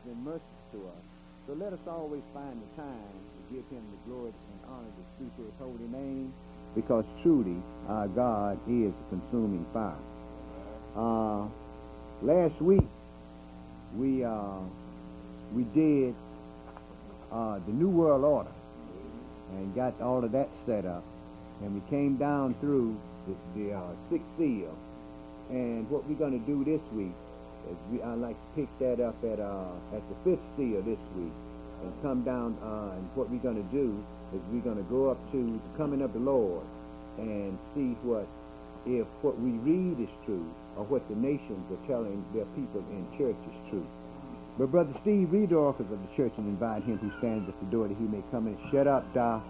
been merciful to us. So let us always find the time to give him the glory and honor that's due to his holy name, because truly our God is a consuming fire. Last week we did the New World Order and got all of that set up, and we came down through the sixth seal. And what we're going to do this week is I'd like to pick that up at the fifth seal this week and come down, and what we're going to do is we're going to go up to the coming of the Lord and see if what we read is true, or what the nations are telling their people in church is true. But Brother Steve, read the oracles of the church and invite him who stands at the door that he may come in. Shut up, Da.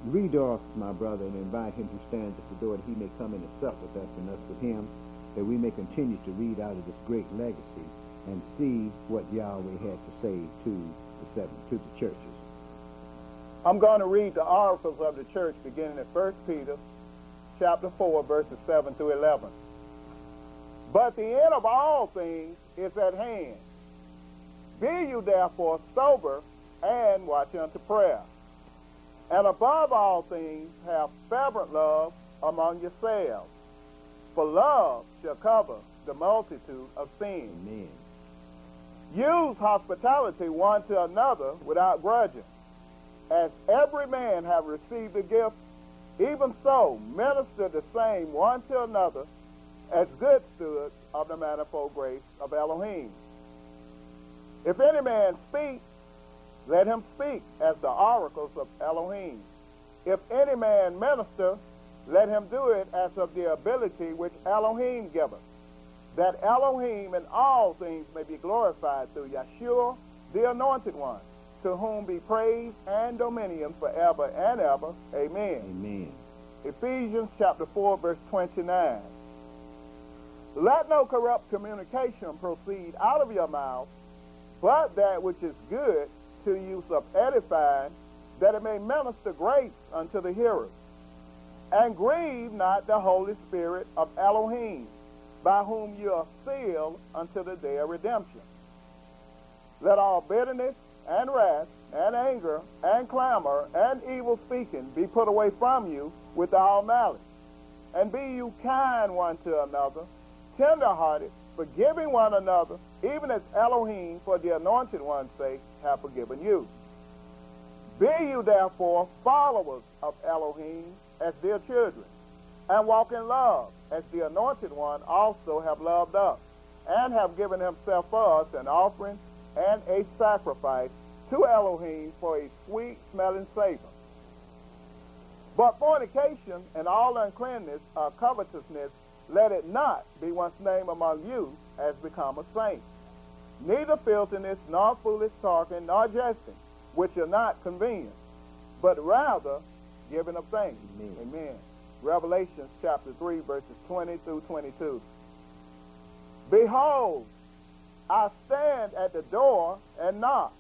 Read the oracles, my brother, and invite him who stands at the door that he may come in and sup with us and us with him, that we may continue to read out of this great legacy and see what Yahweh had to say to the churches. I'm going to read the oracles of the church beginning at 1 Peter chapter 4, verses 7 through 11. But the end of all things is at hand. Be you therefore sober and watch unto prayer. And above all things have fervent love among yourselves, for love shall cover the multitude of sins. Amen. Use hospitality one to another without grudging. As every man have received a gift, even so minister the same one to another as good stewards of the manifold grace of Elohim. If any man speak, let him speak as the oracles of Elohim. If any man minister, let him do it as of the ability which Elohim giveth, that Elohim in all things may be glorified through Yeshua, the Anointed One, to whom be praise and dominion forever and ever. Amen. Amen. Ephesians chapter 4, verse 29. Let no corrupt communication proceed out of your mouth, but that which is good to use of edifying, that it may minister grace unto the hearers. And grieve not the Holy Spirit of Elohim, by whom you are sealed unto the day of redemption. Let all bitterness and wrath and anger and clamor and evil speaking be put away from you with all malice. And be you kind one to another, tender-hearted, forgiving one another, even as Elohim for the Anointed One's sake have forgiven you. Be you therefore followers of Elohim as dear children, and walk in love, as the Anointed One also have loved us, and have given himself for us an offering and a sacrifice to Elohim for a sweet-smelling savor. But fornication and all uncleanness or covetousness, let it not be one's name among you as become a saint. Neither filthiness, nor foolish talking, nor jesting, which are not convenient, but rather giving of thanks. Amen. Amen. Revelation chapter 3, verses 20 through 22. Behold, I stand at the door and knock.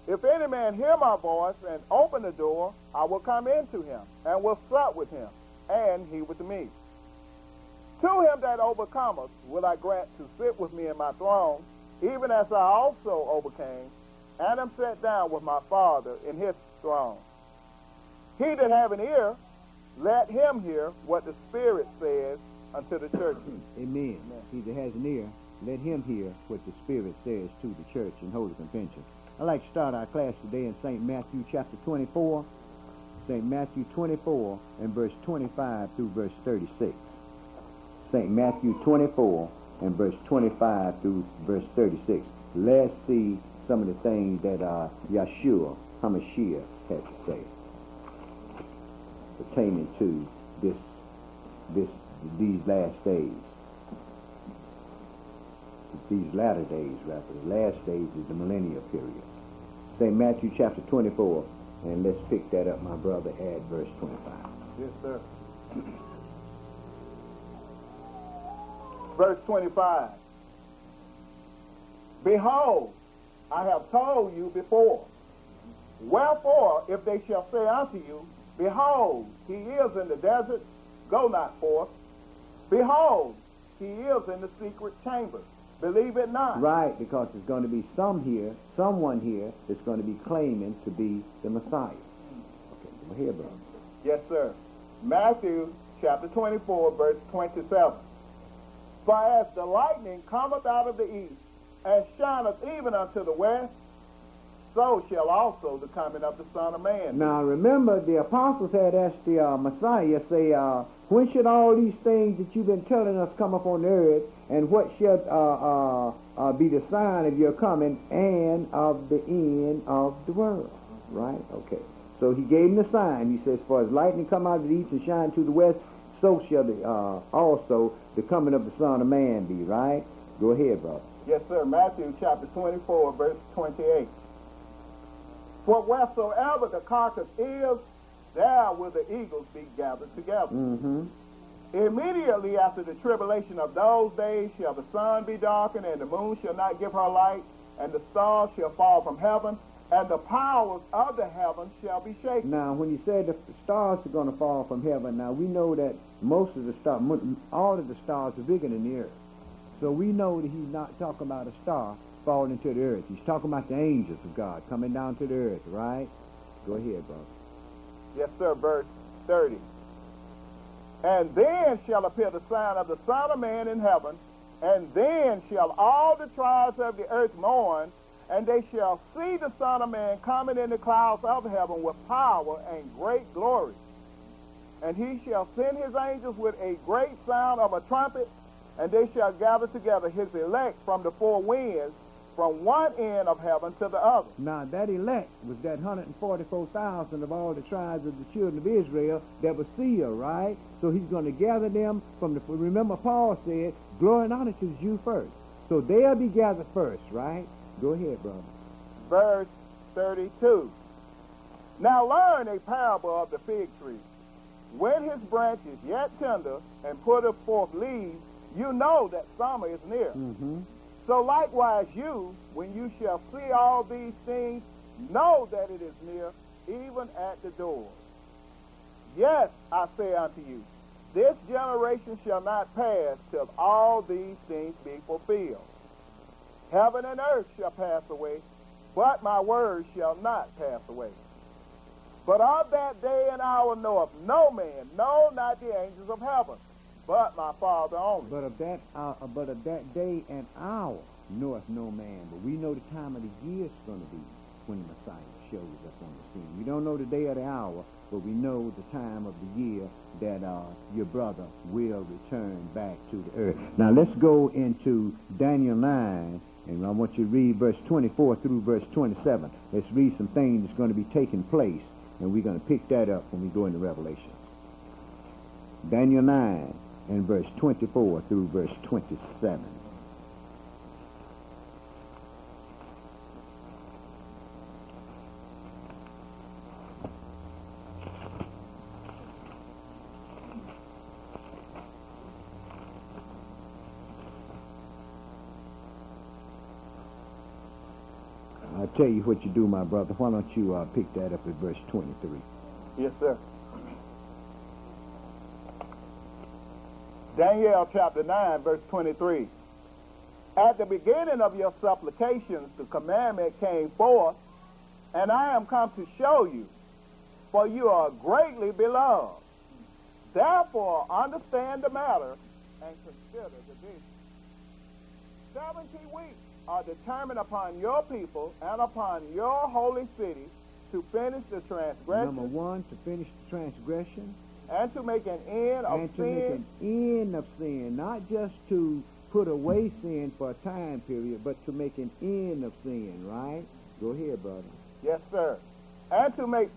If any man hear my voice and open the door, I will come into him, and will sup with him, and he with me. To him that overcometh will I grant to sit with me in my throne, even as I also overcame, and am set down with my Father in his throne. He that have an ear, let him hear what the Spirit says unto the church. Amen. He that has an ear, let him hear what the Spirit says to the church in Holy Convention. I'd like to start our class today in St. Matthew chapter 24. St. Matthew 24 and verse 25 through verse 36. St. Matthew 24 and verse 25 through verse 36. Let's see some of the things that Yeshua HaMashiach had to say pertaining to these last days. These latter days, rather. The last days is the millennial period. St. Matthew chapter 24, and let's pick that up, my brother, at verse 25. Yes, sir. Verse 25. Behold, I have told you before. Wherefore, if they shall say unto you, Behold, he is in the desert, go not forth. Behold, he is in the secret chamber. Believe it not. Right, because there's going to be someone here that's going to be claiming to be the Messiah. Okay, go ahead, brother. Yes, sir. Matthew chapter 24, verse 27. For as the lightning cometh out of the east, and shineth even unto the west, so shall also the coming of the Son of Man be. Now remember, the apostles had asked the Messiah, say, when should all these things that you've been telling us come up on the earth, and what should be the sign of your coming and of the end of the world? Right? Okay. So he gave him the sign. He says, for as lightning come out of the east and shine to the west, so shall also the coming of the Son of Man be. Right? Go ahead, brother. Yes, sir. Matthew chapter 24, verse 28. For wheresoever the carcass is, there will the eagles be gathered together. Mm-hmm. Immediately after the tribulation of those days shall the sun be darkened, and the moon shall not give her light, and the stars shall fall from heaven, and the powers of the heavens shall be shaken. Now, when you said the stars are going to fall from heaven, now we know that most of the stars, all of the stars are bigger than the earth. So we know that he's not talking about a star falling to the earth. He's talking about the angels of God coming down to the earth, right? Go ahead, brother. Yes, sir. Verse 30. And then shall appear the sign of the Son of Man in heaven, and then shall all the tribes of the earth mourn, and they shall see the Son of Man coming in the clouds of heaven with power and great glory. And he shall send his angels with a great sound of a trumpet, and they shall gather together his elect from the four winds, from one end of heaven to the other. Now, that elect was that 144,000 of all the tribes of the children of Israel that was sealed, right? So he's going to gather them from the... Remember, Paul said, glory and honor to the Jew first. So they'll be gathered first, right? Go ahead, brother. Verse 32. Now learn a parable of the fig tree. When his branch is yet tender and putteth forth leaves, you know that summer is near. Mm-hmm. So likewise you, when you shall see all these things, know that it is near, even at the door. Yes, I say unto you, this generation shall not pass till all these things be fulfilled. Heaven and earth shall pass away, but my word shall not pass away. But of that day and hour knoweth no man, no, not the angels of heaven, but my Father only. But of that day and hour knoweth no man. But we know the time of the year is going to be when the Messiah shows up on the scene. We don't know the day or the hour, but we know the time of the year that your brother will return back to the earth. Now let's go into Daniel 9, and I want you to read verse 24 through verse 27. Let's read some things that's going to be taking place, and we're going to pick that up when we go into Revelation. Daniel 9 and verse 24 through verse 27. I'll tell you what you do, my brother. Why don't you pick that up at verse 23? Yes, sir. Daniel chapter 9, verse 23. At the beginning of your supplications, the commandment came forth, and I am come to show you, for you are greatly beloved. Therefore, understand the matter and consider the vision. 70 weeks are determined upon your people and upon your holy city to finish the transgression. Number one, to finish the transgression. And to make an end of sin. And to make an end of sin. Not just to put away sin for a time period, but to make an end of sin, right? Go ahead, brother. Yes, sir. And to make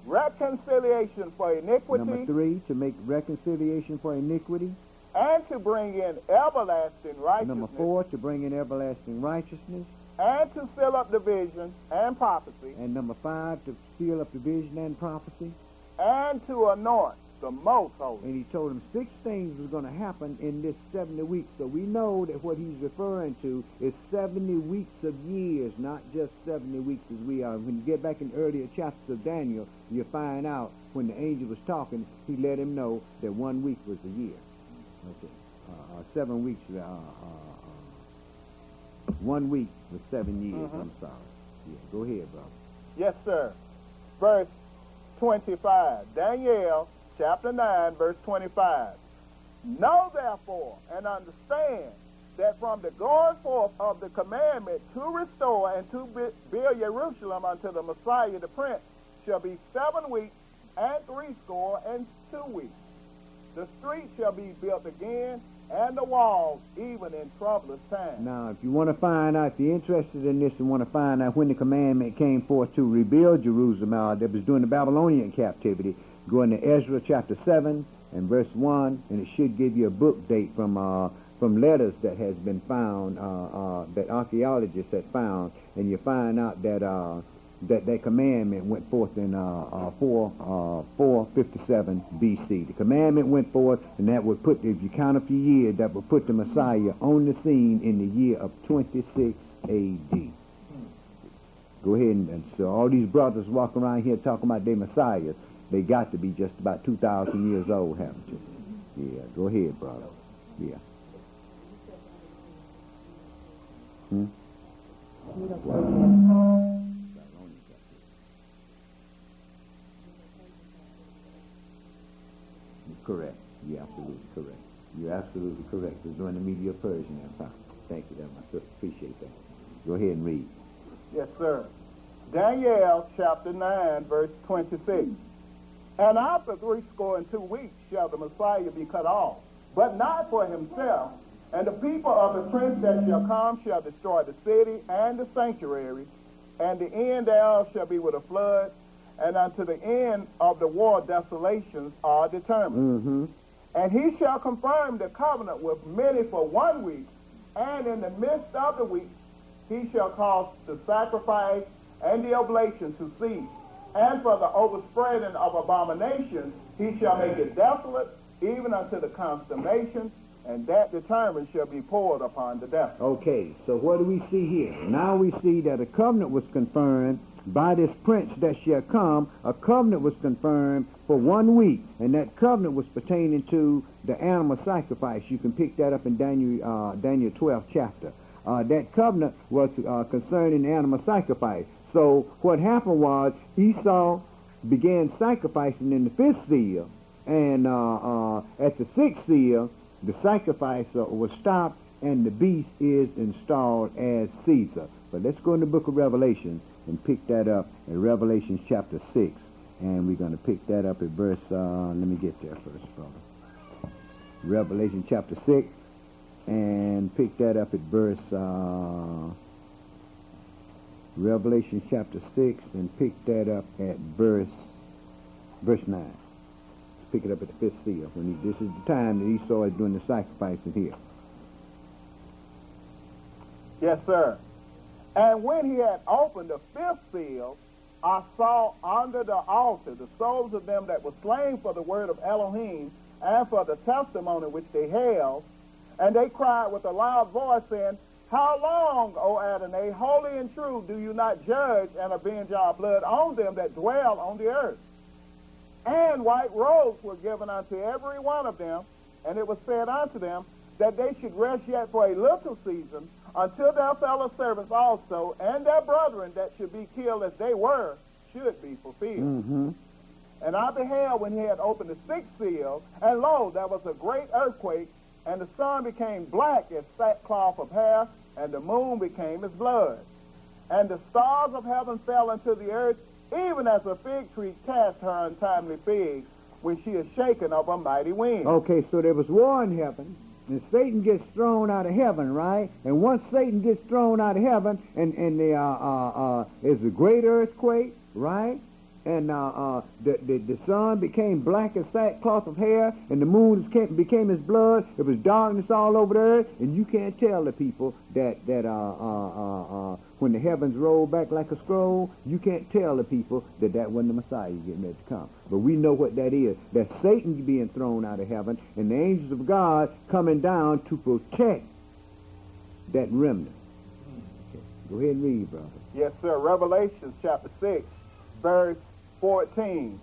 reconciliation for iniquity. Number three, to make reconciliation for iniquity. And to bring in everlasting righteousness. Number four, to bring in everlasting righteousness. And to seal up the vision and prophecy. And number five, to seal up the vision and prophecy. And to anoint the most holy. And he told him 6 things was going to happen in this 70 weeks. So we know that what he's referring to is 70 weeks of years, not just 70 weeks as we are. When you get back in earlier chapters of Daniel, you find out when the angel was talking, he let him know that 1 week was a year. Okay. 7 weeks. 1 week was 7 years. I'm sorry. Yeah, go ahead, brother. Yes, sir. Verse 25. Daniel chapter 9, verse 25. Know therefore and understand that from the going forth of the commandment to restore and to build Jerusalem unto the Messiah the Prince shall be 7 weeks and 62 weeks. The street shall be built again, and the walls even in troublous times. Now, if you want to find out, if you're interested in this and want to find out when the commandment came forth to rebuild Jerusalem, that was during the Babylonian captivity, go into Ezra chapter 7 and verse 1, and it should give you a book date from letters that has been found, that archaeologists have found, and you find out that that commandment went forth in 457 B.C. The commandment went forth, and that would put, if you count up your year, that would put the Messiah on the scene in the year of 26 A.D. Go ahead, and so all these brothers walking around here talking about their Messiah, they got to be just about 2,000 years old, haven't you? Yeah, go ahead, brother. Yeah. Correct. You're absolutely correct. You're absolutely correct. It was during the Medo-Persian Empire. Thank you, my sister. Appreciate that. Go ahead and read. Yes, sir. Daniel chapter 9, verse 26. And after 62 weeks shall the Messiah be cut off, but not for himself. And the people of the prince that shall come shall destroy the city and the sanctuary, and the end thereof shall be with a flood, and unto the end of the war desolations are determined. And he shall confirm the covenant with many for 1 week, and in the midst of the week he shall cause the sacrifice and the oblation to cease, and for the overspreading of abominations he shall make it desolate, even unto the consummation, and that determined shall be poured upon the desolate. Okay, so what do we see here? Now we see that a covenant was confirmed by this prince that shall come. A covenant was confirmed for 1 week, and that covenant was pertaining to the animal sacrifice. You can pick that up in Daniel 12th chapter. That covenant was concerning the animal sacrifice. So what happened was Esau began sacrificing in the 5th seal, and at the 6th seal, the sacrifice was stopped, and the beast is installed as Caesar. But let's go in the book of Revelation and pick that up in Revelation chapter 6. And we're going to pick that up at verse, let me get there first, brother. Revelation chapter 6, and pick that up at verse, Revelation chapter 6, and pick that up at verse 9. Pick it up at the 5th seal. This is the time that Esau is doing the sacrificing here. Yes, sir. And when he had opened the 5th seal, I saw under the altar the souls of them that were slain for the word of Elohim and for the testimony which they held. And they cried with a loud voice, saying, How long, O Adonai, holy and true, do you not judge and avenge our blood on them that dwell on the earth? And white robes were given unto every one of them, and it was said unto them that they should rest yet for a little season, until their fellow servants also and their brethren that should be killed as they were should be fulfilled. And I beheld when he had opened the 6th seal, and lo, there was a great earthquake, and the sun became black as sackcloth of hair, and the moon became as blood. And the stars of heaven fell into the earth, even as a fig tree cast her untimely figs when she is shaken of a mighty wind. Okay, so there was war in heaven, and Satan gets thrown out of heaven, right? And once Satan gets thrown out of heaven, and there's a great earthquake, right? And the sun became black as sackcloth of hair, and the moon became as blood. It was darkness all over the earth, and you can't tell the people that when the heavens rolled back like a scroll, you can't tell the people that wasn't the Messiah getting ready to come. But we know what that is. That's Satan being thrown out of heaven, and the angels of God coming down to protect that remnant. Okay. Go ahead and read, brother. Yes, sir. Revelation chapter 6, verse 14.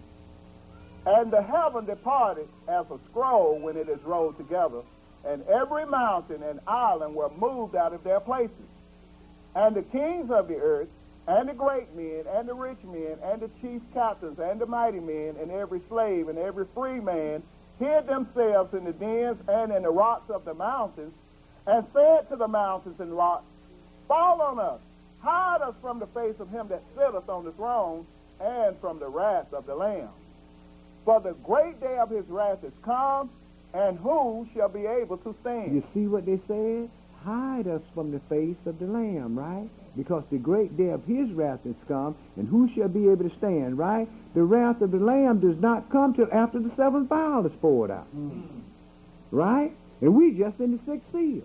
And the heaven departed as a scroll when it is rolled together, and every mountain and island were moved out of their places. And the kings of the earth, and the great men, and the rich men, and the chief captains, and the mighty men, and every slave, and every free man, hid themselves in the dens and in the rocks of the mountains, and said to the mountains and rocks, Fall on us, hide us from the face of him that sitteth on the throne, and from the wrath of the Lamb. For the great day of his wrath is come, and who shall be able to stand? You see what they said? Hide us from the face of the Lamb, right? Because the great day of his wrath is come, and who shall be able to stand, right? The wrath of the Lamb does not come till after the seventh vial is poured out. Right? And we just in the sixth seal.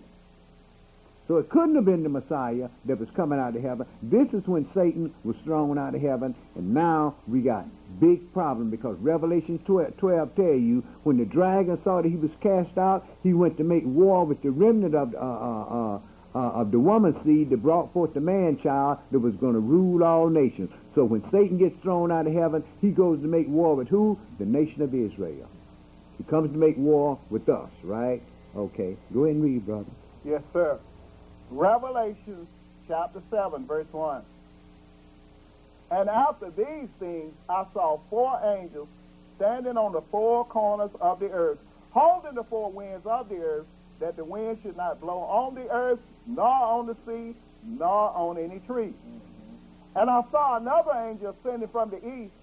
So it couldn't have been the Messiah that was coming out of heaven. This is when Satan was thrown out of heaven, and now we got big problem because Revelation 12 tell you when the dragon saw that he was cast out, he went to make war with the remnant of the woman's seed that brought forth the man-child that was going to rule all nations. So when Satan gets thrown out of heaven, he goes to make war with who? The nation of Israel. He comes to make war with us, right? Okay. Go ahead and read, brother. Yes, sir. Revelation chapter 7, verse 1. And after these things I saw 4 angels standing on the 4 corners of the earth, holding the 4 winds of the earth, that the wind should not blow on the earth, nor on the sea, nor on any tree. And I saw another angel ascending from the east,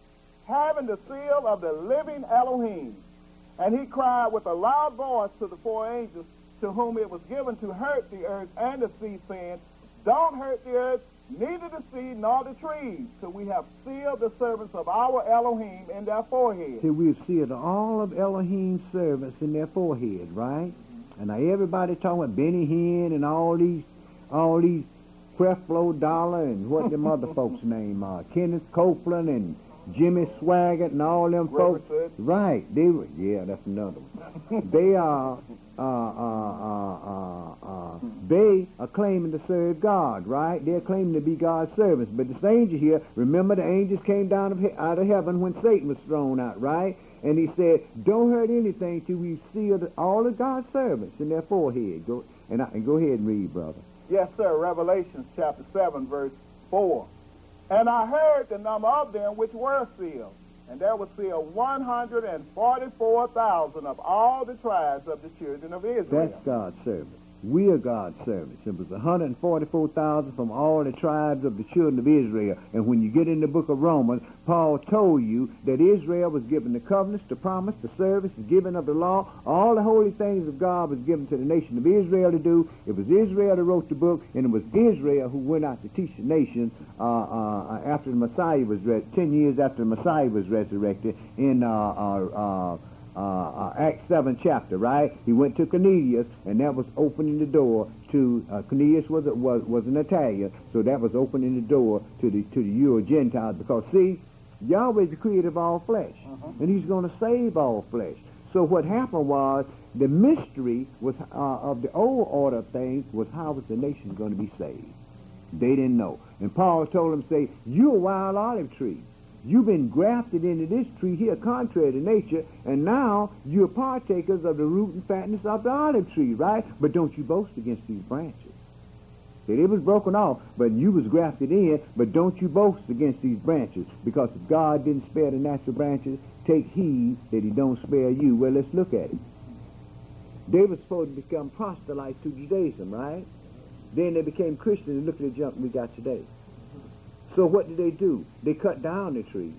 having the seal of the living Elohim. And he cried with a loud voice to the 4 angels, to whom it was given to hurt the earth and the sea, saying, Don't hurt the earth, neither the sea nor the trees, till we have sealed the servants of our Elohim in their foreheads. Till we've sealed all of Elohim's servants in their forehead, right? And now everybody talking about Benny Hinn and all these Creflo Dollar and what them other folks' name are, Kenneth Copeland and Jimmy Swaggart and all them folks. Right, they were, yeah, that's another one. They are they are claiming to serve God, right? They're claiming to be God's servants. But this angel here, remember the angels came down out of heaven when Satan was thrown out, right? And he said, don't hurt anything till we've sealed all of God's servants in their forehead. Go ahead and read, brother. Yes, sir. Revelation chapter 7, verse 4. And I heard the number of them which were sealed, and there was sealed 144,000 of all the tribes of the children of Israel. That's God's servants. We are God's servants. It was 144,000 from all the tribes of the children of Israel. And when you get in the book of Romans, Paul told you that Israel was given the covenants, the promise, the service, the giving of the law. All the holy things of God was given to the nation of Israel to do. It was Israel that wrote the book, and it was Israel who went out to teach the nation after the Messiah was 10 years after the Messiah was resurrected in Acts 7 chapter, right? He went to Cornelius, and that was opening the door to Cornelius was an Italian, so that was opening the door to the Euro Gentiles. Because see, Yahweh is the creator of all flesh, and He's going to save all flesh. So what happened was the mystery was of the old order of things was how was the nation going to be saved? They didn't know, and Paul told them, say, you're a wild olive tree. You've been grafted into this tree here contrary to nature, and now you're partakers of the root and fatness of the olive tree, right? But don't you boast against these branches. That it was broken off, but you was grafted in, but don't you boast against these branches, because if God didn't spare the natural branches, take heed that He don't spare you. Well, let's look at it. They were supposed to become proselytes to Judaism, right? Then they became Christians, and look at the junk we got today. So what did they do? They cut down the tree.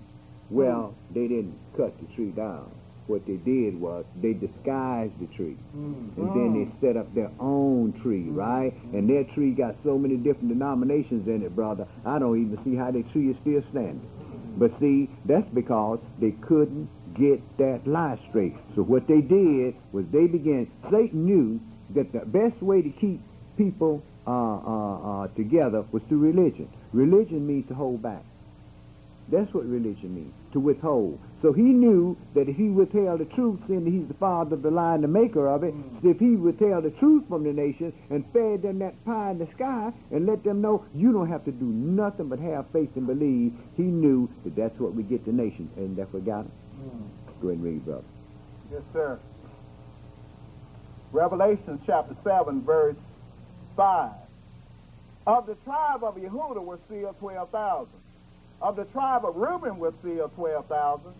Well, they didn't cut the tree down. What they did was they disguised the tree. And then they set up their own tree, right? And their tree got so many different denominations in it, brother. I don't even see how their tree is still standing. But see, that's because they couldn't get that lie straight. So what they did was they began, Satan knew that the best way to keep people together was through religion. Religion means to hold back. That's what religion means, to withhold. So he knew that if he withheld the truth, seeing that He's the father of the lie and the maker of it, so if he withheld the truth from the nation and fed them that pie in the sky and let them know you don't have to do nothing but have faith and believe, he knew that that's what we get the nation. And that's what got him. Go ahead and read, brother. Yes, sir. Revelation chapter 7, verse 5. Of the tribe of Yehudah were sealed 12,000. Of the tribe of Reuben were sealed 12,000.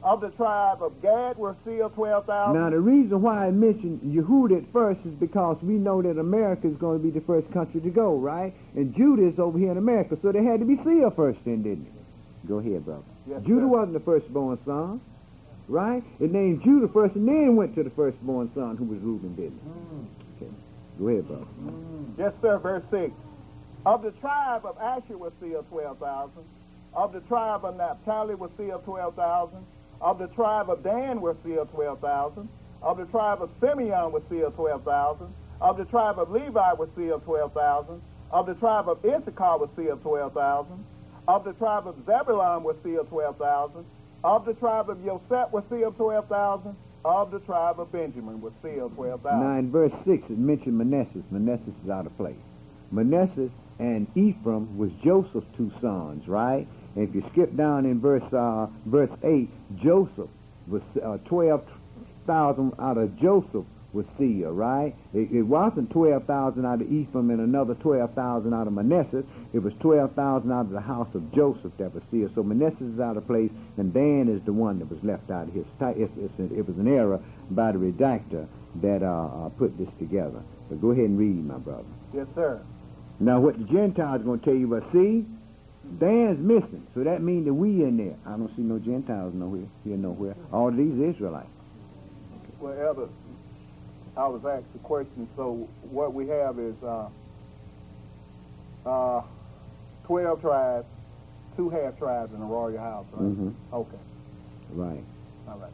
Of the tribe of Gad were sealed 12,000. Now, the reason why I mentioned Yehudah at first is because we know that America is going to be the first country to go, right? And Judah is over here in America, so they had to be sealed first then, didn't it? Go ahead, brother. Yes, Judah sir. wasn't the firstborn son, right? It named Judah first and then went to the firstborn son, who was Reuben, didn't it? Okay. Go ahead, brother. Yes, sir. Verse 6. Of the tribe of Asher were sealed 12,000. Of the tribe of Naphtali were sealed 12,000. Of the tribe of Dan were sealed 12,000. Of the tribe of Simeon were sealed 12,000. Of the tribe of Levi were sealed 12,000. Of the tribe of Issachar were sealed 12,000. Of the tribe of Zebulun were sealed 12,000. Of the tribe of Joseph were sealed 12,000. Of the tribe of Benjamin were sealed 12,000. Now, in verse 6, it mentioned Manasseh. Manasseh is out of place. Manasseh and Ephraim was Joseph's two sons, right? And if you skip down in verse 8, Joseph was 12,000 out of Joseph was sealed, right? It wasn't 12,000 out of Ephraim and another 12,000 out of Manasseh. It was 12,000 out of the house of Joseph that was sealed. So Manasseh is out of place, and Dan is the one that was left out of his. It was an error by the redactor that put this together. But go ahead and read, my brother. Yes, sir. Now, what the Gentiles are going to tell you, but see, Dan's missing, so that means that we in there. I don't see no Gentiles here nowhere. All of these Israelites. Well, Elder, I was asked the question, so what we have is 12 tribes, 2 half tribes in a royal house, right? Mm-hmm. Okay. Right. All right.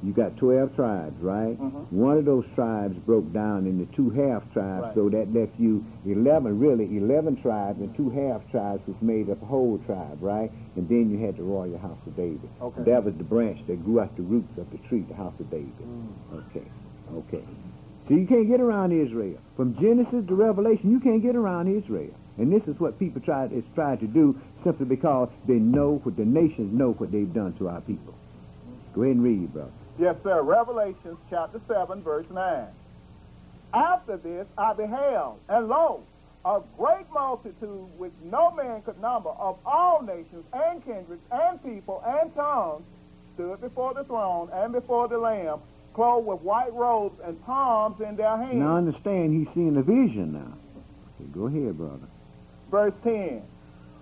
You got 12 tribes, right? Mm-hmm. One of those tribes broke down into 2 half tribes, Right. so that left you 11 tribes, and 2 half tribes which made up a whole tribe, right? And then you had the royal house of David. Okay. That was the branch that grew out the roots of the tree, the house of David. Okay. So you can't get around Israel. From Genesis to Revelation, you can't get around Israel. And this is what people try to do simply because they know what the nations know what they've done to our people. Go ahead and read, brother. Yes, sir. Revelation chapter 7, verse 9. After this I beheld, and lo, a great multitude which no man could number, of all nations and kindreds and people and tongues, stood before the throne and before the Lamb, clothed with white robes and palms in their hands. Now understand, he's seeing a vision now. Okay, go ahead, brother. Verse 10.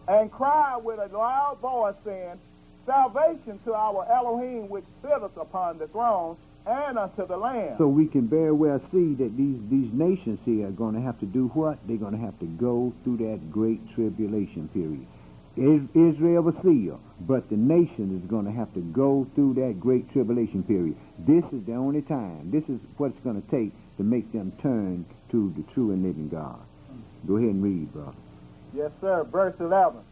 And cried with a loud voice, saying, Salvation to our Elohim which sitteth upon the throne, and unto the Lamb. So we can very well see that these nations here are going to have to do what? They're going to have to go through that great tribulation period. Israel was sealed, but the nation is going to have to go through that great tribulation period. This is the only time. This is what it's going to take to make them turn to the true and living God. Go ahead and read, brother. Yes, sir. Verse 11.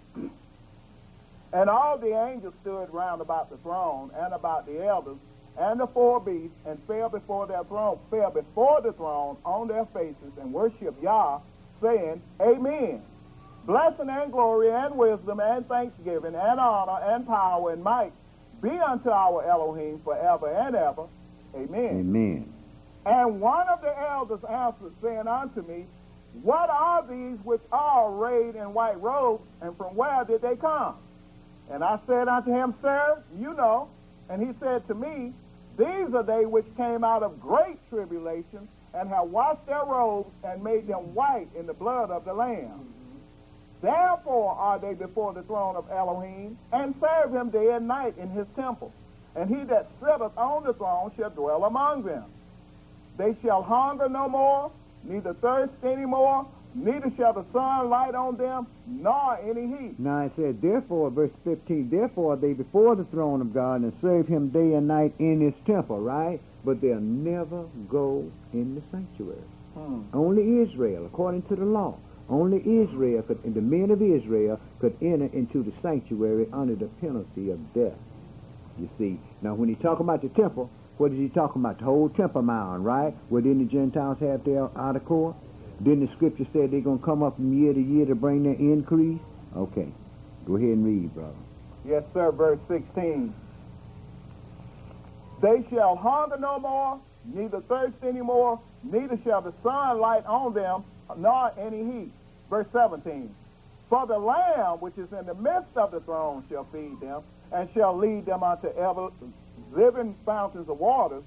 And all the angels stood round about the throne and about the elders and the 4 beasts, and fell before the throne on their faces and worshiped Yah, saying, Amen. Blessing and glory and wisdom and thanksgiving and honor and power and might be unto our Elohim forever and ever. Amen. Amen. And one of the elders answered, saying unto me, What are these which are arrayed in white robes, and from where did they come? And I said unto him, Sir, you know. And he said to me, These are they which came out of great tribulation, and have washed their robes, and made them white in the blood of the Lamb. Therefore are they before the throne of Elohim, and serve him day and night in his temple. And he that sitteth on the throne shall dwell among them. They shall hunger no more, neither thirst any more, neither shall the sun light on them, nor any heat. Now it says, therefore, verse 15, therefore they before the throne of God and serve him day and night in his temple, right? But they'll never go in the sanctuary. Only Israel, according to the law, only Israel, and the men of Israel could enter into the sanctuary under the penalty of death. You see, now when he talk about the temple, what is he talking about? The whole temple mound, right? Where didn't the Gentiles have their outer court? Didn't the scripture say they're going to come up from year to year to bring their increase? Okay. Go ahead and read, brother. Yes, sir. Verse 16. They shall hunger no more, neither thirst any more, neither shall the sun light on them, nor any heat. Verse 17. For the Lamb which is in the midst of the throne shall feed them, and shall lead them unto ever living fountains of waters,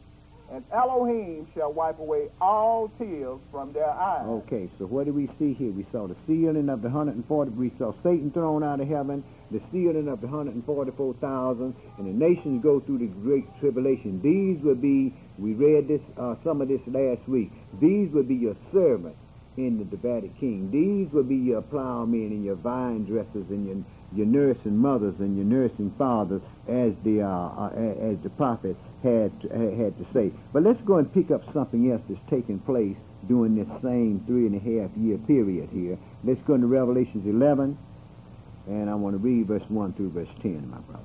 and Elohim shall wipe away all tears from their eyes. Okay, so what do we see here? We saw the sealing of the 140. We saw Satan thrown out of heaven, the sealing of the 144,000, and the nations go through the great tribulation. These would be, we read this, some of this last week, these would be your servants in the Davidic king. These would be your plowmen and your vine dressers and your nursing mothers and your nursing fathers, as the prophet had to say. But let's go and pick up something else that's taking place during this same 3.5-year period here. Let's go into Revelations 11, and I want to read verse 1 through verse 10, my brother.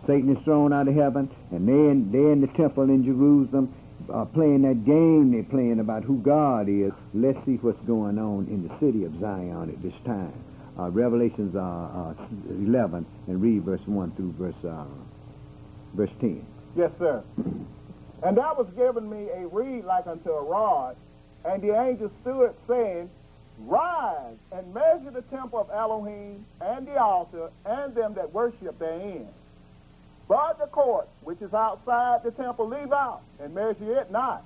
Satan is thrown out of heaven, and they're in the temple in Jerusalem, playing that game they're playing about who God is. Let's see what's going on in the city of Zion at this time. Revelations 11, and read verse 1 through verse 10. Yes, sir. And there was given me a reed like unto a rod, and the angel stood, saying, Rise and measure the temple of Elohim, and the altar, and them that worship therein. But the court, which is outside the temple, leave out, and measure it not.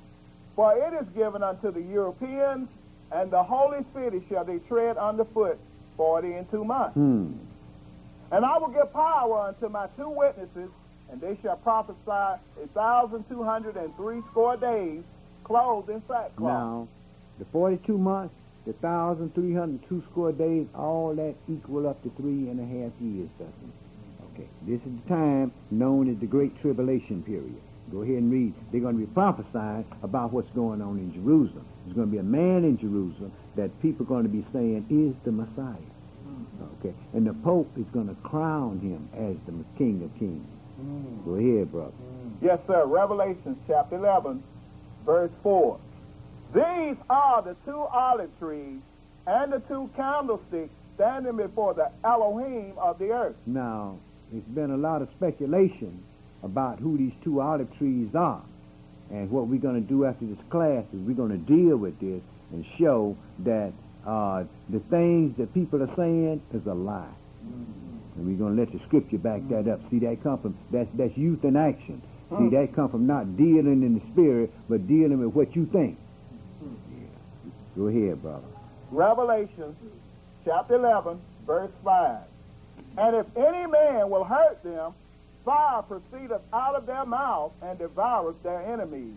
For it is given unto the Europeans, and the holy city shall they tread underfoot 42 months. And I will give power unto my 2 witnesses, and they shall prophesy 1,203 days, clothed in sackcloth. Now, the 42 months, the 1,302 days, all that equal up to 3.5 years, doesn't it? Okay, this is the time known as the Great Tribulation period. Go ahead and read. They're going to be prophesying about what's going on in Jerusalem. There's going to be a man in Jerusalem that people are going to be saying is the Messiah. Okay, and the Pope is going to crown him as the King of Kings. Go ahead, brother. Yes, sir. Revelation chapter 11, verse 4. These are the 2 olive trees and the 2 candlesticks standing before the Elohim of the earth. Now, there's been a lot of speculation about who these 2 olive trees are. And what we're going to do after this class is we're going to deal with this and show that the things that people are saying is a lie. And we're going to let the scripture back that up. See, that come from, that's youth in action. See, that come from not dealing in the spirit, but dealing with what you think. Yeah. Go ahead, brother. Revelation chapter 11, verse 5. And if any man will hurt them, fire proceedeth out of their mouth and devoureth their enemies.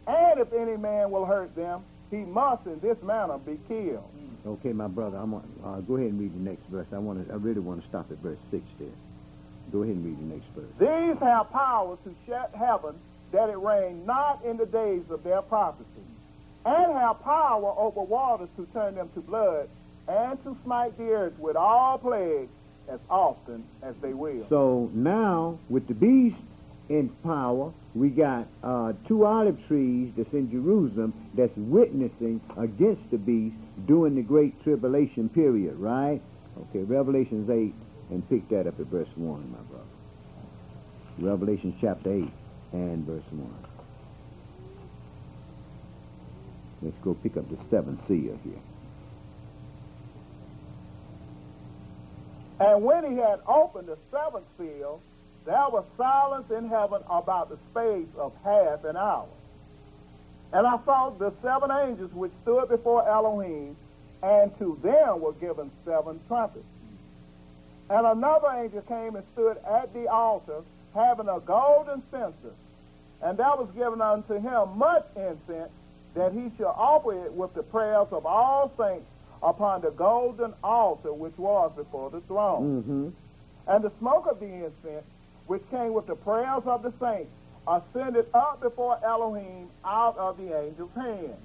And if any man will hurt them, he must in this manner be killed. Okay, my brother, I'm go ahead and read the next verse. I really want to stop at verse 6 there. Go ahead and read the next verse. These have power to shut heaven, that it rain not in the days of their prophecy, and have power over waters to turn them to blood, and to smite the earth with all plagues as often as they will. So now, with the beast in power, we got 2 olive trees that's in Jerusalem that's witnessing against the beast during the Great Tribulation period, right? Okay, Revelations 8, and pick that up at verse 1, my brother. Revelation chapter 8 and verse 1. Let's go pick up the 7th seal here. And when he had opened the 7th seal, there was silence in heaven about the space of half an hour. And I saw the 7 angels which stood before Elohim, and to them were given 7 trumpets. And another angel came and stood at the altar, having a golden censer. And there was given unto him much incense, that he should offer it with the prayers of all saints upon the golden altar which was before the throne. And the smoke of the incense, which came with the prayers of the saints, ascended up before Elohim out of the angel's hand.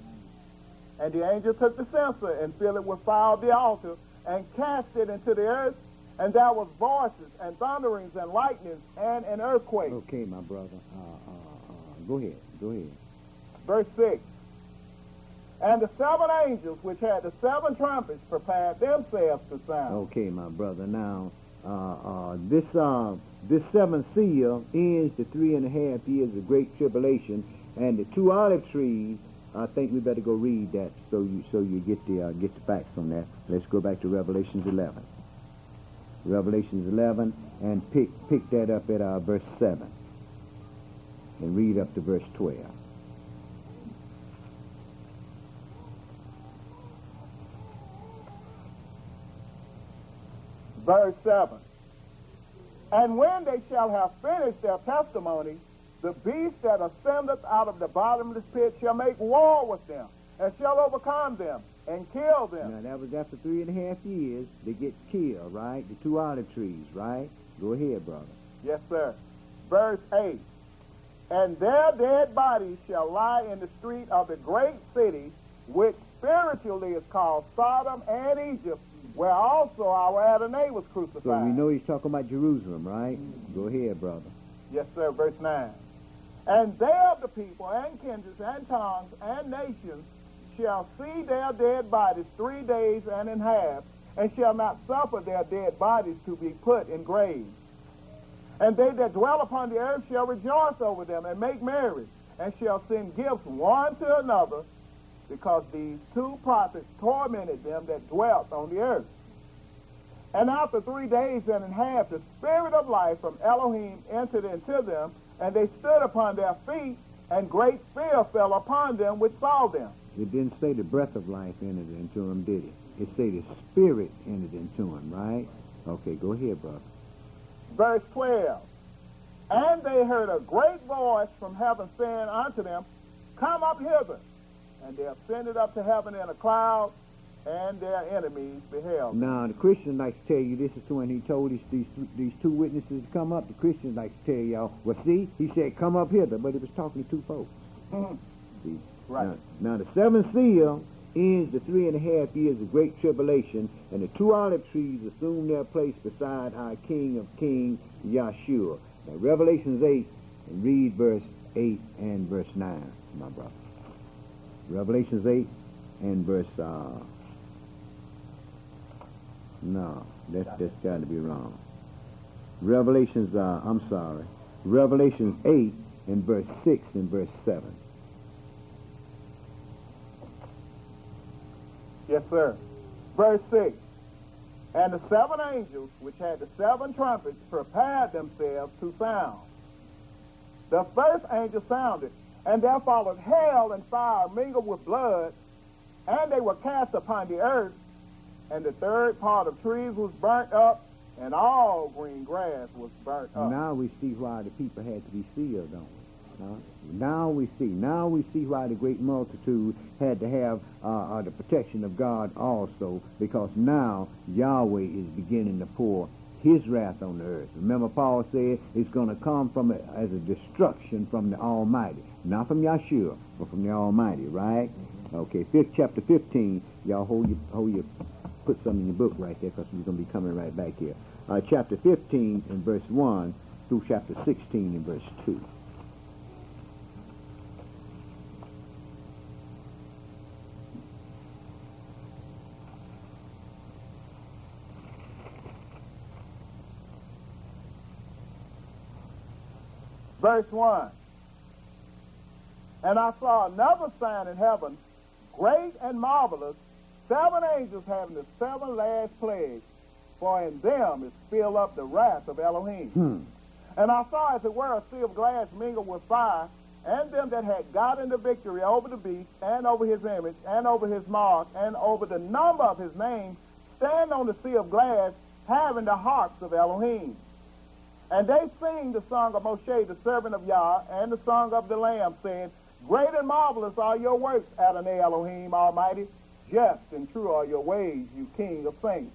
And the angel took the censer and filled it with fire of the altar, and cast it into the earth, and there was voices and thunderings and lightnings and an earthquake. Okay, my brother. Go ahead. Verse 6. And the 7 angels which had the 7 trumpets prepared themselves to sound. Okay, my brother. Now, This seventh seal ends the 3.5 years of great tribulation, and the 2 olive trees. I think we better go read that so you get the facts on that. Let's go back to Revelations 11. Revelations 11, and pick that up at verse 7, and read up to verse 12. Verse 7. And when they shall have finished their testimony, the beast that ascendeth out of the bottomless pit shall make war with them, and shall overcome them, and kill them. Now, that was after 3.5 years. They get killed, right? The 2 olive trees, right? Go ahead, brother. Yes, sir. Verse 8. And their dead bodies shall lie in the street of the great city, which spiritually is called Sodom and Egypt, where also our Adonai was crucified. So we know he's talking about Jerusalem, right? Go ahead, brother. Yes, sir. Verse 9. And they of the people and kindreds and tongues and nations shall see their dead bodies 3 days and in half, and shall not suffer their dead bodies to be put in graves. And they that dwell upon the earth shall rejoice over them and make merry, and shall send gifts one to another, because these 2 prophets tormented them that dwelt on the earth. And after 3 days and in half, the spirit of life from Elohim entered into them, and they stood upon their feet, and great fear fell upon them which saw them. It didn't say the breath of life entered into him, did it? It said the spirit entered into him, right? Okay, go ahead, brother. Verse 12. And they heard a great voice from heaven saying unto them, Come up hither. And they ascended up to heaven in a cloud, and their enemies beheld. Now, the Christians like to tell you, this is when he told these 2 witnesses to come up. The Christians like to tell y'all, well, see, he said, come up hither, but he was talking to 2 folks. Mm-hmm. See? Right. Now, the 7th seal ends the 3.5 years of great tribulation, and the 2 olive trees assume their place beside our King of Kings, Yahshua. Now, Revelations 8, and read verse 8 and verse 9, my brother. Revelations 8 and verse, no, that's got to be wrong. Revelations 8 and verse 6 and verse 7. Yes, sir. Verse 6. And the 7 angels, which had the 7 trumpets, prepared themselves to sound. The first angel sounded, and there followed hail and fire mingled with blood, and they were cast upon the earth, and the 3rd part of trees was burnt up, and all green grass was burnt up. Now we see why the people had to be sealed, don't we? Now we see why the great multitude had to have the protection of God also, because now Yahweh is beginning to pour his wrath on the earth. Remember, Paul said it's going to come as a destruction from the Almighty. Not from Yahshua, but from the Almighty, right? Okay, chapter 15. Y'all hold your put something in your book right there, because we're going to be coming right back here. Chapter 15 and verse 1 through chapter 16 and verse 2. Verse 1. And I saw another sign in heaven, great and marvelous, 7 angels having the 7 last plagues, for in them is filled up the wrath of Elohim. And I saw, as it were, a sea of glass mingled with fire, and them that had gotten the victory over the beast, and over his image, and over his mark, and over the number of his name, stand on the sea of glass, having the harps of Elohim. And they sing the song of Moshe, the servant of Yah, and the song of the Lamb, saying, Great and marvelous are your works, Adonai Elohim Almighty. Just and true are your ways, you King of saints.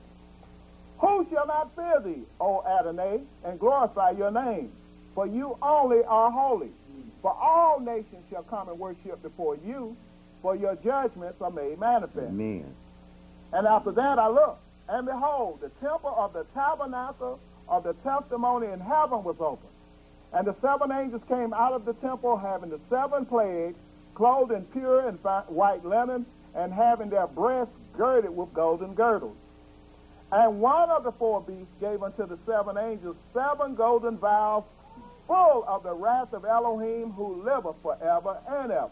Who shall not fear thee, O Adonai, and glorify your name? For you only are holy. For all nations shall come and worship before you, for your judgments are made manifest. Amen. And after that I looked, and behold, the temple of the tabernacle of the testimony in heaven was open. And the 7 angels came out of the temple, having the 7 plagues, clothed in pure and white linen, and having their breasts girded with golden girdles. And one of the four beasts gave unto the seven angels 7 golden vials full of the wrath of Elohim, who liveth forever and ever.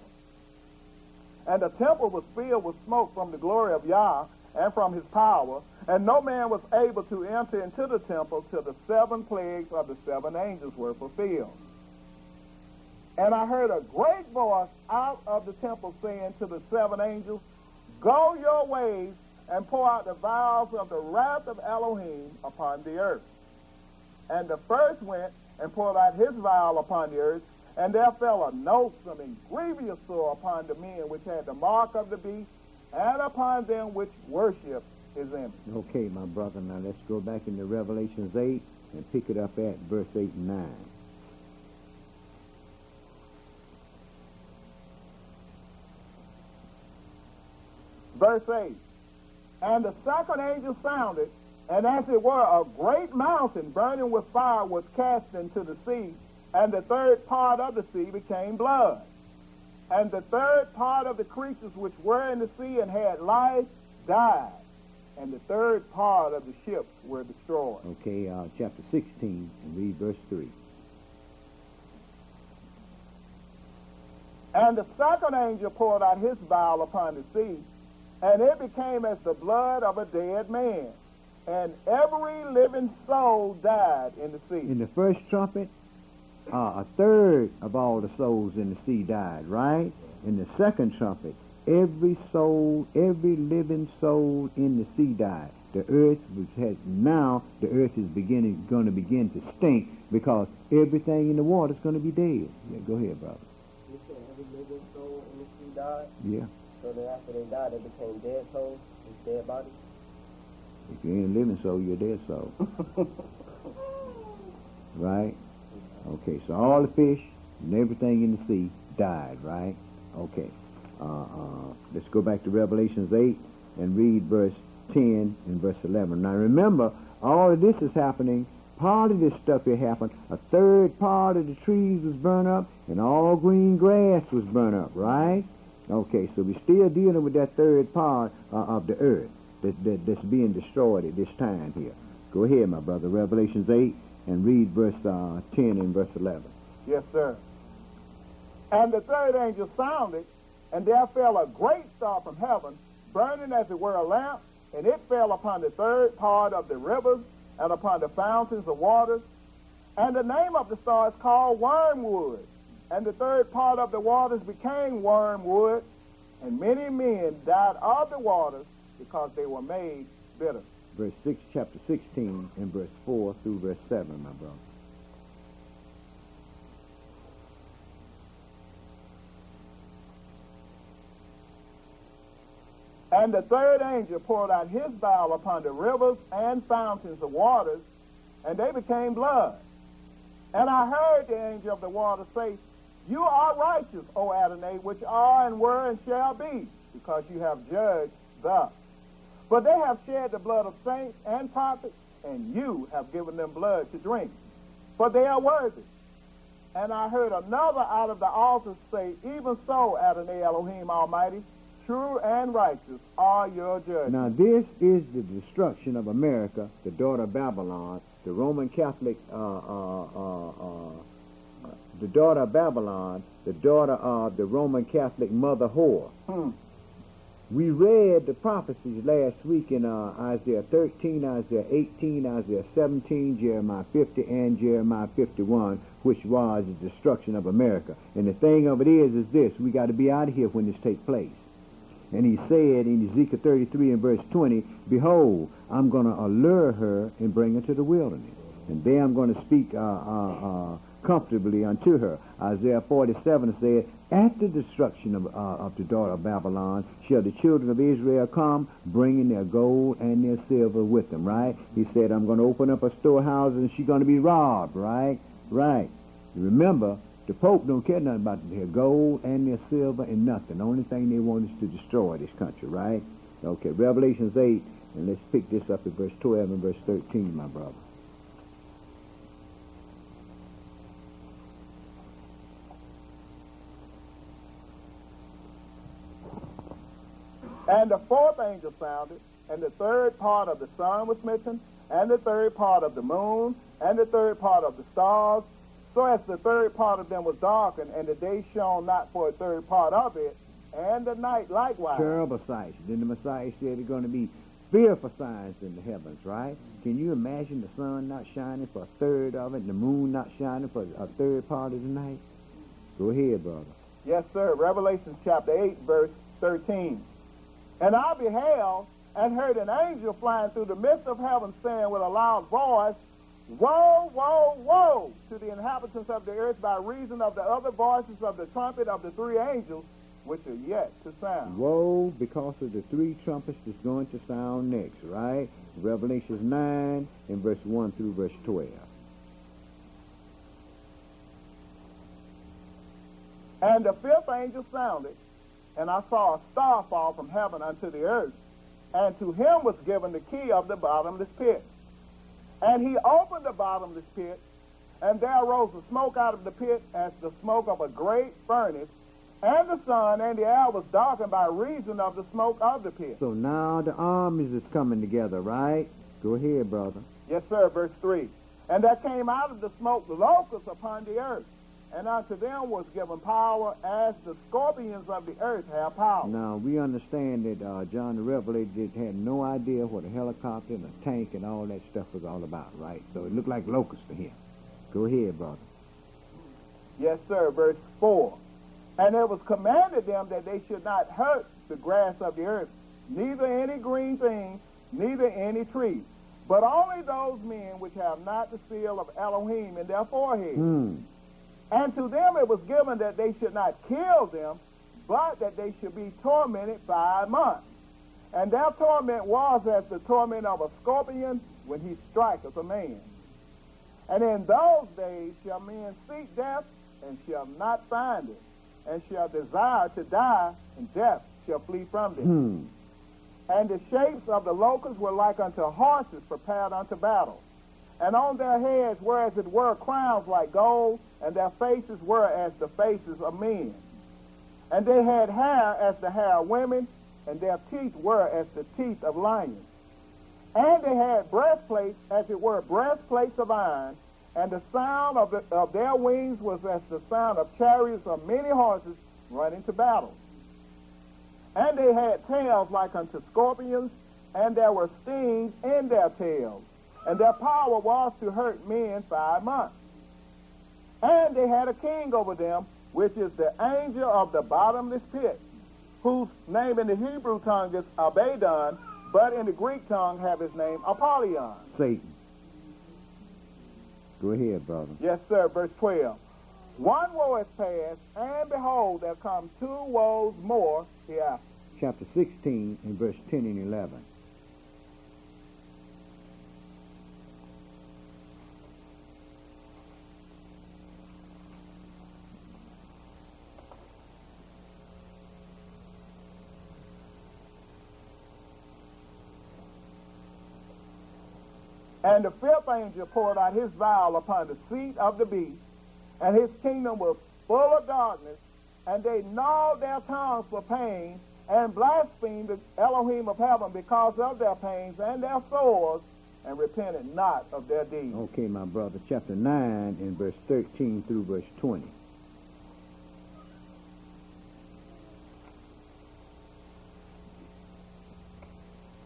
And the temple was filled with smoke from the glory of Yah and from his power, and no man was able to enter into the temple till the 7 plagues of the 7 angels were fulfilled. And I heard a great voice out of the temple saying to the 7 angels, Go your ways, and pour out the vials of the wrath of Elohim upon the earth. And the first went and poured out his vial upon the earth, and there fell a noisome and grievous sore upon the men which had the mark of the beast, and upon them which worship his image. Okay, my brother, now let's go back into Revelations 8 and pick it up at verse 8 and 9. Verse 8, And the second angel sounded, and as it were a great mountain burning with fire was cast into the sea, and the third part of the sea became blood. And the third part of the creatures which were in the sea and had life died, and the third part of the ships were destroyed. Okay, chapter 16, and read verse 3. And the second angel poured out his vial upon the sea, and it became as the blood of a dead man, and every living soul died in the sea. In the first trumpet, a third of all the souls in the sea died, right? In the second trumpet, every soul, every living soul in the sea died. The earth now the earth is going to begin to stink because everything in the water is going to be dead. Yeah, go ahead, brother. You said every living soul in the sea died? Yeah. So then after they died, they became dead souls, dead bodies? If you ain't a living soul, you're a dead soul. Right? Okay, so all the fish and everything in the sea died, right? Okay. Let's go back to Revelations 8 and read verse 10 and verse 11. Now remember, all of this is happening. Part of this stuff here happened. A third part of the trees was burned up, and all green grass was burned up, right? Okay, so we're still dealing with that third part of the earth that's being destroyed at this time here. Go ahead, my brother, Revelations 8, and read verse 10 and verse 11. Yes, sir. And the third angel sounded, and there fell a great star from heaven, burning as it were a lamp, and it fell upon the third part of the rivers and upon the fountains of waters. And the name of the star is called Wormwood. And the third part of the waters became wormwood, and many men died of the waters because they were made bitter. Verse 6, chapter 16, and verse 4 through verse 7, my brother. And the third angel poured out his vial upon the rivers and fountains of waters, and they became blood. And I heard the angel of the water say, You are righteous, O Adonai, which are and were and shall be, because you have judged thus. But they have shed the blood of saints and prophets, and you have given them blood to drink, for they are worthy. And I heard another out of the altars say, Even so, Adonai Elohim Almighty, true and righteous are your judgments. Now this is the destruction of America, the daughter of Babylon, the Roman Catholic, the daughter of Babylon, the daughter of the Roman Catholic mother whore. We read the prophecies last week in Isaiah 13, Isaiah 18, Isaiah 17, Jeremiah 50, and Jeremiah 51, which was the destruction of America. And the thing of it is this, we got to be out of here when this takes place. And he said in Ezekiel 33 and verse 20, Behold, I'm going to allure her and bring her to the wilderness. And there I'm going to speak comfortably unto her. Isaiah 47 said, At the destruction of the daughter of Babylon shall the children of Israel come, bringing their gold and their silver with them, right? He said, I'm going to open up a storehouse and she's going to be robbed, right? Right. Remember, the Pope don't care nothing about their gold and their silver and nothing. The only thing they want is to destroy this country, right? Okay, Revelations 8, and let's pick this up at verse 12 and verse 13, my brother. And the fourth angel sounded, and the third part of the sun was smitten, and the third part of the moon, and the third part of the stars, so as the third part of them was darkened, and the day shone not for a third part of it, and the night likewise. Terrible sights. Then the Messiah said there's going to be fearful signs in the heavens, right? Can you imagine the sun not shining for a third of it, and the moon not shining for a third part of the night? Go ahead, brother. Yes, sir. Revelation chapter 8, verse 13. And I beheld and heard an angel flying through the midst of heaven, saying with a loud voice, Woe, woe, woe to the inhabitants of the earth by reason of the other voices of the trumpet of the three angels, which are yet to sound. Woe, because of the three trumpets that's going to sound next, right? Revelation 9 and verse 1 through verse 12. And the fifth angel sounded, and I saw a star fall from heaven unto the earth, and to him was given the key of the bottomless pit. And he opened the bottomless pit, and there arose a smoke out of the pit as the smoke of a great furnace, and the sun and the air was darkened by reason of the smoke of the pit. So now the armies is coming together, right? Go ahead, brother. Yes, sir, verse 3. And there came out of the smoke locusts upon the earth, and unto them was given power as the scorpions of the earth have power. Now, we understand that John the Revelator had no idea what a helicopter and a tank and all that stuff was all about, right? So it looked like locusts to him. Go ahead, brother. Yes, sir, verse 4. And it was commanded them that they should not hurt the grass of the earth, neither any green thing, neither any tree, but only those men which have not the seal of Elohim in their foreheads. And to them it was given that they should not kill them, but that they should be tormented 5 months. And their torment was as the torment of a scorpion when he striketh a man. And in those days shall men seek death, and shall not find it, and shall desire to die, and death shall flee from them. And the shapes of the locusts were like unto horses prepared unto battle. And on their heads were as it were crowns like gold, and their faces were as the faces of men. And they had hair as the hair of women, and their teeth were as the teeth of lions. And they had breastplates as it were breastplates of iron, and the sound of their wings was as the sound of chariots of many horses running to battle. And they had tails like unto scorpions, and there were stings in their tails. And their power was to hurt men 5 months. And they had a king over them, which is the angel of the bottomless pit, whose name in the Hebrew tongue is Abaddon, but in the Greek tongue have his name Apollyon. Satan. Go ahead, brother. Yes, sir, verse 12. One woe is past, and behold, there come 2 woes more hereafter. Chapter 16 and verse 10 and 11. And the fifth angel poured out his vial upon the seat of the beast, and his kingdom was full of darkness, and they gnawed their tongues for pain, and blasphemed the Elohim of heaven because of their pains and their sores, and repented not of their deeds. Okay, my brother, chapter 9 and verse 13 through verse 20.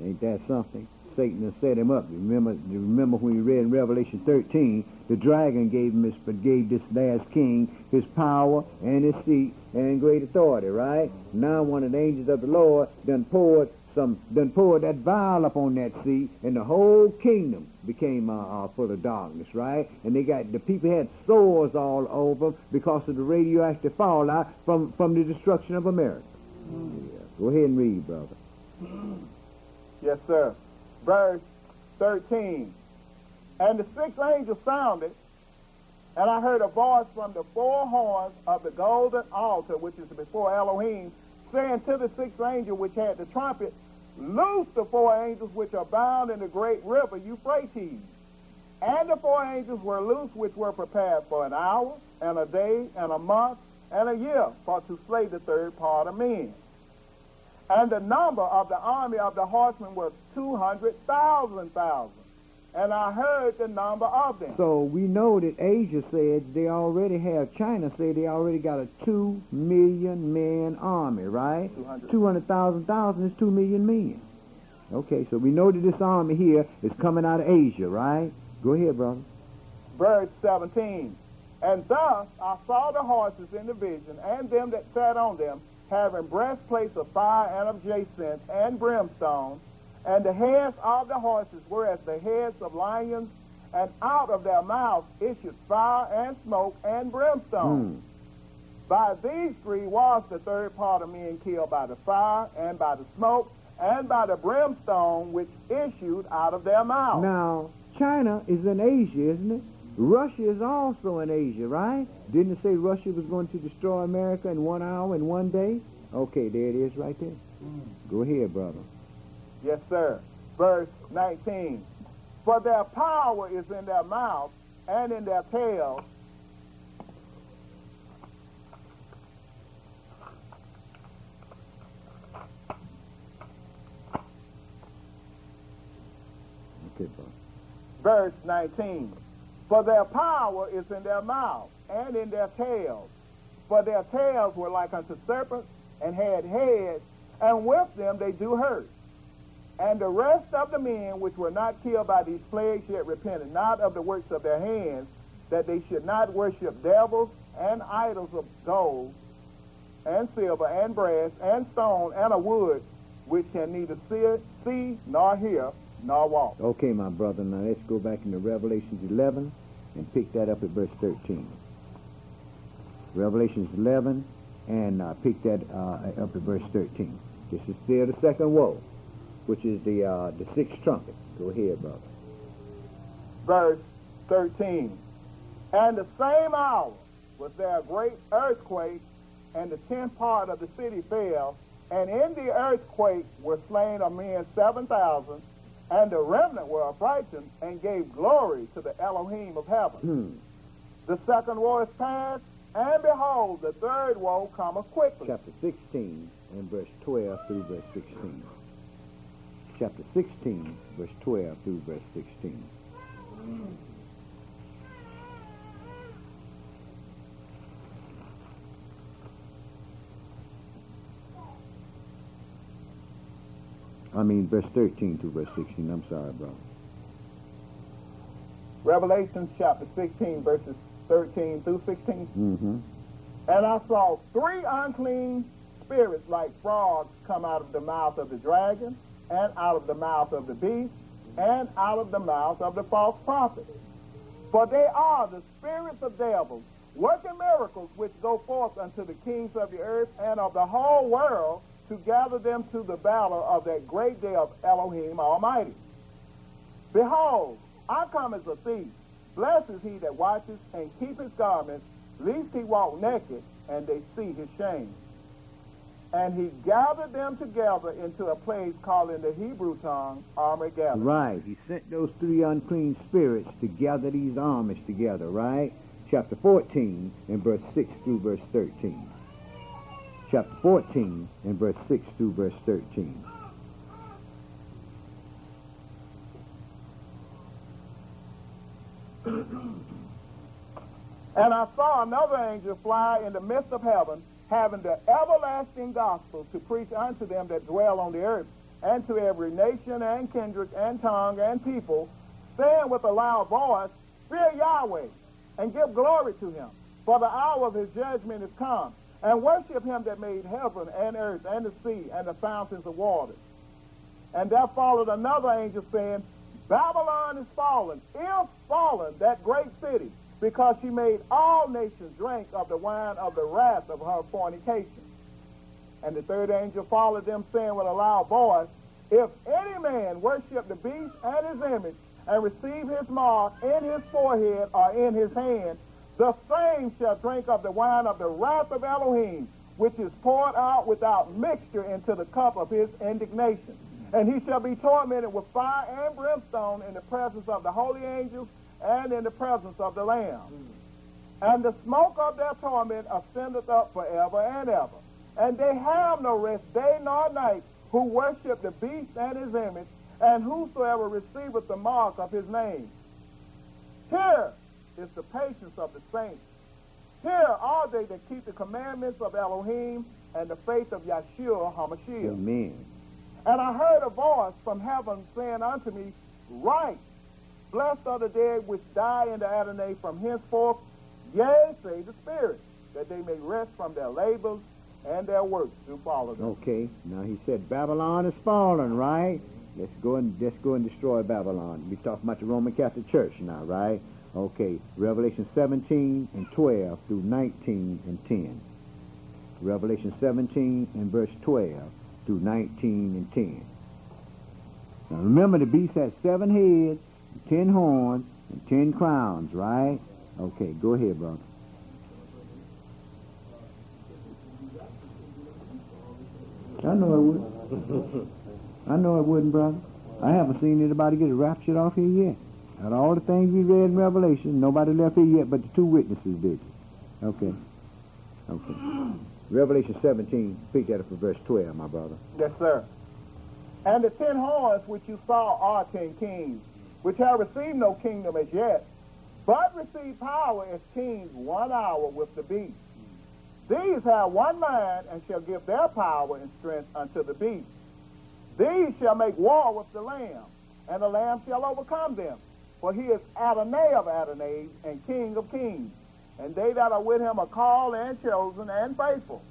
Ain't that something? Satan has set him up. Remember when we read in Revelation 13, the dragon gave this last king his power and his seat and great authority, right? Now one of the angels of the Lord done poured that vial up on that seat, and the whole kingdom became full of darkness, right? And the people had sores all over because of the radioactive fallout from the destruction of America. Yeah. Go ahead and read, brother. Yes, sir. Verse 13. And the sixth angel sounded, and I heard a voice from the 4 horns of the golden altar, which is before Elohim, saying to the sixth angel which had the trumpet, Loose the 4 angels which are bound in the great river Euphrates. And the 4 angels were loose which were prepared for an hour, and a day, and a month, and a year, for to slay the third part of men. And the number of the army of the horsemen was 200,000. And I heard the number of them. So we know that Asia said they already have, China said they already got a 2 million man army, right? 200,000 is 2 million men. Okay, so we know that this army here is coming out of Asia, right? Go ahead, brother. Verse 17. And thus I saw the horses in the vision, and them that sat on them, having breastplates of fire and of jacinth and brimstone, and the heads of the horses were as the heads of lions, and out of their mouths issued fire and smoke and brimstone. By these three was the third part of men killed by the fire and by the smoke and by the brimstone which issued out of their mouths. Now, China is in Asia, isn't it? Russia is also in Asia, right? Didn't it say Russia was going to destroy America in 1 hour and 1 day? Okay, there it is right there. Go ahead, brother. Yes, sir. Verse 19. For their power is in their mouth and in their tails. Okay, brother. Verse 19. For their power is in their mouth and in their tails. For their tails were like unto serpents and had heads, and with them they do hurt. And the rest of the men which were not killed by these plagues yet repented not of the works of their hands, that they should not worship devils and idols of gold and silver and brass and stone and of wood, which can neither see nor hear nor walk. Okay, my brother, now let's go back into Revelations 11 and pick that up at verse 13. Revelations 11 and pick that up at verse 13. This is still the second woe, which is the sixth trumpet. Go ahead, brother. Verse 13. And the same hour was there a great earthquake, and the 10th part of the city fell, and in the earthquake were slain of men 7,000, and the remnant were affrighted and gave glory to the Elohim of heaven. The second woe is past, and behold, the third woe cometh quickly. Chapter 16 and verse 12 through verse 16. Chapter 16, verse 12 through verse 16. I mean, verse 13 to verse 16. I'm sorry, brother. Revelation chapter 16, verses 13 through 16. Mm-hmm. And I saw 3 unclean spirits like frogs come out of the mouth of the dragon, and out of the mouth of the beast, and out of the mouth of the false prophet. For they are the spirits of devils, working miracles which go forth unto the kings of the earth and of the whole world, to gather them to the battle of that great day of Elohim Almighty. Behold, I come as a thief. Blessed is he that watches and keep his garments, lest he walk naked, and they see his shame. And he gathered them together into a place called in the Hebrew tongue, Armageddon. Right. He sent those 3 unclean spirits to gather these armies together, right? Chapter 14 and verse 6 through verse 13. Chapter 14 and verse 6 through verse 13. And I saw another angel fly in the midst of heaven, having the everlasting gospel to preach unto them that dwell on the earth, and to every nation and kindred and tongue and people, saying with a loud voice, Fear Yahweh, and give glory to him, for the hour of his judgment is come, and worship him that made heaven and earth and the sea and the fountains of waters. And there followed another angel saying, Babylon is fallen, that great city, because she made all nations drink of the wine of the wrath of her fornication. And the third angel followed them, saying with a loud voice, If any man worship the beast and his image, and receive his mark in his forehead or in his hand, the same shall drink of the wine of the wrath of Elohim, which is poured out without mixture into the cup of his indignation. And he shall be tormented with fire and brimstone in the presence of the holy angels and in the presence of the Lamb. And the smoke of their torment ascendeth up forever and ever. And they have no rest day nor night, who worship the beast and his image, and whosoever receiveth the mark of his name. Here is the patience of the saints. Here are they that keep the commandments of Elohim and the faith of Yahshua HaMashiach. Amen. And I heard a voice from heaven saying unto me, Write, blessed are the dead which die in the Adonai from henceforth, yea, say the Spirit, that they may rest from their labors and their works do follow them. Okay. Now he said Babylon is fallen, right? Let's go and destroy Babylon. We're talking about the Roman Catholic Church now, right? Okay. Revelation 17 and 12 through 19 and 10. Revelation 17 and verse 12 through 19 and 10. Now remember, the beast has 7 heads, 10 horns, and 10 crowns, right? Okay, go ahead, brother. I know it would. I know it wouldn't, brother. I haven't seen anybody get raptured off here yet. Out of all the things we read in Revelation, nobody left here yet but the 2 witnesses did. Okay. Okay. Revelation 17, pick that up for verse 12, my brother. Yes, sir. And the 10 horns which you saw are 10 kings, which have received no kingdom as yet, but receive power as kings 1 hour with the beast. These have one mind, and shall give their power and strength unto the beast. These shall make war with the Lamb, and the Lamb shall overcome them. For he is Adonai of Adonais, and King of kings. And they that are with him are called and chosen and faithful.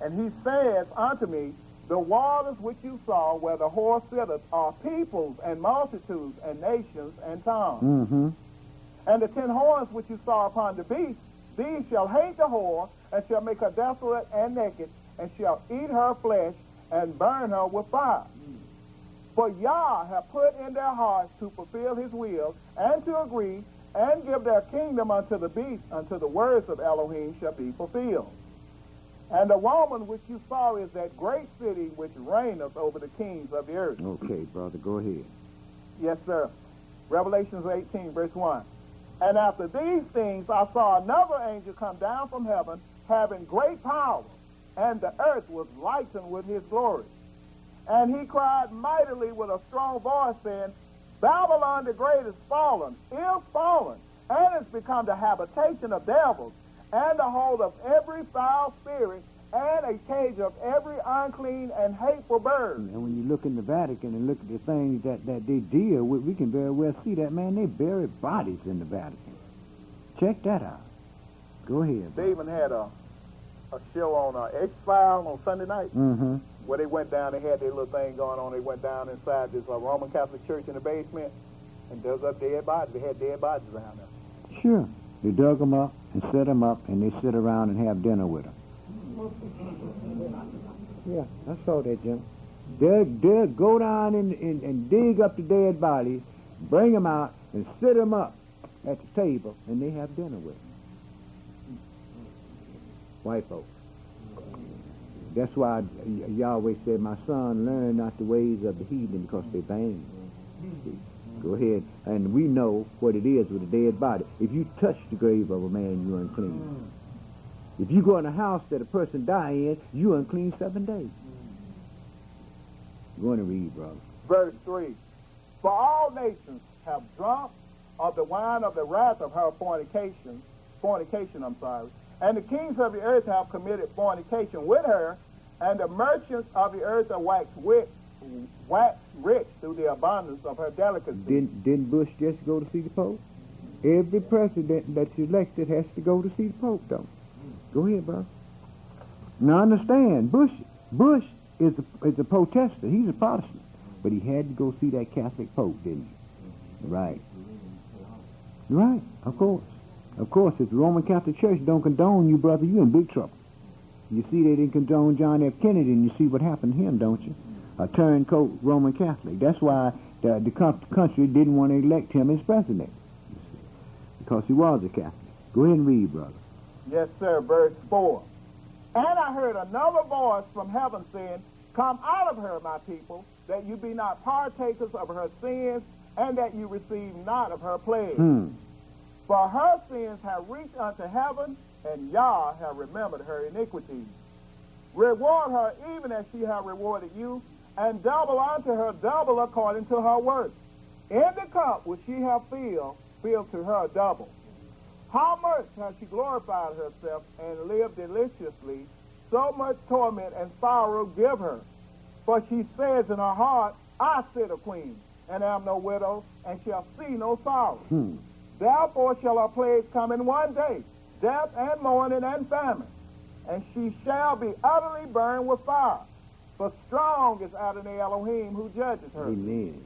And he says unto me, The waters which you saw, where the horse sitteth, are peoples and multitudes and nations and tongues. Mm-hmm. And the 10 horns which you saw upon the beast, these shall hate the whore, and shall make her desolate and naked, and shall eat her flesh, and burn her with fire. For Yah hath put in their hearts to fulfill his will, and to agree, and give their kingdom unto the beast, until the words of Elohim shall be fulfilled. And the woman which you saw is that great city which reigneth over the kings of the earth. Okay, brother, go ahead. Yes, sir. Revelations 18, verse 1. And after these things I saw another angel come down from heaven, having great power, and the earth was lightened with his glory. And he cried mightily with a strong voice, saying, Babylon the great is fallen, and is become the habitation of devils, and the hold of every foul spirit, and a cage of every unclean and hateful bird. And when you look in the Vatican and look at the things that they deal with, we can very well see that, man, they bury bodies in the Vatican. Check that out. Go ahead, bro. They even had a show on X-Files on Sunday night, Mm-hmm. where they went down, they had their little thing going on. They went down inside this Roman Catholic church in the basement and dug up dead bodies. They had dead bodies around there. Sure. They dug them up and set them up, and they sit around and have dinner with them. Yeah, I saw that, Jim. They'll go down and dig up the dead bodies, bring them out, and sit them up at the table, and they have dinner with them. White folks. That's why Yahweh said, my son, learn not the ways of the heathen, because they're vain. Go ahead. And we know what it is with a dead body. If you touch the grave of a man, you're unclean. If you go in a house that a person died in, you're unclean 7 days. Go on and read, brother. Verse 3. For all nations have drunk of the wine of the wrath of her fornication, and the kings of the earth have committed fornication with her, and the merchants of the earth are waxed rich through the abundance of her delicacy. Didn't Bush just go to see the Pope? Every president that's elected has to go to see the Pope, though. Go ahead, brother. Now understand, Bush is a Protestant. He's a Protestant, but he had to go see that Catholic Pope, didn't he? Right. Right. Of course. Of course, if the Roman Catholic Church don't condone you, brother, you're in big trouble. You see they didn't condone John F. Kennedy, and you see what happened to him, don't you? A turncoat Roman Catholic. That's why the country didn't want to elect him as president, because he was a Catholic. Go ahead and read, brother. Yes, sir. Verse 4. And I heard another voice from heaven saying, Come out of her, my people, that you be not partakers of her sins, and that you receive not of her plagues. For her sins have reached unto heaven, and Yah have remembered her iniquities. Reward her even as she hath rewarded you, and double unto her double according to her work. In the cup which she hath filled, fill to her double. How much has she glorified herself and lived deliciously? So much torment and sorrow give her. For she says in her heart, I sit a queen, and am no widow, and shall see no sorrow. Therefore shall her plagues come in one day, death and mourning and famine. And she shall be utterly burned with fire. For strong is Adonai Elohim who judges her. Amen.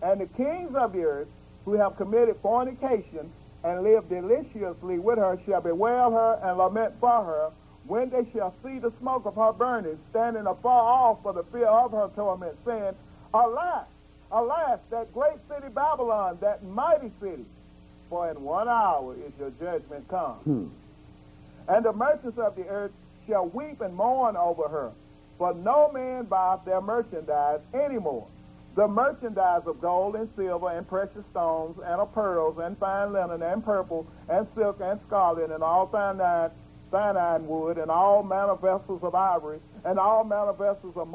And the kings of the earth who have committed fornication and lived deliciously with her shall bewail her and lament for her when they shall see the smoke of her burning, standing afar off for the fear of her torment, saying, Alas, alas, that great city Babylon, that mighty city, for in 1 hour is your judgment come. And the merchants of the earth shall weep and mourn over her, for no man buyeth their merchandise any more. The merchandise of gold and silver and precious stones and of pearls and fine linen and purple and silk and scarlet and all fine wood and all manner vessels of ivory and all manner vessels of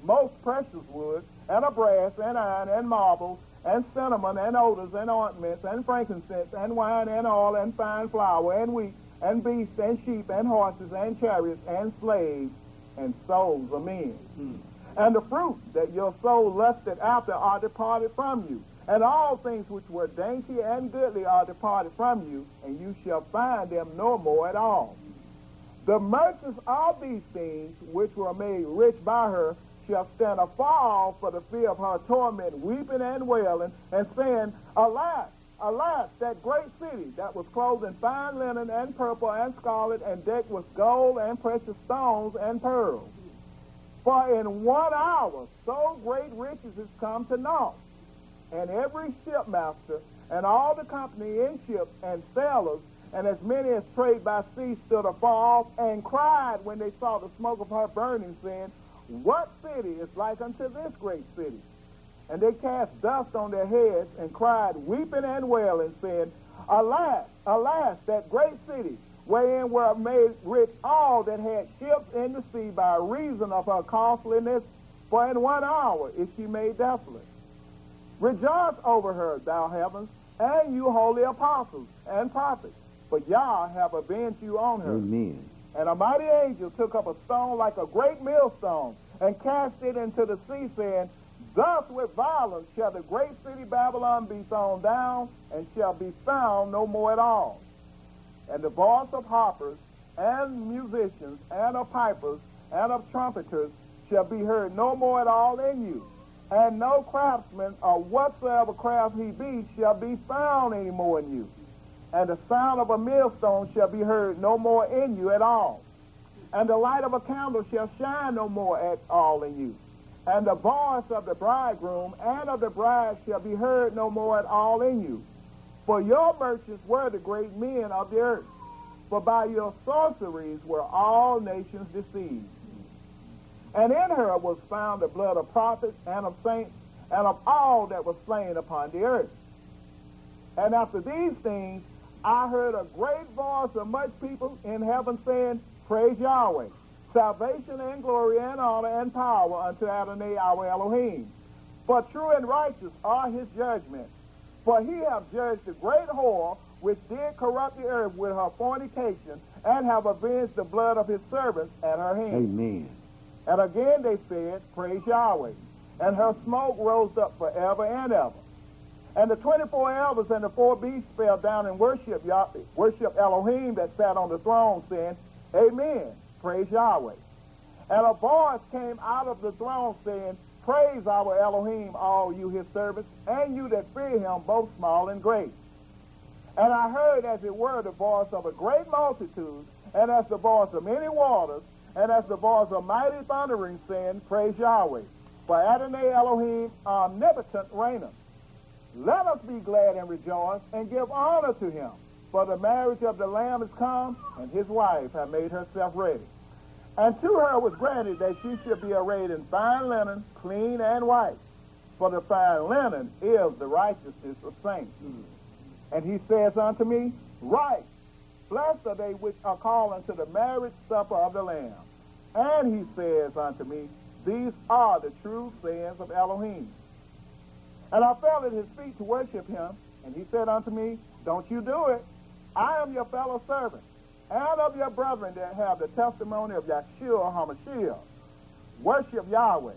most precious wood and of brass and iron and marble and cinnamon and odors and ointments and frankincense and wine and oil and fine flour and wheat and beasts and sheep and horses and chariots and slaves and souls of men. And the fruit that your soul lusted after are departed from you, and all things which were dainty and goodly are departed from you, and you shall find them no more at all. The merchants of these things which were made rich by her shall stand afar off for the fear of her torment, weeping and wailing, and saying, Alas, alas, that great city that was clothed in fine linen and purple and scarlet and decked with gold and precious stones and pearls. For in 1 hour so great riches is come to naught. And every shipmaster and all the company in ships and sailors and as many as trade by sea stood afar off and cried when they saw the smoke of her burning, saying, What city is like unto this great city? And they cast dust on their heads and cried, weeping and wailing, saying, Alas, alas, that great city, wherein were made rich all that had ships in the sea by reason of her costliness, for in 1 hour is she made desolate. Rejoice over her, thou heavens, and you holy apostles and prophets, for Yah have avenged you on her. Amen. And a mighty angel took up a stone like a great millstone, and cast it into the sea, saying, Thus with violence shall the great city Babylon be thrown down, and shall be found no more at all. And the voice of harpers, and musicians, and of pipers, and of trumpeters shall be heard no more at all in you. And no craftsman, or whatsoever craft he be, shall be found any more in you. And the sound of a millstone shall be heard no more in you at all. And the light of a candle shall shine no more at all in you. And the voice of the bridegroom and of the bride shall be heard no more at all in you. For your merchants were the great men of the earth. For by your sorceries were all nations deceived. And in her was found the blood of prophets and of saints and of all that was slain upon the earth. And after these things, I heard a great voice of much people in heaven saying, Praise Yahweh, salvation and glory and honor and power unto Adonai our Elohim. For true and righteous are his judgments. For he hath judged the great whore which did corrupt the earth with her fornication, and have avenged the blood of his servants at her hand. Amen. And again they said, Praise Yahweh. And her smoke rose up forever and ever. And the 24 elders and the 4 beasts fell down and worship Elohim that sat on the throne, saying, Amen, praise Yahweh. And a voice came out of the throne saying, Praise our Elohim, all you his servants, and you that fear him, both small and great. And I heard as it were the voice of a great multitude, and as the voice of many waters, and as the voice of mighty thundering, saying, Praise Yahweh. For Adonai Elohim omnipotent reigneth. Let us be glad and rejoice, and give honor to him. For the marriage of the Lamb is come, and his wife hath made herself ready. And to her was granted that she should be arrayed in fine linen, clean and white. For the fine linen is the righteousness of saints. And he says unto me, Right, blessed are they which are called unto the marriage supper of the Lamb. And he says unto me, these are the true sayings of Elohim. And I fell at his feet to worship him, and he said unto me, don't you do it. I am your fellow servant, and of your brethren that have the testimony of Yahshua HaMashiach. Worship Yahweh,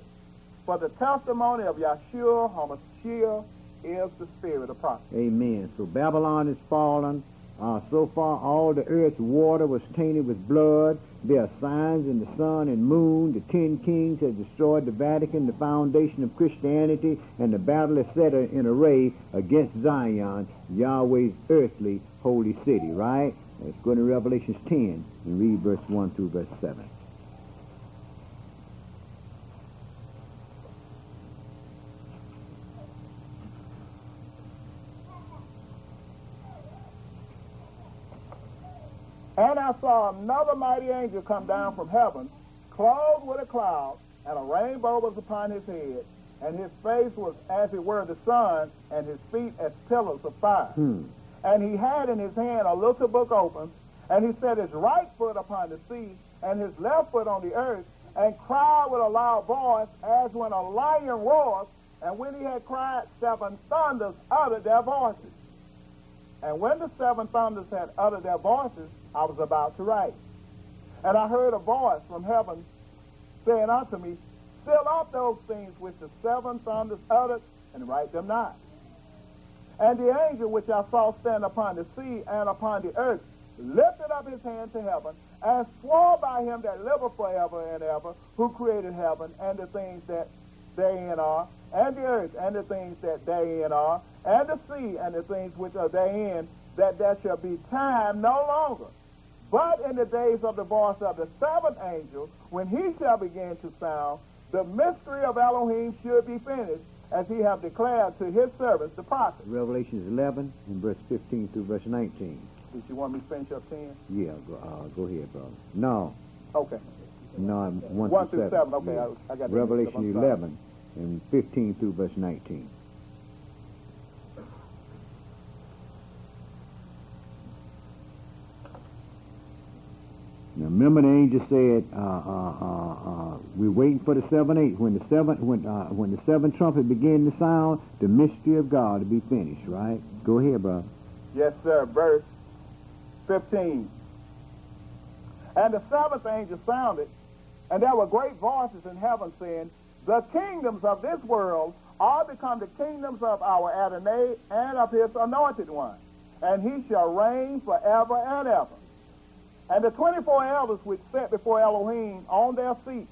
for the testimony of Yahshua HaMashiach is the spirit of prophecy. Amen. So Babylon is fallen. So far, all the earth's water was tainted with blood. There are signs in the sun and moon. The 10 kings have destroyed the Vatican, the foundation of Christianity, and the battle is set in array against Zion, Yahweh's earthly holy city, right? Let's go to Revelation 10 and read verse 1 through verse 7. And I saw another mighty angel come down from heaven, clothed with a cloud, and a rainbow was upon his head, and his face was as it were the sun, and his feet as pillars of fire. And he had in his hand a little book open, and he set his right foot upon the sea, and his left foot on the earth, and cried with a loud voice, as when a lion roars. And when he had cried, 7 thunders uttered their voices. And when the 7 thunders had uttered their voices, I was about to write. And I heard a voice from heaven saying unto me, seal up those things which the 7 thunders uttered, and write them not. And the angel which I saw stand upon the sea and upon the earth lifted up his hand to heaven, and swore by him that liveth forever and ever, who created heaven and the things that therein are, and the earth and the things that therein are, and the sea and the things which are therein, that there shall be time no longer. But in the days of the voice of the 7th angel, when he shall begin to sound, the mystery of Elohim should be finished, as he have declared to his servants the prophets. Revelation 11 and verse 15 through verse 19. Did you want me to finish up 10? Yeah, go ahead, brother. No. Okay. No, I'm 1 through 7. Okay, Yeah. I got Revelation 11 and 15 through verse 19. Now remember the angel said, we're waiting for the 7-8. When the 7th trumpet begin to sound, the mystery of God to be finished, right? Go ahead, brother. Yes, sir. Verse 15. And the 7th angel sounded, and there were great voices in heaven saying, the kingdoms of this world are become the kingdoms of our Adonai and of his anointed one, and he shall reign forever and ever. And the 24 elders which sat before Elohim on their seats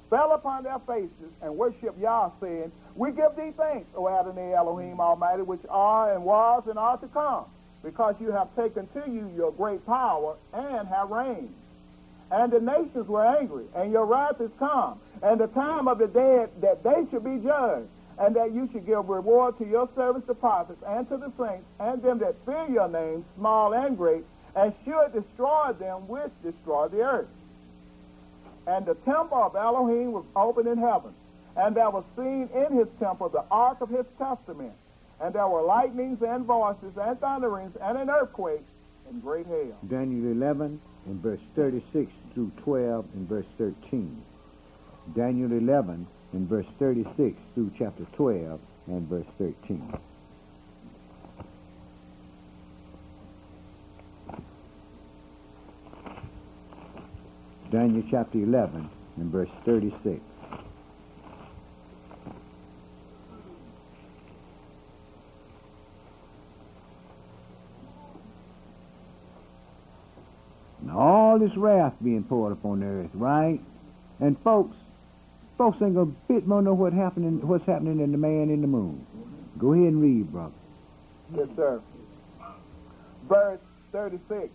fell upon their faces and worshiped Yah, saying, we give thee thanks, O Adonai Elohim Almighty, which are and was and are to come, because you have taken to you your great power and have reigned. And the nations were angry, and your wrath is come, and the time of the dead that they should be judged, and that you should give reward to your servants the prophets, and to the saints, and them that fear your name, small and great, and should destroy them which destroy the earth. And the temple of Elohim was opened in heaven, and there was seen in his temple the ark of his testament, and there were lightnings and voices and thunderings and an earthquake and great hail. Daniel 11 and verse 36 through 12 and verse 13. Daniel 11 and verse 36 through chapter 12 and verse 13. Daniel chapter 11 and verse 36. Now all this wrath being poured upon the earth, right? And folks ain't gonna bit more know what's happening in the man in the moon. Go ahead and read, brother. Yes, sir. Verse 36.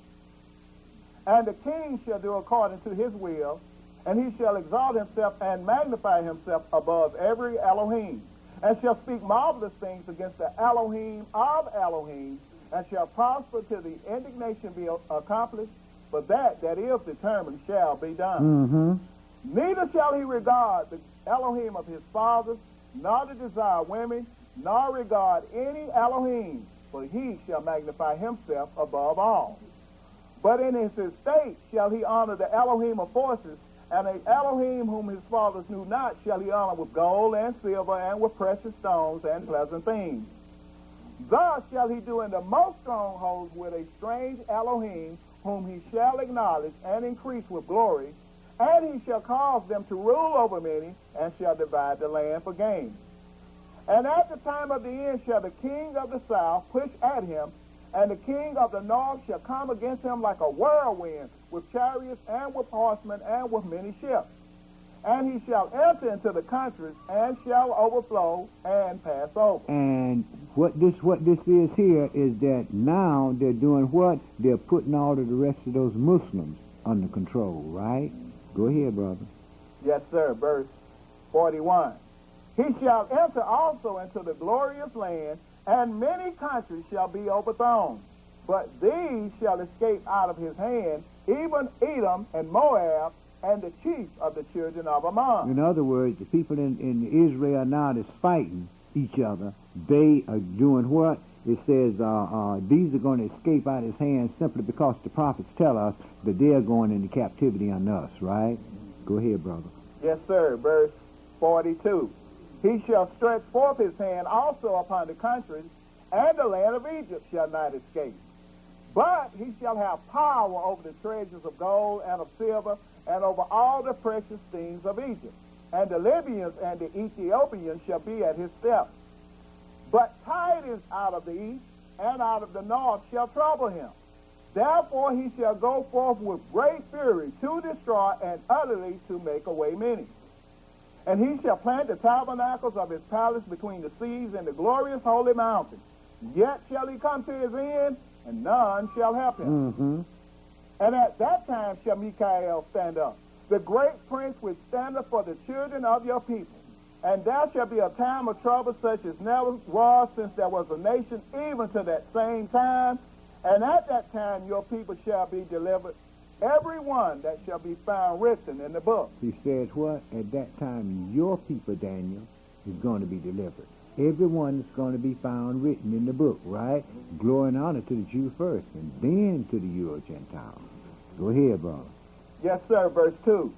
And the king shall do according to his will, and he shall exalt himself and magnify himself above every Elohim, and shall speak marvelous things against the Elohim of Elohim, and shall prosper till the indignation be accomplished, but that is determined shall be done. Neither shall he regard the Elohim of his fathers, nor to desire women, nor regard any Elohim, for he shall magnify himself above all. But in his estate shall he honor the Elohim of forces, And a Elohim whom his fathers knew not shall he honor with gold and silver and with precious stones and pleasant things. Thus shall he do in the most strongholds with a strange Elohim whom he shall acknowledge and increase with glory, and he shall cause them to rule over many and shall divide the land for gain. And at the time of the end shall the king of the south push at him, and the king of the north shall come against him like a whirlwind, with chariots and with horsemen and with many ships. And he shall enter into the countries and shall overflow and pass over. And what this is here is that now they're doing what? They're putting all of the rest of those Muslims under control, right? Go ahead, brother. Yes, sir. Verse 41. He shall enter also into the glorious land, and many countries shall be overthrown. But these shall escape out of his hand, even Edom and Moab, and the chief of the children of Ammon. In other words, the people in Israel now that's fighting each other, they are doing what? It says these are going to escape out of his hands simply because the prophets tell us that they're going into captivity on us, right? Go ahead, brother. Yes, sir. Verse 42. He shall stretch forth his hand also upon the countries, and the land of Egypt shall not escape. But he shall have power over the treasures of gold and of silver, and over all the precious things of Egypt. And the Libyans and the Ethiopians shall be at his steps. But tidings out of the east and out of the north shall trouble him. Therefore he shall go forth with great fury to destroy and utterly to make away many. And he shall plant the tabernacles of his palace between the seas and the glorious holy mountain. Yet shall he come to his end, and none shall help him. Mm-hmm. And at that time shall Mikael stand up, the great prince which standeth for the children of your people. And there shall be a time of trouble such as never was since there was a nation, even to that same time. And at that time your people shall be delivered, every one that shall be found written in the book. He says what? At that time your people, Daniel, is going to be delivered. Everyone is going to be found written in the book, right? Glory and honor to the Jew first, and then to the Euro Gentile. Go ahead, brother. Yes, sir. Verse 2.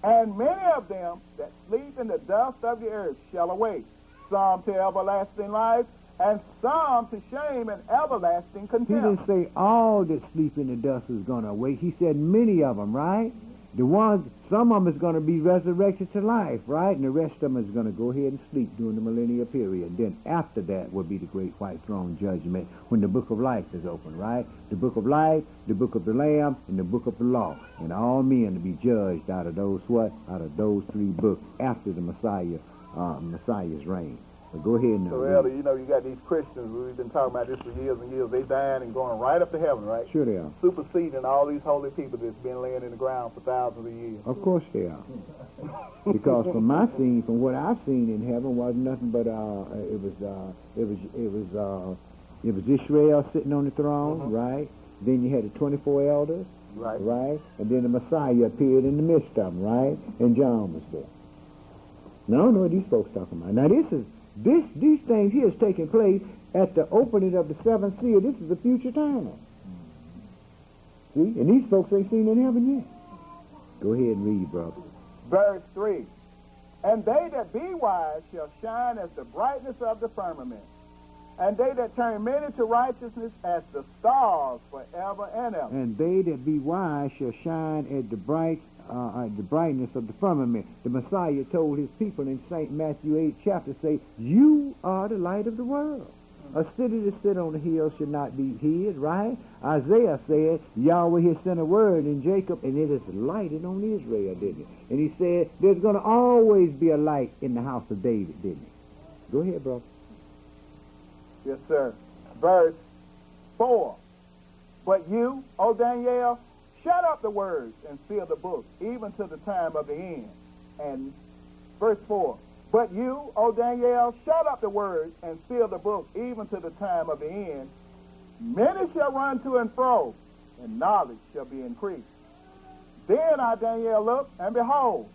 And many of them that sleep in the dust of the earth shall awake, some to everlasting life, and some to shame and everlasting He contempt. didn't say all that sleep in the dust is going to awake. He said many of them, right? The ones, some of them is going to be resurrected to life, right? And the rest of them is going to go ahead and sleep during the millennial period. Then after that will be the great white throne judgment when the book of life is open, right? The book of life, the book of the Lamb, and the book of the law. And all men to be judged out of those what? Out of those three books after the Messiah's reign. But go ahead now. So, Elder, you know, you got these Christians, we've been talking about this for years and years. They dying and going right up to heaven, right? Sure they are. Superseding all these holy people that's been laying in the ground for thousands of years. Of course they are. Because from what I've seen in heaven wasn't nothing but it was Israel sitting on the throne, right? Then you had the 24 elders, right? And then the Messiah appeared in the midst of them, right? And John was there. Now, I don't know what these folks talking about. Now these things here is taking place at the opening of the seventh seal. This is the future time. See? And these folks ain't seen in heaven yet. Go ahead and read, brother. Verse 3. And they that be wise shall shine as the brightness of the firmament, and they that turn many to righteousness as the stars forever and ever. And they that be wise shall shine at the brightness of the firmament. The Messiah told his people in St. Matthew 8 chapter, say, you are the light of the world. A city that sit on the hill should not be hid, right? Isaiah said, Yahweh has sent a word in Jacob, and it is lighted on Israel, didn't it? And he said, there's going to always be a light in the house of David, didn't it? Go ahead, bro. Yes, sir. Verse 4. But you, O Daniel, shut up the words and seal the book, even to the time of the end. And verse 4. But you, O Daniel, shut up the words and seal the book, even to the time of the end. Many shall run to and fro, and knowledge shall be increased. Then I, Daniel, looked, and behold,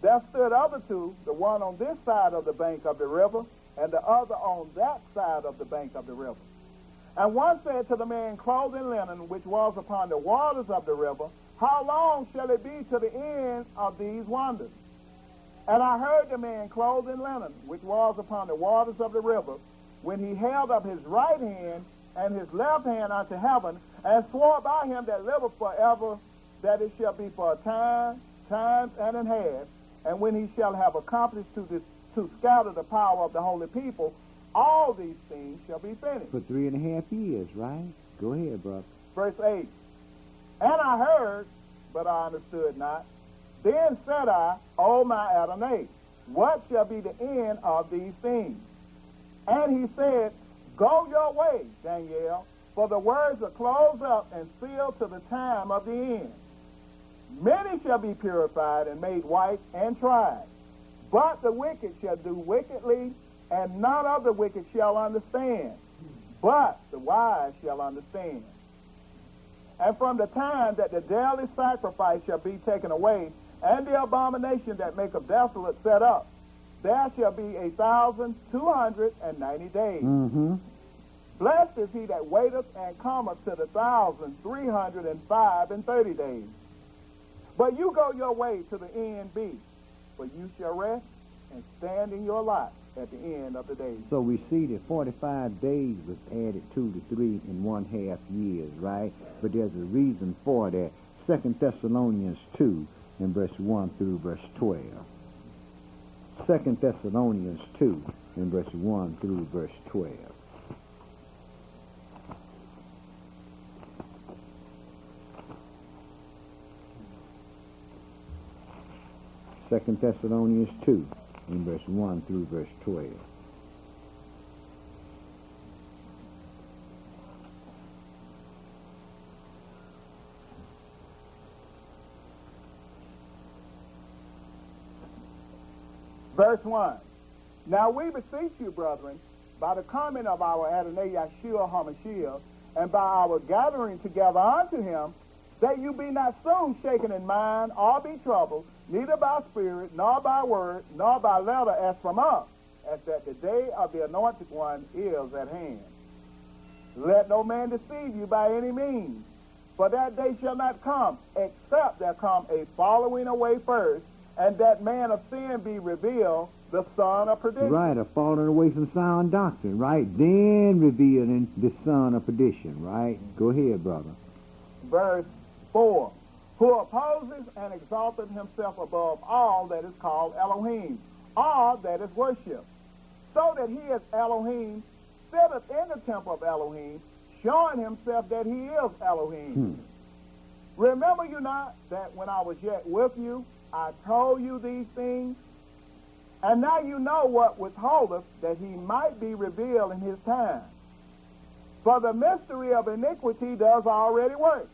there stood other two, the one on this side of the bank of the river, and the other on that side of the bank of the river. And one said to the man clothed in linen, which was upon the waters of the river, How long shall it be to the end of these wonders? And I heard the man clothed in linen, which was upon the waters of the river, when he held up his right hand and his left hand unto heaven, and swore by him that liveth forever, that it shall be for a time, times and an half, and when he shall have accomplished to scatter the power of the holy people, all these things shall be finished. For 3.5 years, right? Go ahead, brother. Verse 8. And I heard, but I understood not. Then said I, O my Adonai, what shall be the end of these things? And he said, Go your way, Daniel, for the words are closed up and sealed to the time of the end. Many shall be purified and made white and tried. But the wicked shall do wickedly, and none of the wicked shall understand. But the wise shall understand. And from the time that the daily sacrifice shall be taken away, and the abomination that maketh desolate set up, there shall be 1,290 days. Mm-hmm. Blessed is he that waiteth and cometh to the 1,305 days. But you go your way to the end be, for you shall rest and stand in your lot at the end of the days. So we see that 45 days was added to the 3.5 years, right? But there's a reason for that. 2 Thessalonians 2 in verse 1 through verse 12. 2 Thessalonians 2 in verse 1 through verse 12. Second Thessalonians 2 in verse 1 through verse 12. Verse 1. Now we beseech you, brethren, by the coming of our Adonai Yeshua HaMashiach, and by our gathering together unto him, that you be not soon shaken in mind, or be troubled, neither by spirit, nor by word, nor by letter as from us, as that the day of the anointed one is at hand. Let no man deceive you by any means, for that day shall not come, except there come a falling away first, and that man of sin be revealed, the son of perdition. Right, a falling away from sound doctrine, right? Then revealing the son of perdition, right? Go ahead, brother. Verse 4. Who opposes and exalteth himself above all that is called Elohim, all that is worshipped, so that he is Elohim, sitteth in the temple of Elohim, showing himself that he is Elohim. Remember you not that when I was yet with you, I told you these things? And now you know what withholdeth, that he might be revealed in his time. For the mystery of iniquity does already work.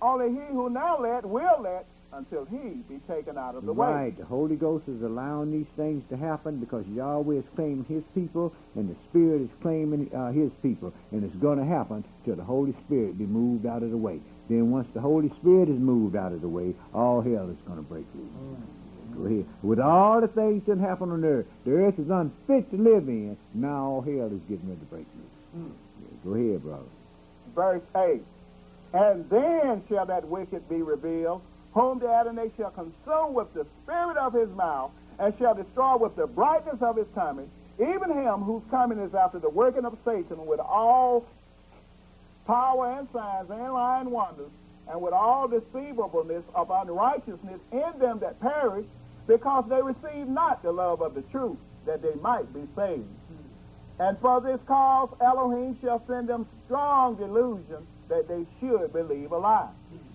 Only he who now let will let until he be taken out of the way. Right. The Holy Ghost is allowing these things to happen because Yahweh is claiming his people and the Spirit is claiming his people. And it's going to happen till the Holy Spirit be moved out of the way. Then once the Holy Spirit is moved out of the way, all hell is going to break loose. Go ahead. With all the things that happen on earth, the earth is unfit to live in. Now all hell is getting ready to break loose. Yeah, go ahead, brother. Verse 8. And then shall that wicked be revealed, whom the Adonai shall consume with the spirit of his mouth, and shall destroy with the brightness of his coming, even him whose coming is after the working of Satan, with all power and signs and lying wonders, and with all deceivableness of unrighteousness in them that perish, because they receive not the love of the truth, that they might be saved. And for this cause Elohim shall send them strong delusion, that they should believe a lie,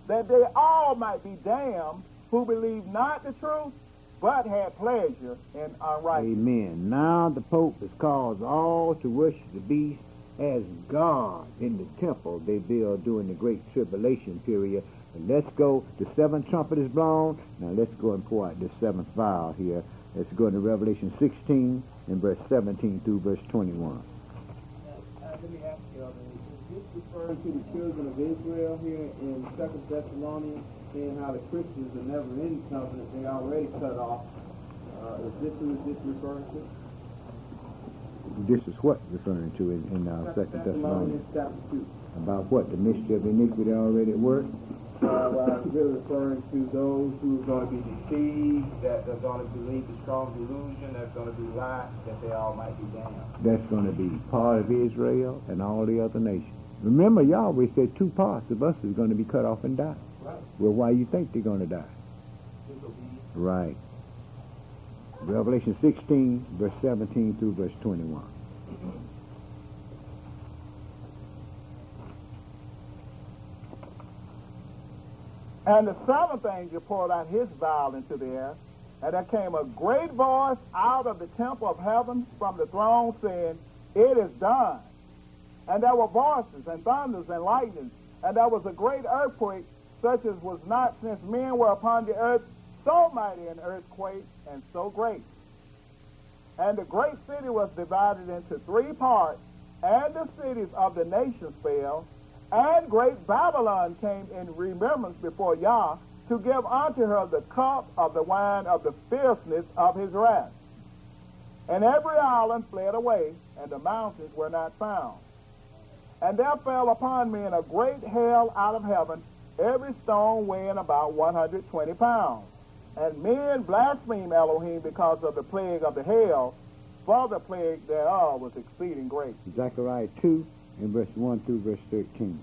that they all might be damned who believe not the truth, but had pleasure in unrighteousness. Amen. Now the Pope has caused all to worship the beast as God in the temple they build during the Great Tribulation period. And let's go, the seventh trumpet is blown. Now let's go and pour out this seventh vial here. Let's go into Revelation 16 and verse 17 through verse 21. Let me ask you, is this referring to the children of Israel here in 2 Thessalonians, saying how the Christians are never in covenant, they already cut off? Is this who is this referring to? This is what referring to in 2 Thessalonians. Chapter 2. About what? The mystery of iniquity already at work? I'm really referring to those who are going to be deceived, that are going to believe the strong delusion, that's going to be lies, that they all might be damned. That's going to be part of Israel and all the other nations. Remember, Yahweh said 2 parts of us is going to be cut off and die. Right. Well, why you think they're going to die? Disobedience. Right. Revelation 16, verse 17 through verse 21. And the 7th angel poured out his vial into the air, and there came a great voice out of the temple of heaven from the throne, saying, It is done. And there were voices and thunders and lightnings, and there was a great earthquake, such as was not since men were upon the earth, so mighty an earthquake and so great. And the great city was divided into 3 parts, and the cities of the nations fell, and great Babylon came in remembrance before Yah, to give unto her the cup of the wine of the fierceness of his wrath. And every island fled away, and the mountains were not found. And there fell upon men a great hail out of heaven, every stone weighing about 120 pounds. And men blasphemed Elohim because of the plague of the hail, for the plague thereof was exceeding great. Zechariah 2 and verse 1 through verse 13.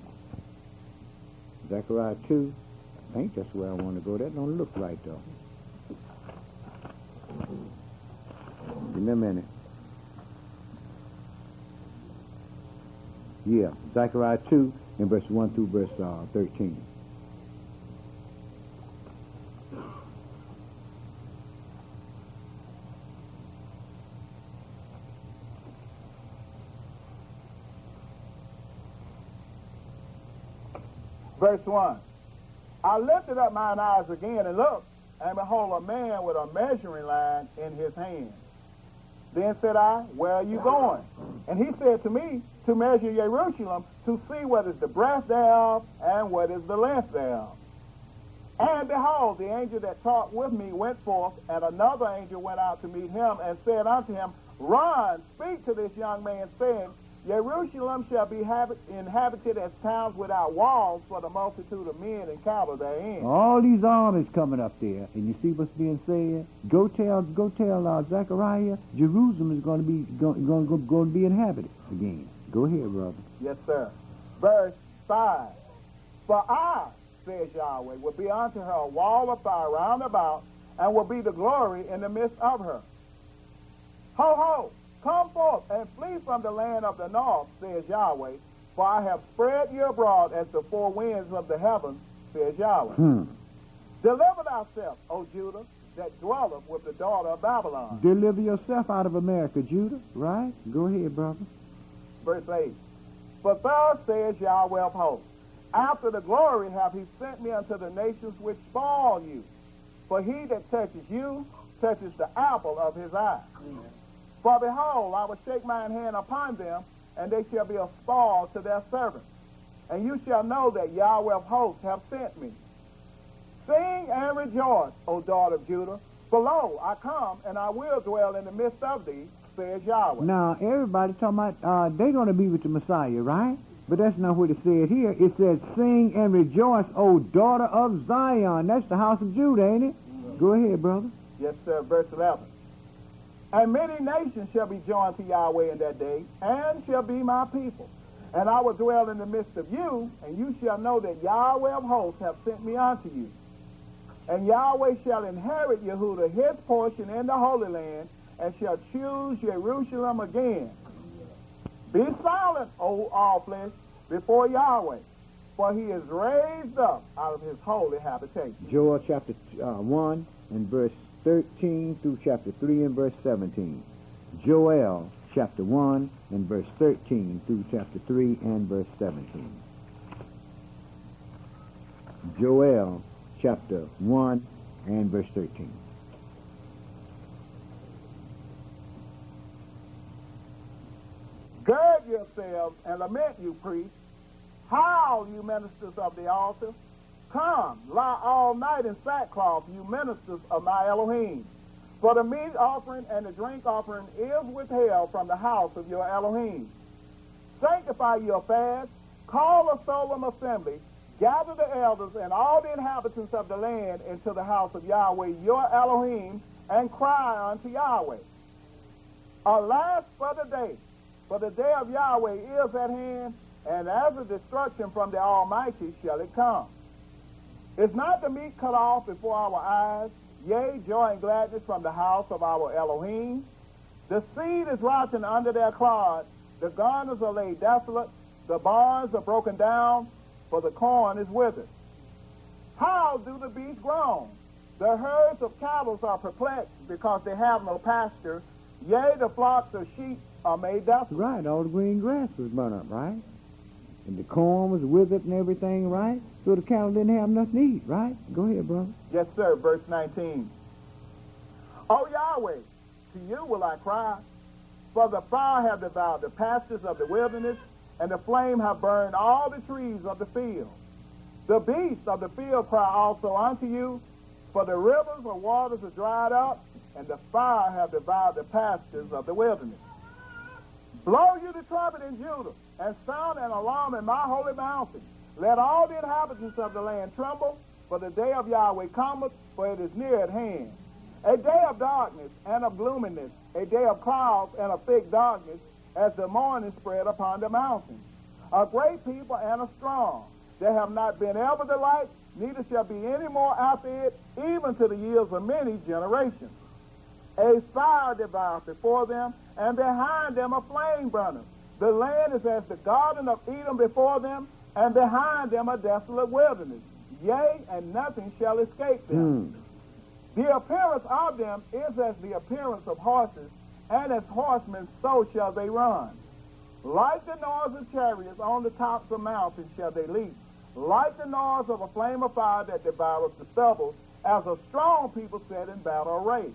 Zechariah 2, I think that's where I want to go. That don't look right, though. Give me a minute. Yeah, Zechariah 2 and verse 1 through verse 13. Verse 1. I lifted up mine eyes again and looked, and behold, a man with a measuring line in his hand. Then said I, Where are you going? And he said to me, To measure Jerusalem, to see what is the breadth thereof, and what is the length thereof. And behold, the angel that talked with me went forth, and another angel went out to meet him, and said unto him, Run, speak to this young man, saying, Jerusalem shall be inhabited as towns without walls for the multitude of men and cattle therein. All these armies coming up there, and you see what's being said. Go tell Zechariah, Jerusalem is going to be inhabited again. Go ahead, brother. Yes, sir. Verse 5. For I, says Yahweh, will be unto her a wall of fire round about, and will be the glory in the midst of her. Ho, ho! Come forth and flee from the land of the north, says Yahweh, for I have spread you abroad as the 4 winds of the heavens, says Yahweh. Deliver thyself, O Judah, that dwelleth with the daughter of Babylon. Deliver yourself out of America, Judah, right? Go ahead, brother. Verse 8. For thus says Yahweh of hosts, after the glory have he sent me unto the nations which spoil you. For he that touches you touches the apple of his eye. For behold, I will shake mine hand upon them, and they shall be a spoil to their servants. And you shall know that Yahweh of hosts have sent me. Sing and rejoice, O daughter of Judah. For lo, I come, and I will dwell in the midst of thee, says Yahweh. Now, everybody talking about they're going to be with the Messiah, right? But that's not what it said here. It says, sing and rejoice, O daughter of Zion. That's the house of Judah, ain't it? Go ahead, brother. Yes, sir. Verse 11. And many nations shall be joined to Yahweh in that day, and shall be my people. And I will dwell in the midst of you, and you shall know that Yahweh of hosts hath sent me unto you. And Yahweh shall inherit Yehudah his portion in the Holy Land, and shall choose Jerusalem again. Be silent, O all flesh, before Yahweh, for he is raised up out of his holy habitation. Joel chapter 1 and verse 13 through chapter 3 and verse 17. Joel chapter 1 and verse 13 through chapter 3 and verse 17. Joel chapter 1 and verse 13. Gird yourselves and lament, you priests. Howl, you ministers of the altar. Come, lie all night in sackcloth, you ministers of my Elohim. For the meat offering and the drink offering is withheld from the house of your Elohim. Sanctify your fast, call a solemn assembly, gather the elders and all the inhabitants of the land into the house of Yahweh your Elohim, and cry unto Yahweh. Alas for the day of Yahweh is at hand, and as a destruction from the Almighty shall it come. Is not the meat cut off before our eyes, yea, joy and gladness from the house of our Elohim? The seed is rotten under their clods, the garners are laid desolate, the barns are broken down, for the corn is withered. How do the beasts groan? The herds of cattle are perplexed, because they have no pasture. Yea, the flocks of sheep are made desolate. Right, all the green grass was burnt up, right? And the corn was withered and everything, right? So the cattle didn't have nothing to eat, right? Go ahead, brother. Yes, sir. Verse 19. O Yahweh, to you will I cry, for the fire have devoured the pastures of the wilderness, and the flame have burned all the trees of the field. The beasts of the field cry also unto you, for the rivers of waters are dried up, and the fire have devoured the pastures of the wilderness. Blow you the trumpet in Judah, and sound an alarm in my holy mountain. Let all the inhabitants of the land tremble, for the day of Yahweh cometh, for it is near at hand. A day of darkness and of gloominess, a day of clouds and of thick darkness, as the morning spread upon the mountains. A great people and a strong. There have not been ever the like, neither shall be any more after it, even to the years of many generations. A fire devours before them, and behind them a flame burneth. The land is as the garden of Eden before them, and behind them a desolate wilderness. Yea, and nothing shall escape them. The appearance of them is as the appearance of horses, and as horsemen so shall they run. Like the noise of chariots on the tops of mountains shall they leap. Like the noise of a flame of fire that devours the stubble, as a strong people set in battle array.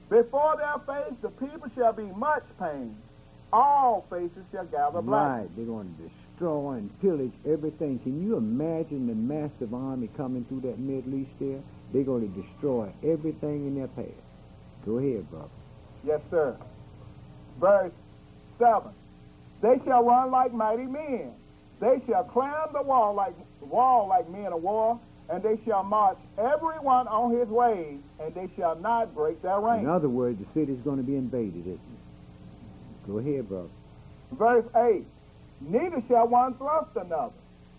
Before their face the people shall be much pain. All faces shall gather black. Right, they're going to destroy and pillage everything. Can you imagine the massive army coming through that Middle East there? They're going to destroy everything in their path. Go ahead, brother. Yes, sir. Verse 7. They shall run like mighty men. They shall climb the wall like men of war, and they shall march every one on his ways, and they shall not break their ranks. In other words, the city's going to be invaded, isn't it? Go ahead, brother. Verse 8. Neither shall one thrust another.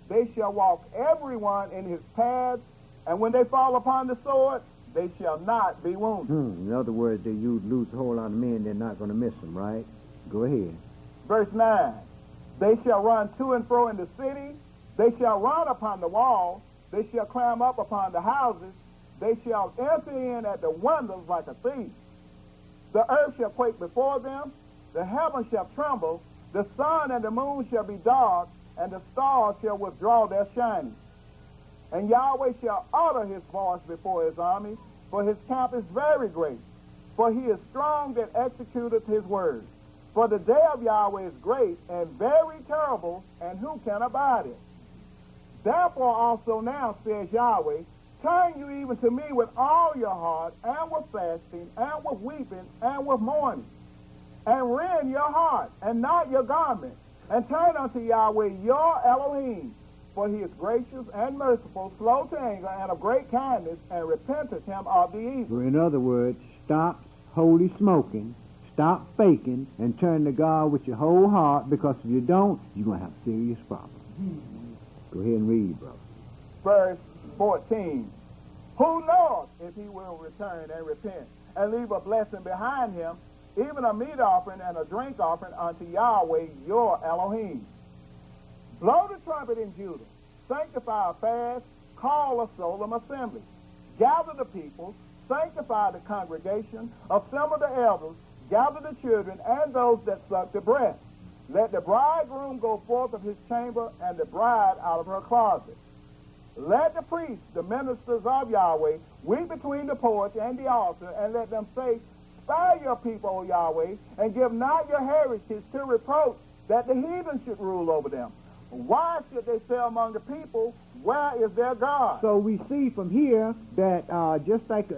They shall walk every one in his paths, and when they fall upon the sword, they shall not be wounded. In other words, you lose a whole lot of men, they're not going to miss them, right? Go ahead. Verse 9. They shall run to and fro in the city. They shall run upon the wall. They shall climb up upon the houses. They shall enter in at the windows like a thief. The earth shall quake before them. The heavens shall tremble. The sun and the moon shall be dark, and the stars shall withdraw their shining. And Yahweh shall utter his voice before his army, for his camp is very great. For he is strong that executeth his word. For the day of Yahweh is great and very terrible, and who can abide it? Therefore also now, says Yahweh, turn you even to me with all your heart, and with fasting, and with weeping, and with mourning. And rend your heart, and not your garment, and turn unto Yahweh your Elohim. For he is gracious and merciful, slow to anger, and of great kindness, and repenteth him of the evil. In other words, stop holy smoking, stop faking, and turn to God with your whole heart, because if you don't, you're going to have serious problems. Go ahead and read, brother. Verse 14. Who knows if he will return and repent, and leave a blessing behind him, even a meat offering and a drink offering unto Yahweh your Elohim. Blow the trumpet in Judah, sanctify a fast, call a solemn assembly. Gather the people, sanctify the congregation, assemble the elders, gather the children and those that suck the breast. Let the bridegroom go forth of his chamber, and the bride out of her closet. Let the priests, the ministers of Yahweh, weep between the porch and the altar, and let them say, spare your people, O Yahweh, and give not your heritage to reproach, that the heathen should rule over them. Why should they say among the people, where is their God? So we see from here that just like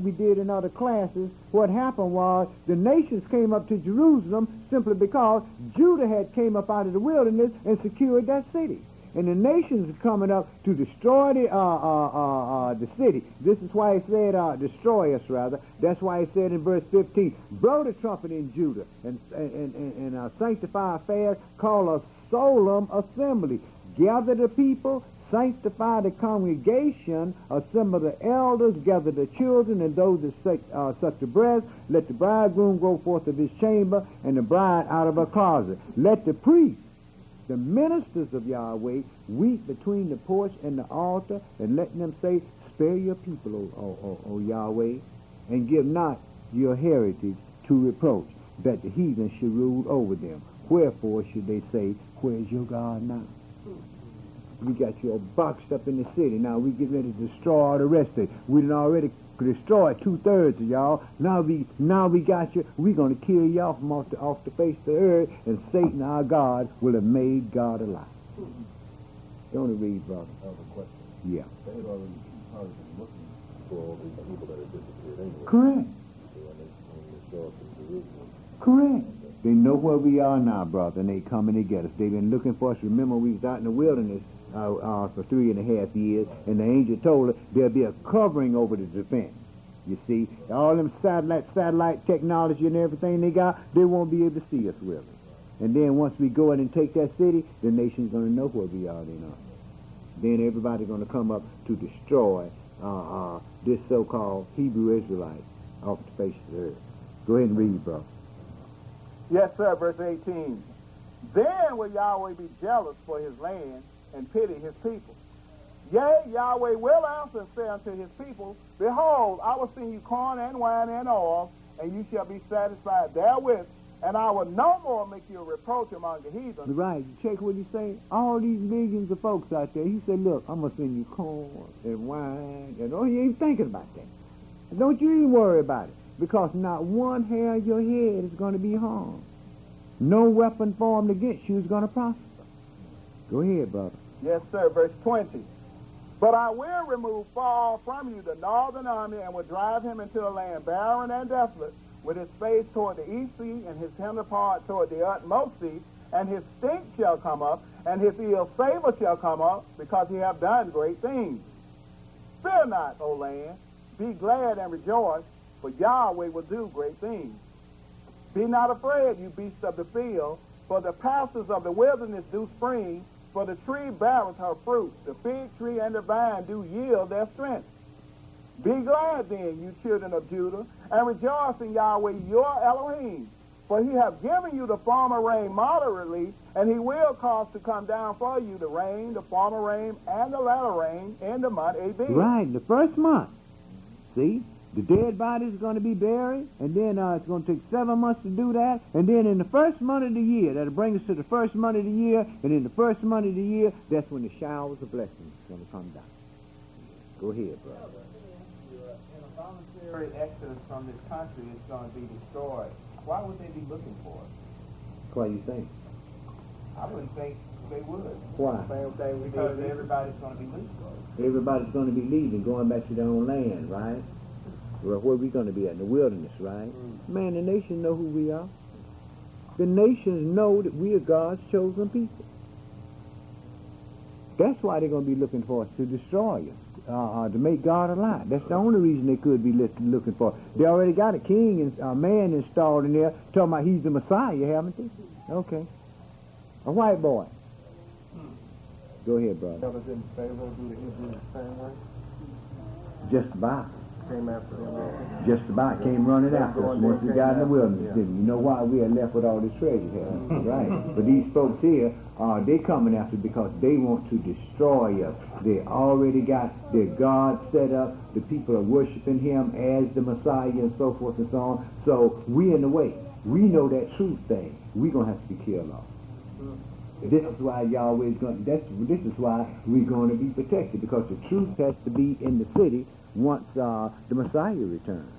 we did in other classes, what happened was the nations came up to Jerusalem simply because Judah had came up out of the wilderness and secured that city. And the nations are coming up to destroy the city. This is why he said, destroy us, rather. That's why he said in verse 15, blow the trumpet in Judah and sanctify affairs, call a solemn assembly. Gather the people, sanctify the congregation, assemble the elders, gather the children and those that suck the breast. Let the bridegroom go forth of his chamber and the bride out of her closet. Let the priests, the ministers of Yahweh, weep between the porch and the altar, and let them say, spare your people, O Yahweh, and give not your heritage to reproach, that the heathen should rule over them. Wherefore should they say, where's your God now? We got you all boxed up in the city. Now we get ready to destroy all the rest of it. We done already destroyed 2/3 of y'all. Now we got you. We're going to kill y'all from off the face of the earth, and Satan, our God, will have made God a lie. Don't read, brother. I have a question. Yeah. They had already probably been looking for all these people that had disappeared anyway. Correct. So when they show up in Jerusalem. Correct. They know where we are now, brother, and they coming to get us. They've been looking for us. Remember, we was out in the wilderness for 3.5 years, and the angel told us there'll be a covering over the defense. You see, all them satellite technology and everything they got, they won't be able to see us really. And then once we go in and take that city, the nation's going to know where we are then. Then everybody's going to come up to destroy this so-called Hebrew Israelite off the face of the earth. Go ahead and read, bro. Yes, sir, verse 18. Then will Yahweh be jealous for his land and pity his people. Yea, Yahweh will answer and say unto his people, behold, I will send you corn and wine and oil, and you shall be satisfied therewith, and I will no more make you a reproach among the heathen. Right. Check what he's saying. All these millions of folks out there, he said, look, I'm going to send you corn and wine, and oh, you ain't thinking about that. Don't you even worry about it, because not one hair of your head is going to be harmed. No weapon formed against you is going to prosper. Go ahead, brother. Yes, sir, verse 20. But I will remove far from you the northern army, and will drive him into a land barren and desolate, with his face toward the east sea, and his hinder part toward the utmost sea, and his stink shall come up, and his ill savor shall come up, because he hath done great things. Fear not, O land, be glad and rejoice, for Yahweh will do great things. Be not afraid, you beasts of the field, for the pastures of the wilderness do spring, for the tree beareth her fruit, the fig tree and the vine do yield their strength. Be glad then, you children of Judah, and rejoice in Yahweh your Elohim, for he hath given you the former rain moderately, and he will cause to come down for you the rain, the former rain, and the latter rain in the month Abib. Right, the first month. See? The dead body is going to be buried, and then it's going to take 7 months to do that, and then in the first month of the year, that'll bring us to the first month of the year, and in the first month of the year, that's when the showers of blessings are going to come down. Go ahead, brother. In a voluntary exodus from this country is going to be destroyed. Why would they be looking for it? What do you think? I wouldn't think they would. Why? Same thing because everybody's going to be leaving. Everybody's going to be leaving, going back to their own land, right? Well, where are we going to be at? In the wilderness, right? Man, the nations know who we are. The nations know that we are God's chosen people. That's why they're going to be looking for us, to destroy us, to make God a lie. That's the only reason they could be looking for us. They already got a king and a man installed in there, talking about he's the Messiah, haven't they? Okay. A white boy. Go ahead, brother. Didn't Pharaoh do the Hebrews the same way? Just about. Came after them. Just about came running after us once we got in the wilderness, didn't we? You know why? We had left with all this treasure here, right? But these folks here, they coming after because they want to destroy us. They already got their God set up. The people are worshiping him as the Messiah and so forth and so on. So we in the way. We know that truth thing. We're going to have to be killed off. This is why Yahweh is going. This is why we're going to be protected, because the truth has to be in the city once the Messiah returns.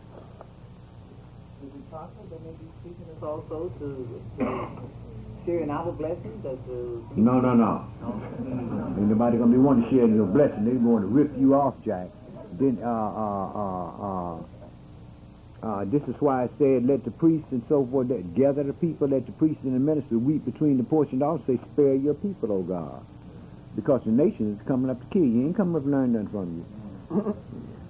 Is it possible they may be speaking us also to sharing our blessings? No. Ain't nobody going to be wanting to share your blessing. They're going to rip you off, Jack. Then this is why I said, let the priests and so forth that gather the people, let the priests and the ministers weep between the porch and altar, say, spare your people, O God. Because the nation is coming up to kill you. Ain't coming up to learn nothing from you.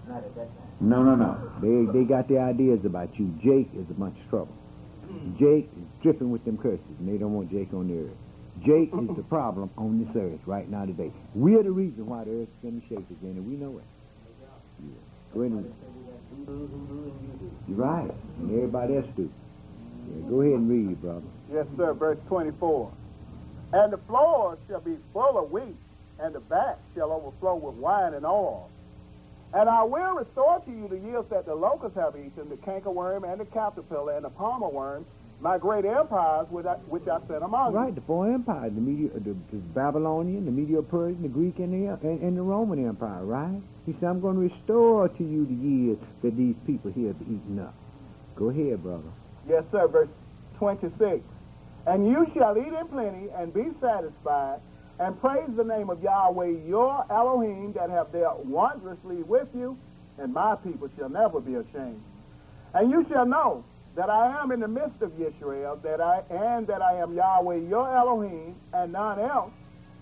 Not at that time. No. They got their ideas about you. Jake is a bunch of trouble. Jake is dripping with them curses, and they don't want Jake on the earth. Jake is the problem on this earth right now today. We're the reason why the earth is in the shape again, and we know it. Yeah. Go ahead and you're right, and everybody else do. Yeah, go ahead and read, brother. Yes, sir. Verse 24. And the floor shall be full of wheat, and the vat shall overflow with wine and oil. And I will restore to you the years that the locusts have eaten, the cankerworm and the caterpillar and the palmer worm, my great empires which I sent among you. Right, the four empires, the Babylonian, the Medo-Persian, the Greek, and the Roman Empire, right? He said, I'm going to restore to you the years that these people here have eaten up. Go ahead, brother. Yes, sir. Verse 26. And you shall eat in plenty and be satisfied, and praise the name of Yahweh your Elohim that have dealt wondrously with you, and my people shall never be ashamed. And you shall know that I am in the midst of Israel, that I am Yahweh your Elohim, and none else,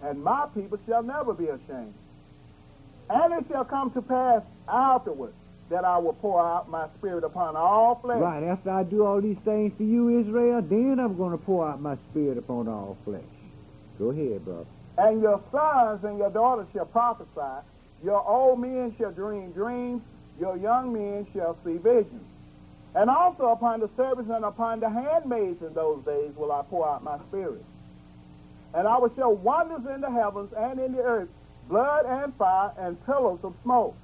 and my people shall never be ashamed. And it shall come to pass afterward that I will pour out my spirit upon all flesh. Right, after I do all these things for you, Israel, then I'm going to pour out my spirit upon all flesh. Go ahead, brother. And your sons and your daughters shall prophesy, your old men shall dream dreams, your young men shall see visions. And also upon the servants and upon the handmaids in those days will I pour out my spirit. And I will show wonders in the heavens and in the earth, blood and fire and pillars of smoke.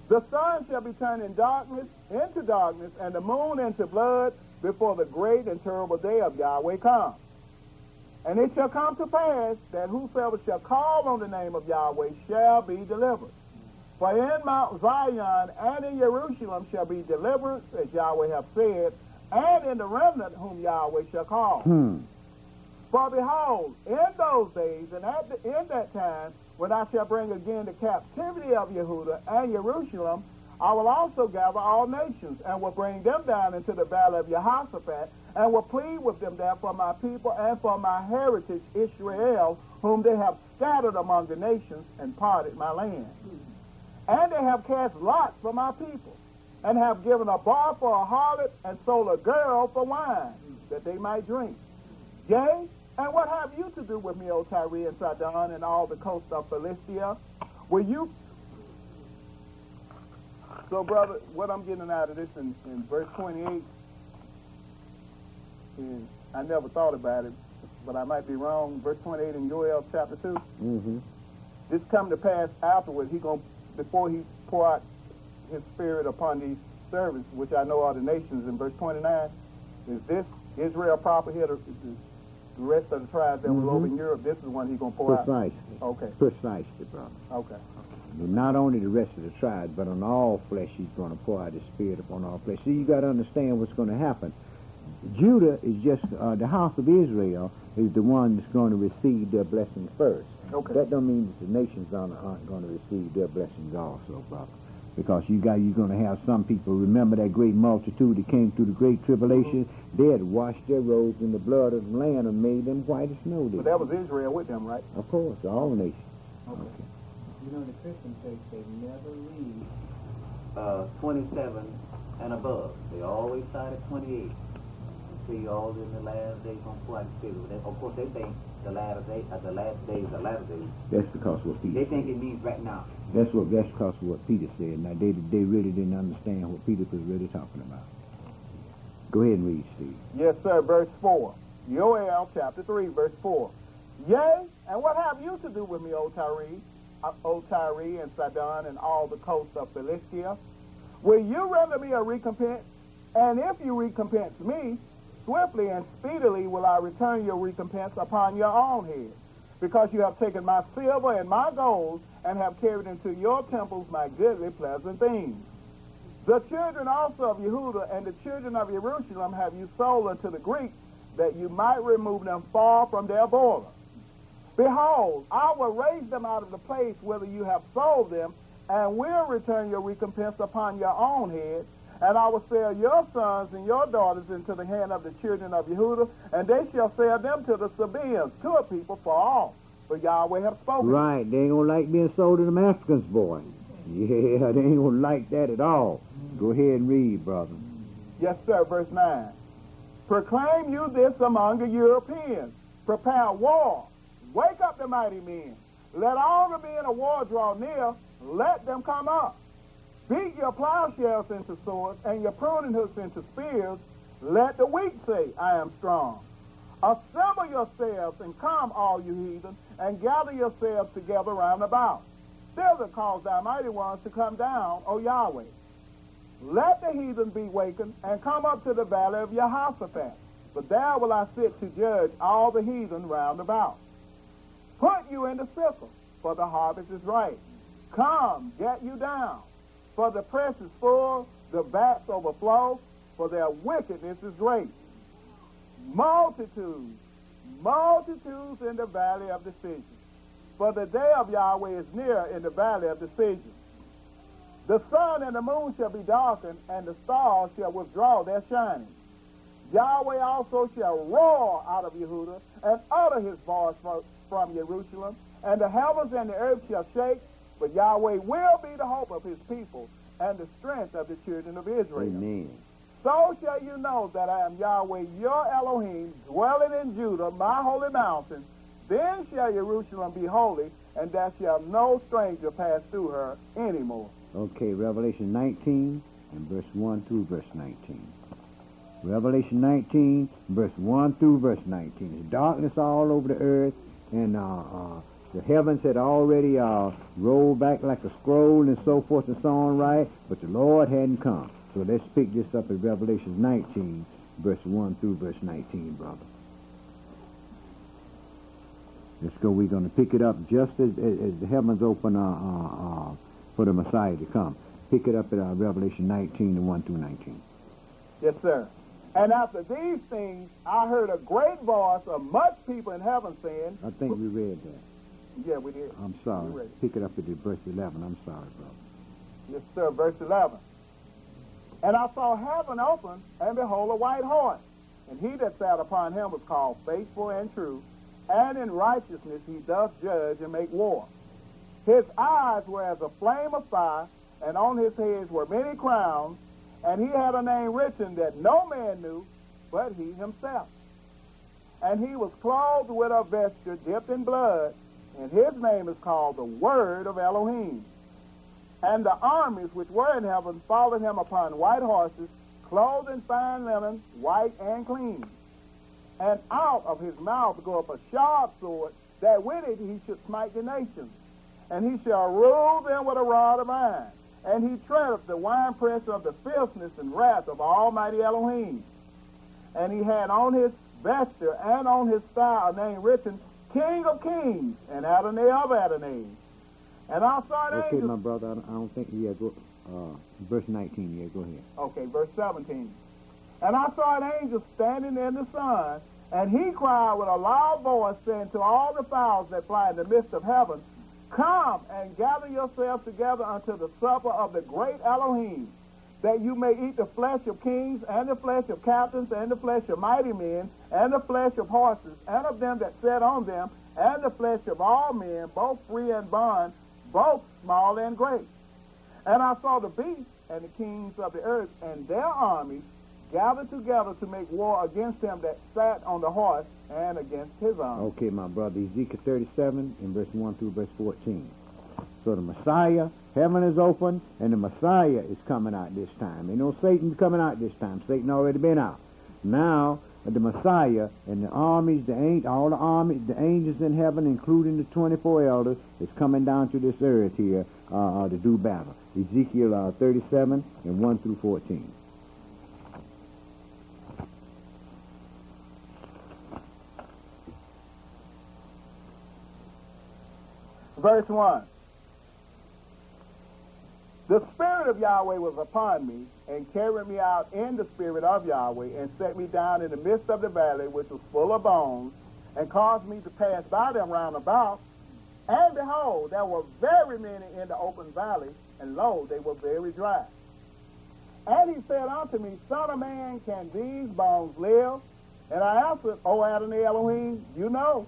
The sun shall be turned into darkness, and the moon into blood before the great and terrible day of Yahweh comes. And it shall come to pass that whosoever shall call on the name of Yahweh shall be delivered. For in Mount Zion and in Jerusalem shall be deliverance, as Yahweh hath said, and in the remnant whom Yahweh shall call. For behold, in those days and in that time, when I shall bring again the captivity of Yehudah and Jerusalem, I will also gather all nations, and will bring them down into the valley of Jehoshaphat, and will plead with them there for my people and for my heritage Israel, whom they have scattered among the nations and parted my land. And they have cast lots for my people, and have given a bar for a harlot, and sold a girl for wine, that they might drink. Yea, and what have you to do with me, O Tyre and Sidon, and all the coast of Philistia? Will you... So, brother, what I'm getting out of this in verse 28, is, I never thought about it, but I might be wrong. Verse 28 in Joel chapter 2. Mm-hmm. This come to pass afterward. Before he pour out his spirit upon these servants, which I know are the nations, in verse 29, is this Israel proper here, the rest of the tribes that was over in Europe? This is one he's going to pour out? Precisely. Okay. Precisely, brother. Okay. And not only the rest of the tribes, but on all flesh he's going to pour out his spirit upon all flesh. See, you got to understand what's going to happen. Judah is just, the house of Israel is the one that's going to receive their blessings first. Okay. That don't mean that the nations aren't going to receive their blessings also, brother. Because you're going to have some people, remember that great multitude that came through the great tribulation? They had washed their robes in the blood of the Lamb and made them white as snow. But that was Israel with them, right? Of course, all nations. Okay. You know, the Christian church, they never read 27 and above. They always start at 28. See, all in the last days on pour out the spirit. Of course, they think the last days, the latter days. That's because what Peter They said. think it means right now. That's because of what Peter said. Now, they really didn't understand what Peter was really talking about. Go ahead and read, Steve. Yes, sir. Verse 4. Joel chapter 3, verse 4. Yea, and what have you to do with me, O Tyre and Sidon, and all the coasts of Philistia? Will you render me a recompense? And if you recompense me, swiftly and speedily will I return your recompense upon your own head, because you have taken my silver and my gold, and have carried into your temples my goodly pleasant things. The children also of Yehudah and the children of Jerusalem have you sold unto the Greeks, that you might remove them far from their border. Behold, I will raise them out of the place whither you have sold them, and will return your recompense upon your own head. And I will sell your sons and your daughters into the hand of the children of Yehudah, and they shall sell them to the Sabaeans, to a people far off. for Yahweh have spoken. Right. They ain't going to like being sold to them Africans, boy. Yeah, they ain't going to like that at all. Go ahead and read, brother. Yes, sir. Verse 9. Proclaim you this among the Europeans. Prepare war. Wake up the mighty men. Let all the men of war draw near. Let them come up. Beat your plowshares into swords and your pruning hooks into spears. Let the weak say, I am strong. Assemble yourselves and come, all you heathen, and gather yourselves together round about. Thither cause thy mighty ones to come down, O Yahweh. Let the heathen be wakened and come up to the valley of Jehoshaphat. For there will I sit to judge all the heathen round about. Put you in the sickle, for the harvest is ripe. Come, get you down, for the press is full, the vats overflow, for their wickedness is great. Multitudes, multitudes in the valley of decision. For the day of Yahweh is near in the valley of decision. The sun and the moon shall be darkened, and the stars shall withdraw their shining. Yahweh also shall roar out of Yehudah, and utter his voice from Jerusalem, and the heavens and the earth shall shake, but Yahweh will be the hope of his people, and the strength of the children of Israel. Amen. So shall you know that I am Yahweh your Elohim, dwelling in Judah, my holy mountain. Then shall Jerusalem be holy, and there shall no stranger pass through her anymore. Okay, Revelation 19 and verse 1 through verse 19. Revelation 19, verse 1 through verse 19. There's darkness all over the earth, and the heavens had already rolled back like a scroll and so forth and so on, right? But the Lord hadn't come. So let's pick this up at Revelation 19, verse 1 through verse 19, brother. Let's go. We're going to pick it up just as the heavens open for the Messiah to come. Pick it up at Revelation 19 and 1 through 19. Yes, sir. And after these things, I heard a great voice of much people in heaven saying... I think we read that. Yeah, we did. I'm sorry. Pick it up at verse 11. I'm sorry, brother. Yes, sir. Verse 11. And I saw heaven open, and behold, a white horse. And he that sat upon him was called Faithful and True, and in righteousness he doth judge and make war. His eyes were as a flame of fire, and on his heads were many crowns, and he had a name written that no man knew but he himself. And he was clothed with a vesture dipped in blood, and his name is called the Word of Elohim. And the armies which were in heaven followed him upon white horses, clothed in fine linen, white and clean. And out of his mouth goeth a sharp sword, that with it he should smite the nations. And he shall rule them with a rod of iron. And he treadeth the winepress of the fierceness and wrath of Almighty Elohim. And he had on his vesture and on his thigh a name written, King of Kings, and Adonai of Adonai. And I saw an angel... Okay, my brother, I don't think... Yeah, go... verse 19, yeah, go ahead. Okay, verse 17. And I saw an angel standing in the sun, and he cried with a loud voice, saying to all the fowls that fly in the midst of heaven, Come and gather yourselves together unto the supper of the great Elohim, that you may eat the flesh of kings, and the flesh of captains, and the flesh of mighty men, and the flesh of horses, and of them that sat on them, and the flesh of all men, both free and bond, both small and great. And I saw the beast and the kings of the earth and their armies gathered together to make war against him that sat on the horse and against his army. Okay, my brother, Ezekiel 37 in verse 1 through verse 14. So the Messiah, heaven is open, and the Messiah is coming out this time. Ain't no Satan coming out this time. Satan already been out. Now, the Messiah and the armies, all the armies, the angels in heaven, including the 24 elders, is coming down to this earth here to do battle. Ezekiel 37 and 1 through 14. Verse 1. The Spirit of Yahweh was upon me, and carried me out in the Spirit of Yahweh, and set me down in the midst of the valley, which was full of bones, and caused me to pass by them round about. And behold, there were very many in the open valley, and lo, they were very dry. And he said unto me, Son of man, can these bones live? And I answered, O Adonai Elohim, you know.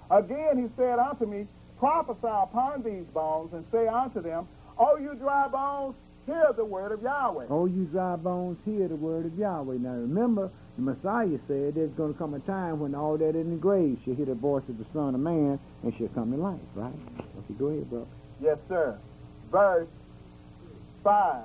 Again he said unto me, prophesy upon these bones, and say unto them, O you dry bones, hear the word of Yahweh. Oh, you dry bones, hear the word of Yahweh. Now remember, the Messiah said there's going to come a time when all that in the grave shall hear the voice of the Son of Man and shall come to life, right? Okay, go ahead, bro. Yes, sir. Verse 5.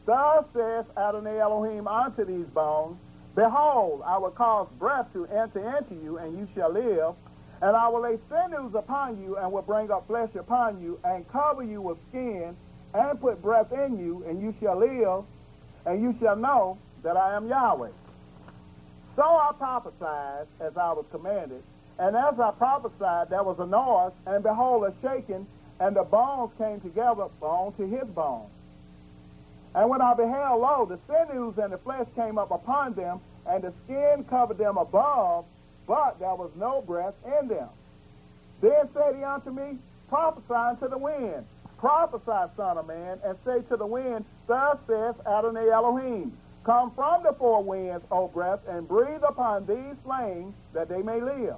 Thus says Adonai Elohim unto these bones, behold, I will cause breath to enter into you, and you shall live. And I will lay sinews upon you, and will bring up flesh upon you, and cover you with skin, and put breath in you, and you shall live, and you shall know that I am Yahweh. So I prophesied as I was commanded, and as I prophesied, there was a noise, and behold, a shaking, and the bones came together, bone to his bone. And when I beheld, lo, the sinews and the flesh came up upon them, and the skin covered them above, but there was no breath in them. Then said he unto me, prophesy unto the wind, prophesy, son of man, and say to the wind, thus says Adonai Elohim, come from the four winds, O breath, and breathe upon these slain, that they may live.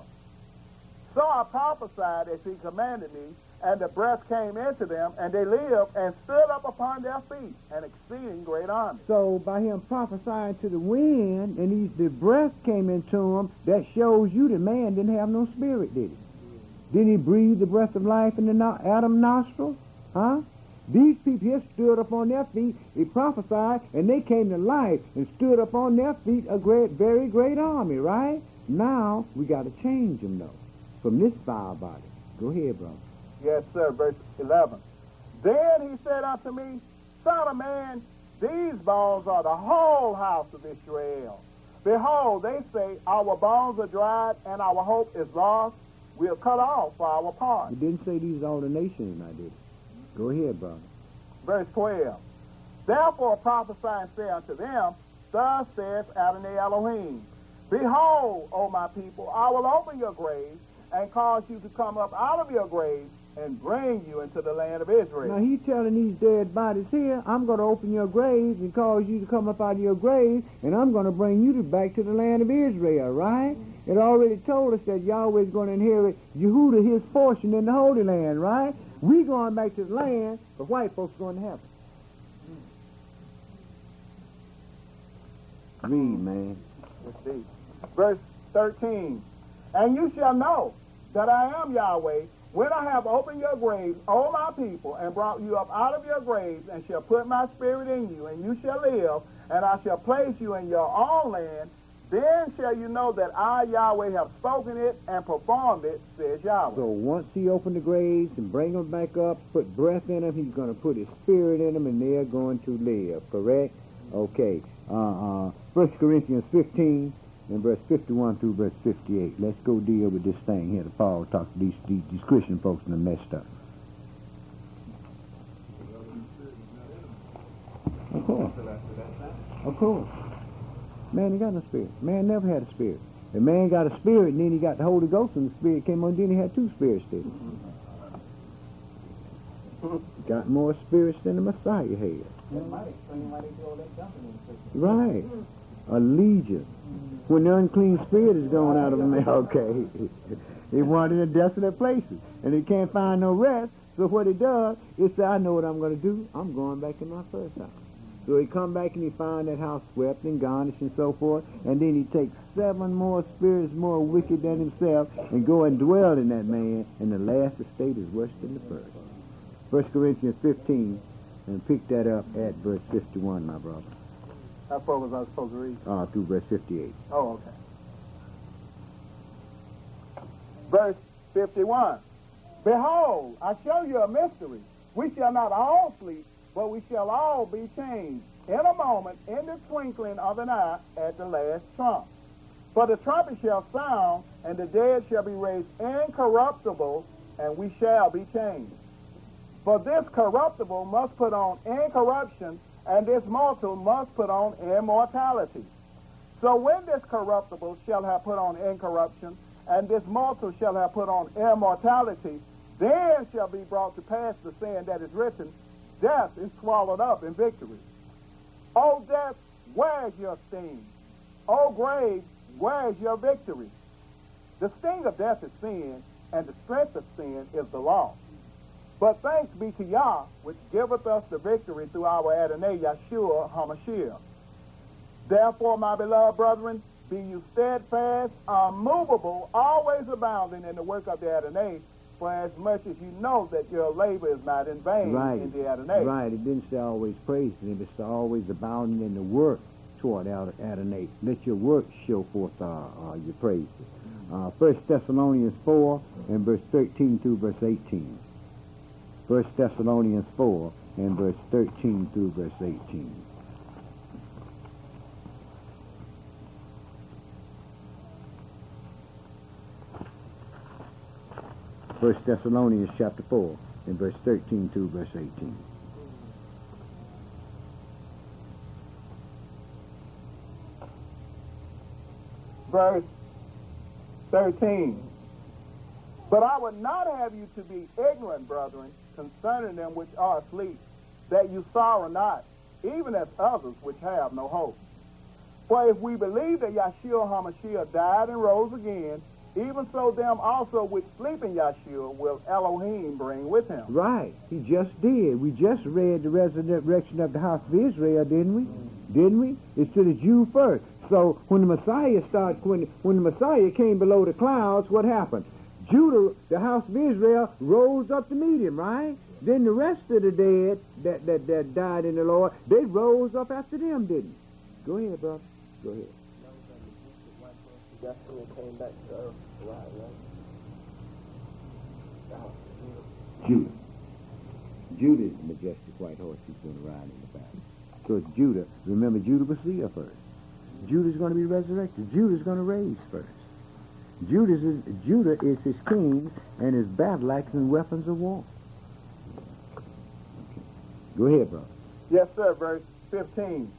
So I prophesied as he commanded me, and the breath came into them, and they lived, and stood up upon their feet, an exceeding great army. So by him prophesying to the wind, and the breath came into him, that shows you that man didn't have no spirit, did he? Didn't he breathe the breath of life in the Adam's nostril? Huh? These people here stood up on their feet, he prophesied, and they came to life and stood up on their feet, a very great army, right? Now, we got to change them, though, from this foul body. Go ahead, brother. Yes, sir, verse 11. Then he said unto me, Son of man, these bones are the whole house of Israel. Behold, they say, our bones are dried, and our hope is lost. We are cut off for our part. You didn't say these are all the nations, now, did you? Go ahead, brother. Verse 12. Therefore prophesy and say unto them, Thus saith Adonai Elohim, Behold, O my people, I will open your graves, and cause you to come up out of your graves, and bring you into the land of Israel. Now he's telling these dead bodies here, I'm going to open your graves and cause you to come up out of your graves, and I'm going to bring you back to the land of Israel, right? It already told us that Yahweh is going to inherit Yehuda, his portion in the Holy Land, right? We going back to the land, but white folks going to heaven. Read, man. Let's see. Verse 13. And you shall know that I am Yahweh, when I have opened your graves, O my people, and brought you up out of your graves, and shall put my spirit in you, and you shall live, and I shall place you in your own land, then shall you know that I, Yahweh, have spoken it and performed it, says Yahweh. So once he opened the graves and bring them back up, put breath in them, he's going to put his spirit in them, and they're going to live, correct? Okay. 1 Corinthians 15. In verse 51 through verse 58. Let's go deal with this thing here that Paul talked to these Christian folks and they messed up. Of course. Of course. Man ain't got no spirit. Man never had a spirit. If man got a spirit and then he got the Holy Ghost and the spirit came on, then he had two spirits there. Got more spirits than the Messiah had. That might explain why they do all that jumping in Christian. Right. A legion. When the unclean spirit is going out of a man, okay. He wanted in desolate places, and he can't find no rest. So what he does is say, I know what I'm going to do. I'm going back in my first house. So he come back and he find that house swept and garnished and so forth, and then he takes 7 more spirits more wicked than himself and go and dwell in that man, and the last estate is worse than the first. 1 Corinthians 15, and pick that up at verse 51, my brother. How far was I supposed to read? Through verse 58. Oh, okay. Verse 51. Behold, I show you a mystery. We shall not all sleep, but we shall all be changed in a moment, in the twinkling of an eye, at the last trump. For the trumpet shall sound, and the dead shall be raised incorruptible, and we shall be changed. For this corruptible must put on incorruption, and this mortal must put on immortality. So when this corruptible shall have put on incorruption, and this mortal shall have put on immortality, then shall be brought to pass the saying that is written, Death is swallowed up in victory. O death, where is your sting? O grave, where is your victory? The sting of death is sin, and the strength of sin is the law. But thanks be to Yah, which giveth us the victory through our Adonai Yeshua HaMashiach. Therefore, my beloved brethren, be you steadfast, unmovable, always abounding in the work of the Adonai, for as much as you know that your labor is not in vain in the Adonai. Right. It didn't say always praising him. It's always abounding in the work toward Adonai. Let your work show forth your praises. 1 Thessalonians 4 and verse 13 through verse 18. 1 Thessalonians 4 and verse 13 through verse 18. First Thessalonians chapter 4 and verse 13 through verse 18. Verse 13. But I would not have you to be ignorant, brethren, concerning them which are asleep, that you sorrow not, even as others which have no hope. For if we believe that Yeshua HaMashiach died and rose again, even so them also which sleep in Yeshua will Elohim bring with him. Right. He just did. We just read the resurrection of the house of Israel, didn't we? Didn't we? It's to the Jew first. So when the Messiah when the Messiah came below the clouds, what happened? Judah, the house of Israel, rose up to meet him, right? Then the rest of the dead that died in the Lord, they rose up after them, didn't they? Go ahead, brother. Go ahead. Joshua came back to earth to ride, right? Judah. Judah is the majestic white horse he's going to ride in the battle. So it's Judah. Remember, Judah was seer first. Judah's going to be resurrected. Judah's going to raise first. Judah is his king and his battle axe and weapons of war. Okay. Go ahead, brother. Yes, sir. Verse 15.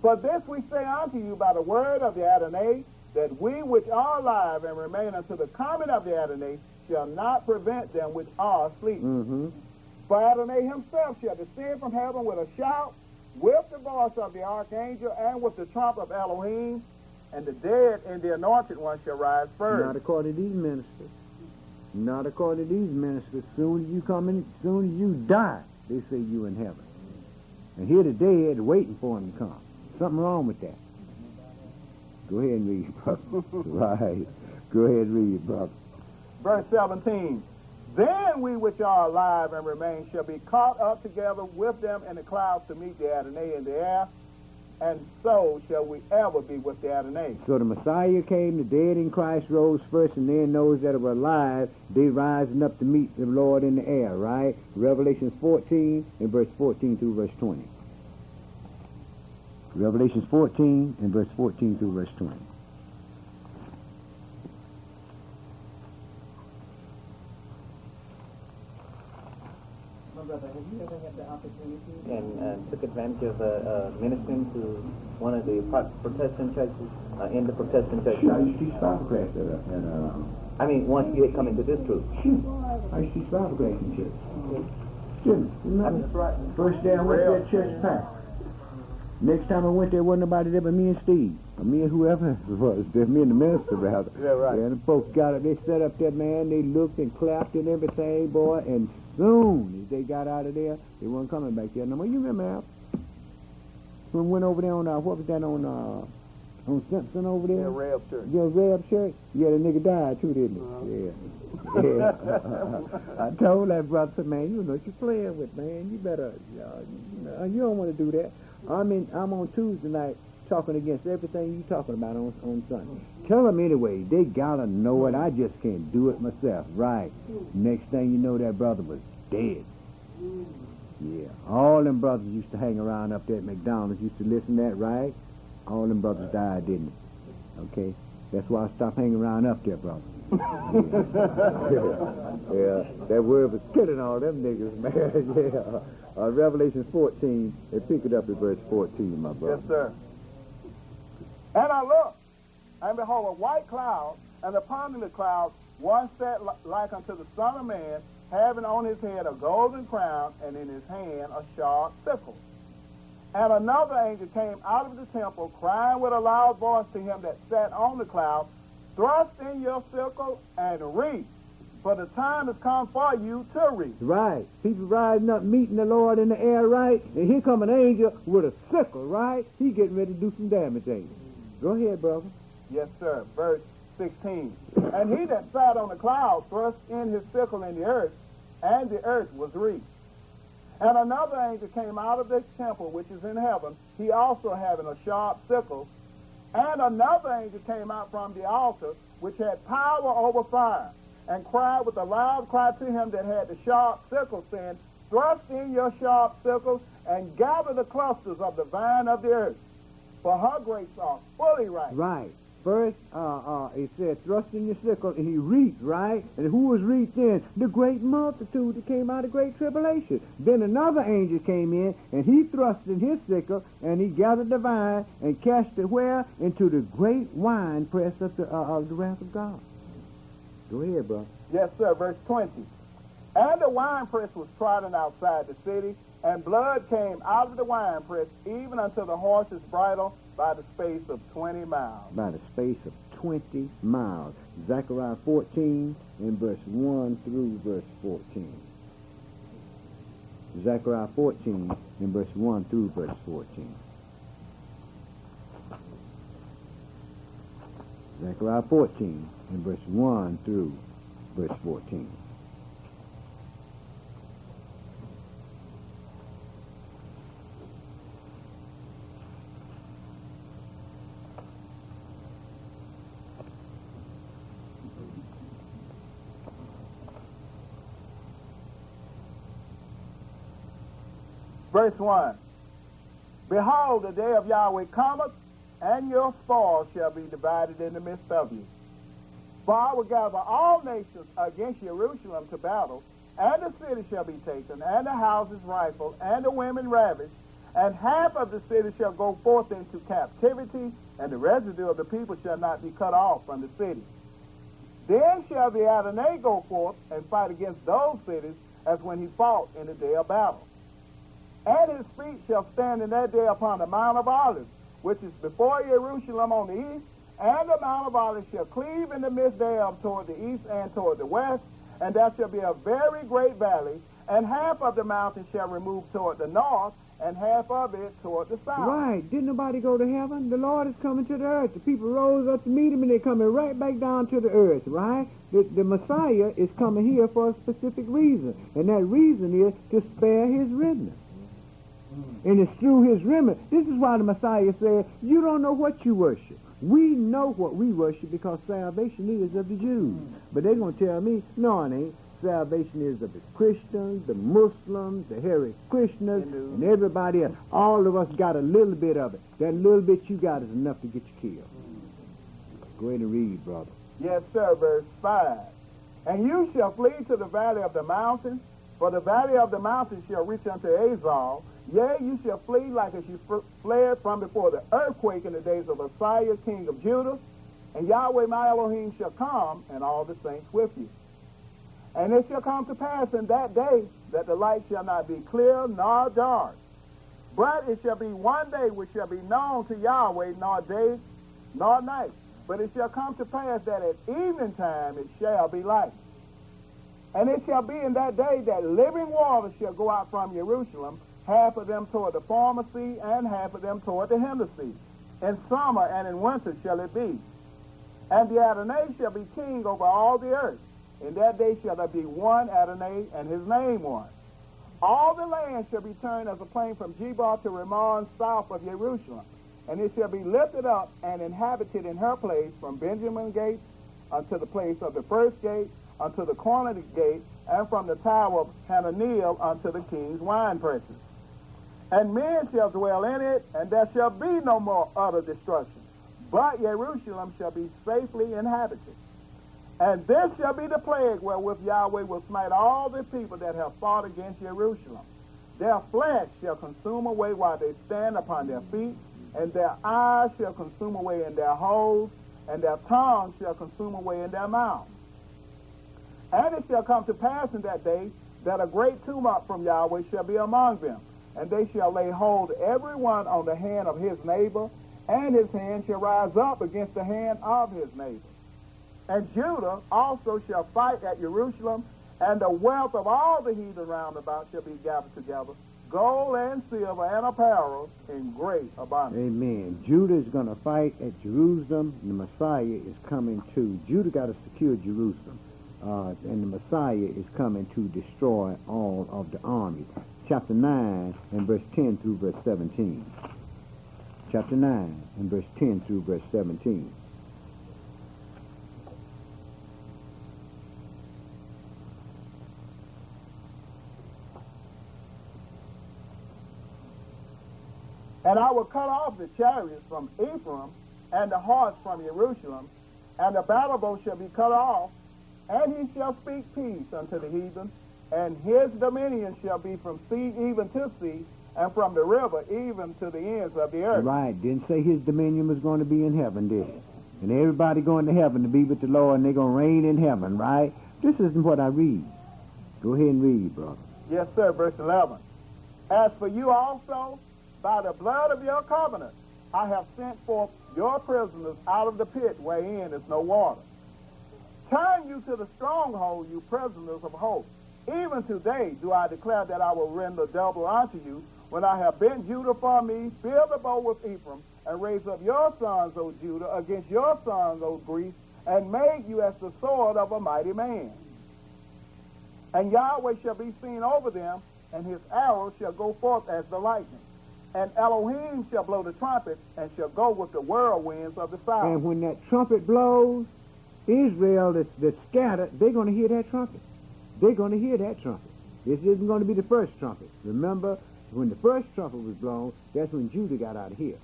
But this we say unto you by the word of the Adonai, that we which are alive and remain unto the coming of the Adonai shall not prevent them which are asleep. Mm-hmm. For Adonai himself shall descend from heaven with a shout, with the voice of the archangel, and with the trump of Elohim, and the dead and the anointed one shall rise first. Not according to these ministers. Not according to these ministers. Soon as you come in, soon as you die, they say you in heaven. And here the dead waiting for him to come. Something wrong with that. Go ahead and read, brother. Right. Go ahead and read, brother. Verse 17. Then we which are alive and remain shall be caught up together with them in the clouds to meet the Adonai in the air, and so shall we ever be with the Adonai. So the Messiah came, the dead in Christ rose first, and then those that are alive, they rising up to meet the Lord in the air, right? Revelation 14 and verse 14 through verse 20. Revelation 14 and verse 14 through verse 20. My brother, have you ever had the opportunity and took advantage of ministering to one of the Protestant churches, in the Protestant church? Sure, I used to teach Bible class I mean, once you had come into this truth. Shoot, I used to teach Bible class in church. Okay. Sure, remember? First day I went to that church packed. Next time I went there, wasn't nobody there but me and Steve. Or me and whoever it was. Me and the minister, rather. Yeah, right. Yeah, and the folks got up. They set up there, man. They looked and clapped and everything, boy. And soon as they got out of there, they weren't coming back there no more. You remember, Al? When we went over there on, what was that, on Simpson over there? Yeah, Reb Church. Yeah, Reb Church. Yeah, the nigga died too, didn't he? Yeah. Yeah. I told that brother, I said, man, you know what you're playing with, man. You better, you don't want to do that. I'm on Tuesday night talking against everything you talking about on Sunday. Tell them anyway. They gotta know it. I just can't do it myself. Right. Next thing you know, that brother was dead. Yeah. All them brothers used to hang around up there at McDonald's. Used to listen to that, right? All them brothers died, didn't they? Okay. That's why I stopped hanging around up there, brother. Yeah. That word was killing all them niggas, man. Yeah. Revelation 14, they pick it up at verse 14, my brother. Yes, sir. And I looked, and behold, a white cloud, and upon the cloud one sat like unto the Son of Man, having on his head a golden crown, and in his hand a sharp sickle. And another angel came out of the temple, crying with a loud voice to him that sat on the cloud, thrust in your sickle and reap, for the time has come for you to reap. Right. People rising up, meeting the Lord in the air, right? And here come an angel with a sickle, right? He getting ready to do some damage, ain't he? Go ahead, brother. Yes, sir. Verse 16. And he that sat on the cloud thrust in his sickle in the earth, and the earth was reaped. And another angel came out of the temple which is in heaven, he also having a sharp sickle. And another angel came out from the altar, which had power over fire, and cried with a loud cry to him that had the sharp sickle, saying, Thrust in your sharp sickle, and gather the clusters of the vine of the earth, for her grapes are fully ripe. Right. First, it said, thrust in your sickle, and he reaped, right? And who was reaped in? The great multitude that came out of great tribulation. Then another angel came in, and he thrust in his sickle, and he gathered the vine, and cast it where? Into the great wine press of the wrath of God. Go ahead, brother. Yes, sir. Verse 20. And the winepress was trodden outside the city, and blood came out of the winepress, even unto the horse's bridle, by the space of 20 miles. By the space of 20 miles. Zechariah 14 and verse 1 through verse 14. Zechariah 14 and verse 1 through verse 14. Zechariah 14 and verse 1 through verse 14. Verse 1. Behold, the day of Yahweh cometh, and your spoil shall be divided in the midst of you. For I will gather all nations against Jerusalem to battle, and the city shall be taken, and the houses rifled, and the women ravished, and half of the city shall go forth into captivity, and the residue of the people shall not be cut off from the city. Then shall the Adonai go forth and fight against those cities, as when he fought in the day of battle. And his feet shall stand in that day upon the Mount of Olives, which is before Jerusalem on the east, and the Mount of Olives shall cleave in the midst thereof toward the east and toward the west, and there shall be a very great valley, and half of the mountain shall remove toward the north, and half of it toward the south. Right. Didn't nobody go to heaven? The Lord is coming to the earth. The people rose up to meet him, and they're coming right back down to the earth, right? The Messiah is coming here for a specific reason, and that reason is to spare his remnant. And it's through his remnant. This is why the Messiah said, you don't know what you worship. We know what we worship because salvation is of the Jews. But they're going to tell me, no, it ain't. Salvation is of the Christians, the Muslims, the Hare Krishnas, and everybody else. All of us got a little bit of it. That little bit you got is enough to get you killed. Go ahead and read, brother. Yes, sir. Verse 5. And you shall flee to the valley of the mountains, for the valley of the mountains shall reach unto Azal. Yea, you shall flee like as you fled from before the earthquake in the days of Uzziah, king of Judah. And Yahweh my Elohim shall come, and all the saints with you. And it shall come to pass in that day that the light shall not be clear nor dark. But it shall be one day which shall be known to Yahweh, nor day nor night. But it shall come to pass that at evening time it shall be light. And it shall be in that day that living waters shall go out from Jerusalem, half of them toward the former sea, and half of them toward the hinder sea. In summer and in winter shall it be. And the Adonai shall be king over all the earth. In that day shall there be one Adonai, and his name one. All the land shall be turned as a plain from Jebah to Rimmon south of Jerusalem. And it shall be lifted up and inhabited in her place from Benjamin gates unto the place of the first gate, unto the corner of the gate, and from the tower of Hananiel unto the king's wine presses. And men shall dwell in it, and there shall be no more utter destruction. But Jerusalem shall be safely inhabited. And this shall be the plague wherewith Yahweh will smite all the people that have fought against Jerusalem. Their flesh shall consume away while they stand upon their feet, and their eyes shall consume away in their holes, and their tongue shall consume away in their mouths. And it shall come to pass in that day that a great tumult from Yahweh shall be among them, and they shall lay hold every one on the hand of his neighbor, and his hand shall rise up against the hand of his neighbor. And Judah also shall fight at Jerusalem, and the wealth of all the heathen round about shall be gathered together, gold and silver and apparel in great abundance. Amen. Judah is going to fight at Jerusalem. The Messiah is coming too. Judah got to secure Jerusalem. And the Messiah is coming to destroy all of the army. Chapter 9 and verse 10 through verse 17. Chapter 9 and verse 10 through verse 17. And I will cut off the chariots from Ephraim, and the horse from Jerusalem, and the battle bow shall be cut off, and he shall speak peace unto the heathen, and his dominion shall be from sea even to sea, and from the river even to the ends of the earth. Right. Didn't say his dominion was going to be in heaven, did it? And everybody going to heaven to be with the Lord, and they're going to reign in heaven, right? This isn't what I read. Go ahead and read, brother. Yes, sir. Verse 11. As for you also, by the blood of your covenant, I have sent forth your prisoners out of the pit wherein is no water. Turn you to the stronghold, you prisoners of hope. Even today do I declare that I will render double unto you, when I have bent Judah for me, fill the bow with Ephraim, and raise up your sons, O Judah, against your sons, O Greece, and make you as the sword of a mighty man. And Yahweh shall be seen over them, and his arrows shall go forth as the lightning. And Elohim shall blow the trumpet, and shall go with the whirlwinds of the south. And when that trumpet blows, Israel that's scattered, they're going to hear that trumpet. They're going to hear that trumpet. This isn't going to be the first trumpet. Remember, when the first trumpet was blown, that's when Judah got out of here.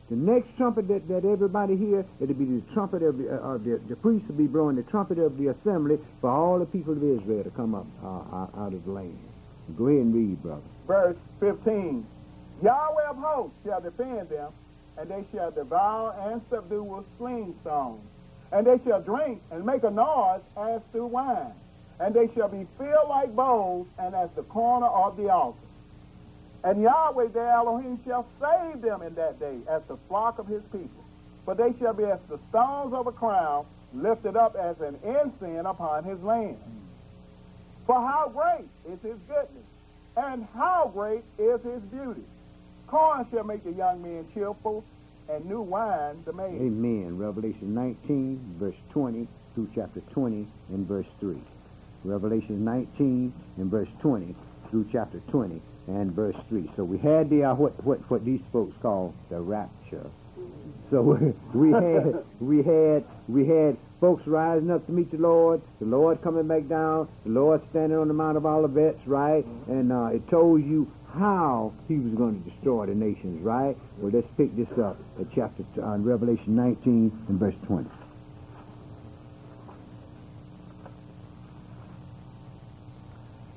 The next trumpet that everybody hear, it'll be the trumpet of the priests will be blowing the trumpet of the assembly for all the people of Israel to come up out of the land. Go ahead and read, brother. Verse 15. Yahweh of hosts shall defend them, and they shall devour and subdue with sling stones. And they shall drink and make a noise as through wine. And they shall be filled like bowls, and as the corner of the altar. And Yahweh their Elohim shall save them in that day as the flock of his people. For they shall be as the stones of a crown, lifted up as an ensign upon his land. For how great is his goodness, and how great is his beauty. Corn shall make the young men cheerful, and new wine the maid. Amen. Revelation 19, verse 20 through chapter 20 and verse 3. Revelation 19 and verse 20 through chapter 20 and verse 3. So we had the what these folks call the rapture. So we had folks rising up to meet the Lord coming back down, the Lord standing on the Mount of Olivet, right? And it told you how he was going to destroy the nations, right? Well, let's pick this up at chapter Revelation 19 and verse 20.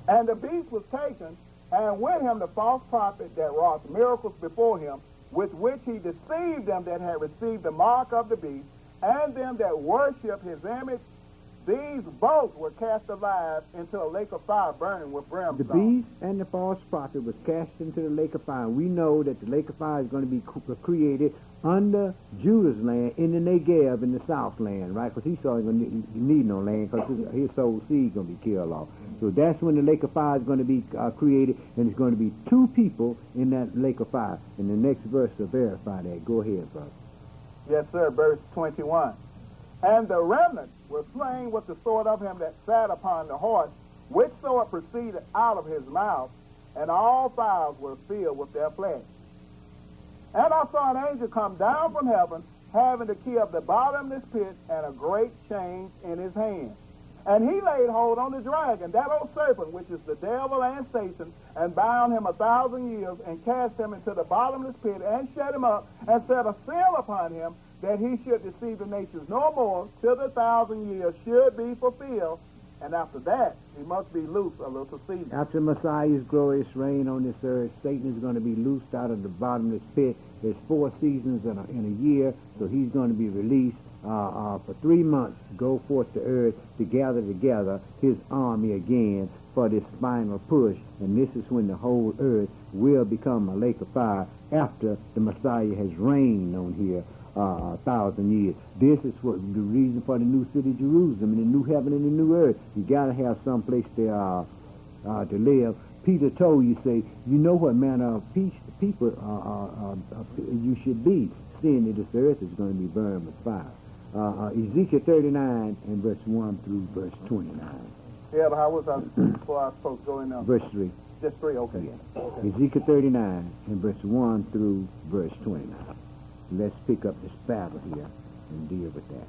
And the beast was taken, and with him the false prophet that wrought miracles before him, with which he deceived them that had received the mark of the beast, and them that worship his image. These both were cast alive into a lake of fire burning with brimstone. The beast and the false prophet was cast into the lake of fire. We know that the lake of fire is going to be created under Judah's land in the Negev in the south land, right? Because Esau ain't going to need no land because his whole seed going to be killed off. So that's when the lake of fire is going to be created, and it's going to be two people in that lake of fire. And the next verse will verify that. Go ahead, brother. Yes, sir. Verse 21. And the remnant were slain with the sword of him that sat upon the horse, which sword proceeded out of his mouth, and all fowls were filled with their flesh. And I saw an angel come down from heaven, having the key of the bottomless pit and a great chain in his hand. And he laid hold on the dragon, that old serpent, which is the devil and Satan, and bound him 1,000 years, and cast him into the bottomless pit, and shut him up, and set a seal upon him, that he should deceive the nations no more, till the 1,000 years should be fulfilled. And after that, he must be loosed a little season. After Messiah's glorious reign on this earth, Satan is going to be loosed out of the bottomless pit. There's 4 seasons in a year, so he's going to be released for 3 months, go forth to earth to gather together his army again for this final push. And this is when the whole earth will become a lake of fire after the Messiah has reigned on here 1,000 years. This is what the reason for the new city Jerusalem and the new heaven and the new earth. You got to have some place to live. Peter told you, say, you know what manner of people you should be, seeing that this earth is going to be burned with fire. Ezekiel 39 and verse 1 through verse 29. Yeah, but how was I before I was supposed to go in there? Verse 3. Just 3, okay. Yeah. Okay. Ezekiel 39 and verse 1 through verse 29. Let's pick up this battle here and deal with that.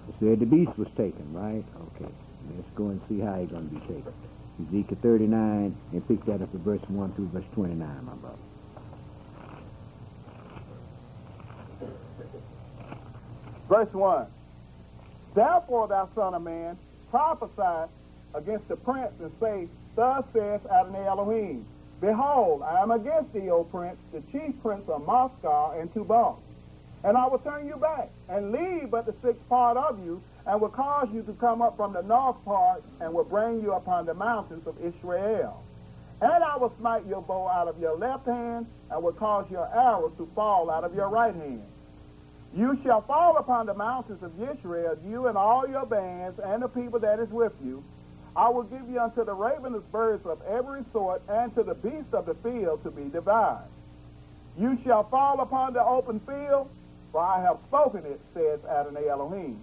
It said the beast was taken, right? Okay. Let's go and see how he's going to be taken. Ezekiel 39 and pick that up at verse 1 through verse 29, my brother. Verse 1. Therefore, thou son of man, prophesy against the prince and say, Thus saith Adonai Elohim, Behold, I am against thee, O prince, the chief prince of Moscow and Tubal. And I will turn you back, and leave but the sixth part of you, and will cause you to come up from the north part, and will bring you upon the mountains of Israel. And I will smite your bow out of your left hand, and will cause your arrows to fall out of your right hand. You shall fall upon the mountains of Israel, you and all your bands, and the people that is with you. I will give you unto the ravenous birds of every sort, and to the beasts of the field to be devoured. You shall fall upon the open field, for I have spoken it, says Adonai Elohim.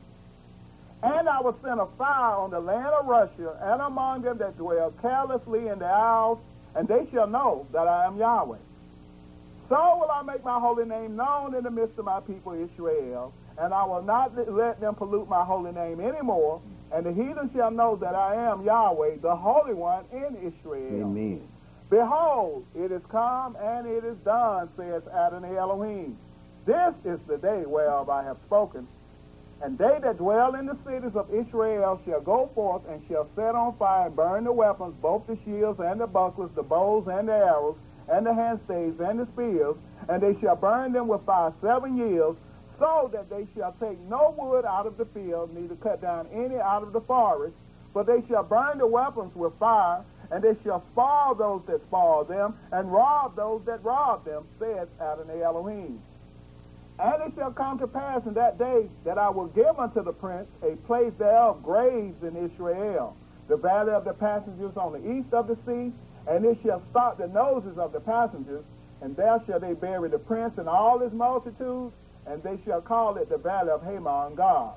And I will send a fire on the land of Russia, and among them that dwell carelessly in the isles, and they shall know that I am Yahweh. So will I make my holy name known in the midst of my people Israel, and I will not let them pollute my holy name anymore, and the heathen shall know that I am Yahweh, the Holy One in Israel. Amen. Behold, it is come and it is done, says Adonai Elohim. This is the day whereof I have spoken. And they that dwell in the cities of Israel shall go forth and shall set on fire and burn the weapons, both the shields and the bucklers, the bows and the arrows, and the handstaves and the spears, and they shall burn them with fire 7 years, so that they shall take no wood out of the field, neither cut down any out of the forest, but they shall burn the weapons with fire, and they shall spoil those that spoil them, and rob those that rob them, says Adonai Elohim. And it shall come to pass in that day that I will give unto the prince a place thereof graves in Israel, the valley of the passengers on the east of the sea, and it shall stop the noses of the passengers, and there shall they bury the prince and all his multitude, and they shall call it the valley of Haman God.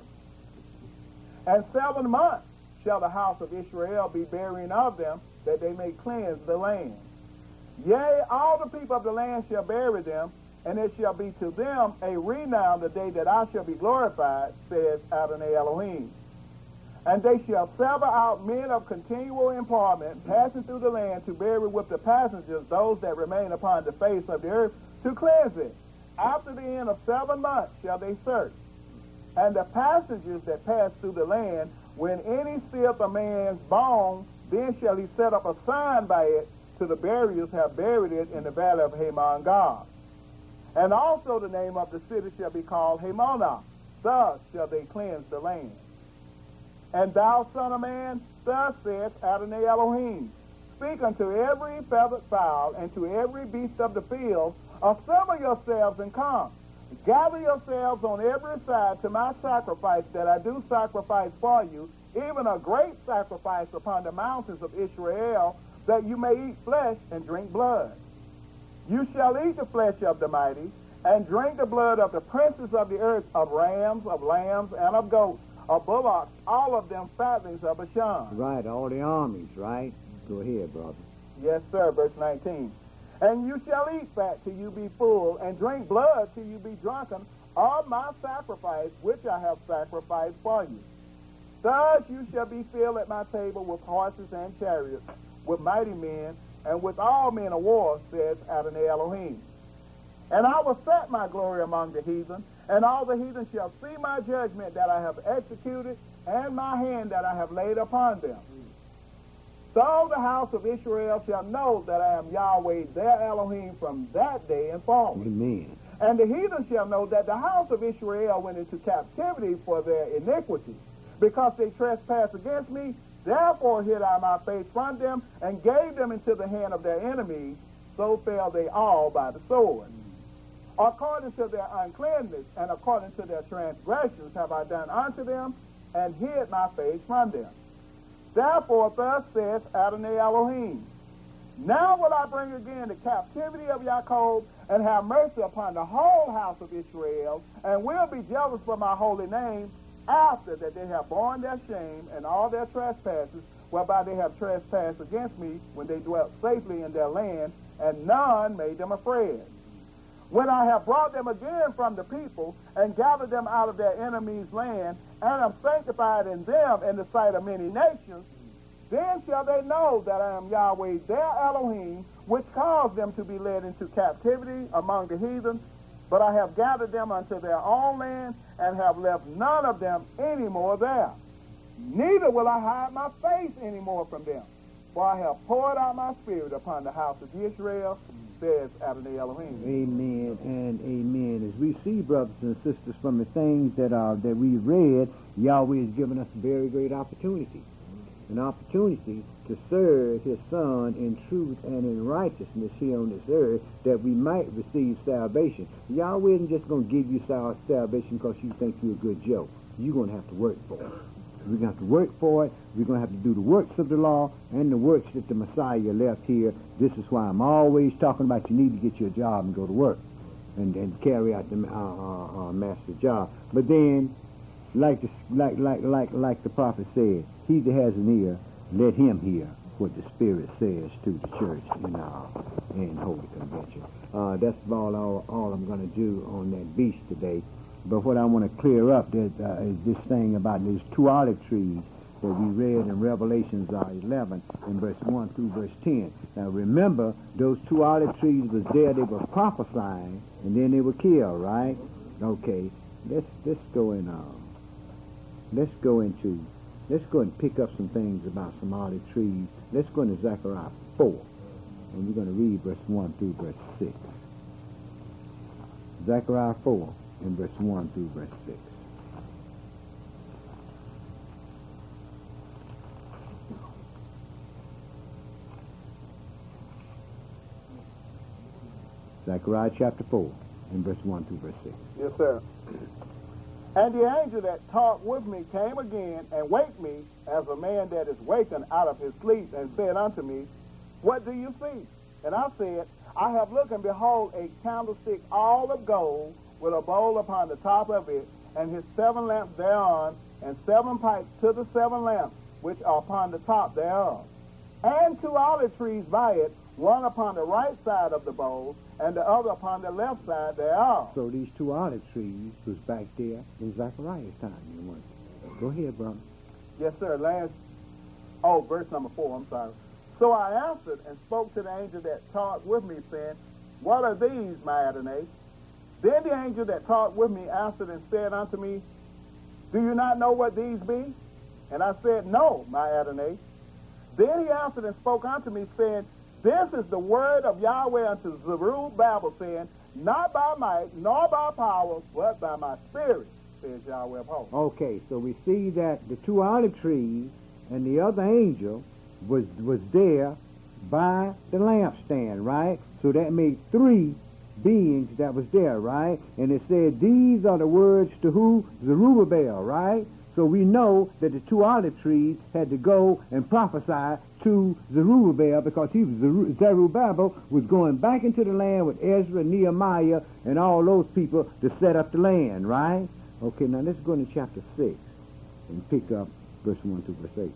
And 7 months shall the house of Israel be burying of them, that they may cleanse the land. Yea, all the people of the land shall bury them, and it shall be to them a renown the day that I shall be glorified, says Adonai Elohim. And they shall sever out men of continual employment, passing through the land, to bury with the passengers those that remain upon the face of the earth, to cleanse it. After the end of 7 months shall they search. And the passengers that pass through the land, when any seeth a man's bone, then shall he set up a sign by it, to the buriers have buried it in the valley of Haman God. And also the name of the city shall be called Hamonah. Thus shall they cleanse the land. And thou, son of man, thus saith Adonai Elohim, speak unto every feathered fowl and to every beast of the field, assemble yourselves and come. Gather yourselves on every side to my sacrifice that I do sacrifice for you, even a great sacrifice upon the mountains of Israel, that you may eat flesh and drink blood. You shall eat the flesh of the mighty, and drink the blood of the princes of the earth, of rams, of lambs, and of goats, of bullocks, all of them fatlings of Bashan. Right, all the armies, right? Go ahead, brother. Yes, sir, verse 19. And you shall eat fat till you be full, and drink blood till you be drunken, of my sacrifice which I have sacrificed for you. Thus you shall be filled at my table with horses and chariots, with mighty men, and with all men of war, says Adonai Elohim. And I will set my glory among the heathen, and all the heathen shall see my judgment that I have executed, and my hand that I have laid upon them. So the house of Israel shall know that I am Yahweh their Elohim from that day and forward. Amen. And the heathen shall know that the house of Israel went into captivity for their iniquity, because they trespassed against me. Therefore hid I my face from them, and gave them into the hand of their enemies, so fell they all by the sword. According to their uncleanness and according to their transgressions have I done unto them, and hid my face from them. Therefore thus says Adonai Elohim, now will I bring again the captivity of Jacob, and have mercy upon the whole house of Israel, and will be jealous for my holy name, after that they have borne their shame and all their trespasses, whereby they have trespassed against me, when they dwelt safely in their land, and none made them afraid. When I have brought them again from the people, and gathered them out of their enemies' land, and am sanctified in them in the sight of many nations, then shall they know that I am Yahweh their Elohim, which caused them to be led into captivity among the heathen. But I have gathered them unto their own land, and have left none of them any more there. Neither will I hide my face any more from them, for I have poured out my spirit upon the house of Israel, says Adonai Elohim. Amen and amen. As we see, brothers and sisters, from the things that we read, Yahweh has given us a very great opportunity. An opportunity to serve his Son in truth and in righteousness here on this earth, that we might receive salvation. Yahweh isn't just going to give you salvation because you think you're a good Joe. You're going to have to work for it. We're going to have to work for it. We're going to have to do the works of the law and the works that the Messiah left here. This is why I'm always talking about you need to get your job and go to work and carry out the master job. But then, like the prophet said, he that has an ear, let him hear what the Spirit says to the church in Holy Convention. That's all I'm going to do on that beast today. But what I want to clear up is this thing about these two olive trees that we read in Revelations 11 in verse 1 through verse 10. Now remember, those two olive trees was there, they were prophesying, and then they were killed, right? Okay, let's go and pick up some things about some olive trees. Let's go into Zechariah 4, and we're going to read verse 1 through verse 6. Zechariah 4, in verse 1 through verse 6. Zechariah chapter 4, in verse 1 through verse 6. Yes, sir. And the angel that talked with me came again and waked me as a man that is wakened out of his sleep, and said unto me, What do you see? And I said, I have looked, and behold, a candlestick all of gold, with a bowl upon the top of it, and his 7 lamps thereon, and 7 pipes to the 7 lamps, which are upon the top thereof. And 2 olive trees by it, one upon the right side of the bowl, and the other upon the left side thereof. So these 2 olive trees was back there in Zechariah's time. Go ahead, brother. Yes, sir. Verse number 4, I'm sorry. So I answered and spoke to the angel that talked with me, saying, What are these, my Adonai? Then the angel that talked with me answered and said unto me, Do you not know what these be? And I said, No, my Adonai. Then he answered and spoke unto me, saying, This is the word of Yahweh unto Zerubbabel, saying, Not by might, nor by power, but by my spirit, says Yahweh of hosts. Okay, so we see that the 2 olive trees and the other angel was there by the lampstand, right? So that made 3 beings that was there, right? And it said, these are the words to who? Zerubbabel, right? So we know that the 2 olive trees had to go and prophesy to Zerubbabel, because Zerubbabel was going back into the land with Ezra, Nehemiah, and all those people to set up the land, right? Okay, now let's go into chapter 6 and pick up verse 1 through verse 8.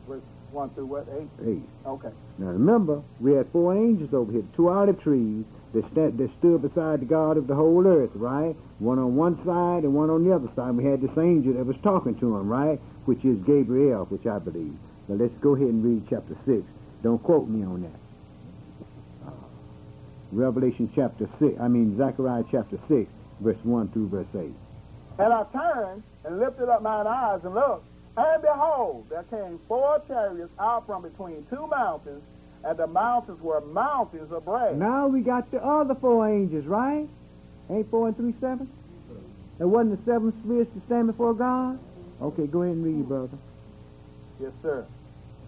Verse 1 through what, 8? 8. Okay. Now remember, we had 4 angels over here, 2 olive trees that stood beside the God of the whole earth, right? One on one side and one on the other side. We had this angel that was talking to him, right? Which is Gabriel, which I believe. Now let's go ahead and read chapter 6. Don't quote me on that. Zechariah chapter 6, verse 1 through verse 8. And I turned and lifted up mine eyes and looked, and behold, there came 4 chariots out from between 2 mountains, and the mountains were mountains of brass. Now we got the other 4 angels, right? Ain't 4 and 3 7? There wasn't the 7 spirits to stand before God? Okay, go ahead and read, brother. Yes, sir.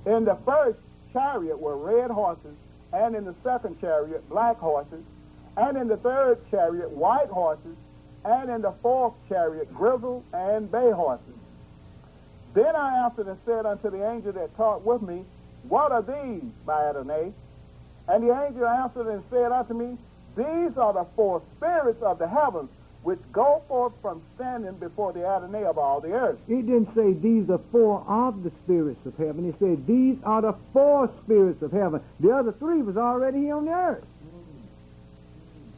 In the first chariot were red horses, and in the second chariot black horses, and in the third chariot white horses, and in the fourth chariot grizzled and bay horses. Then I answered and said unto the angel that talked with me, What are these, my Adonai? And the angel answered and said unto me, These are the four spirits of the heavens, which go forth from standing before the Adonai of all the earth. He didn't say these are four of the spirits of heaven. He said these are the four spirits of heaven. The other three was already here on the earth.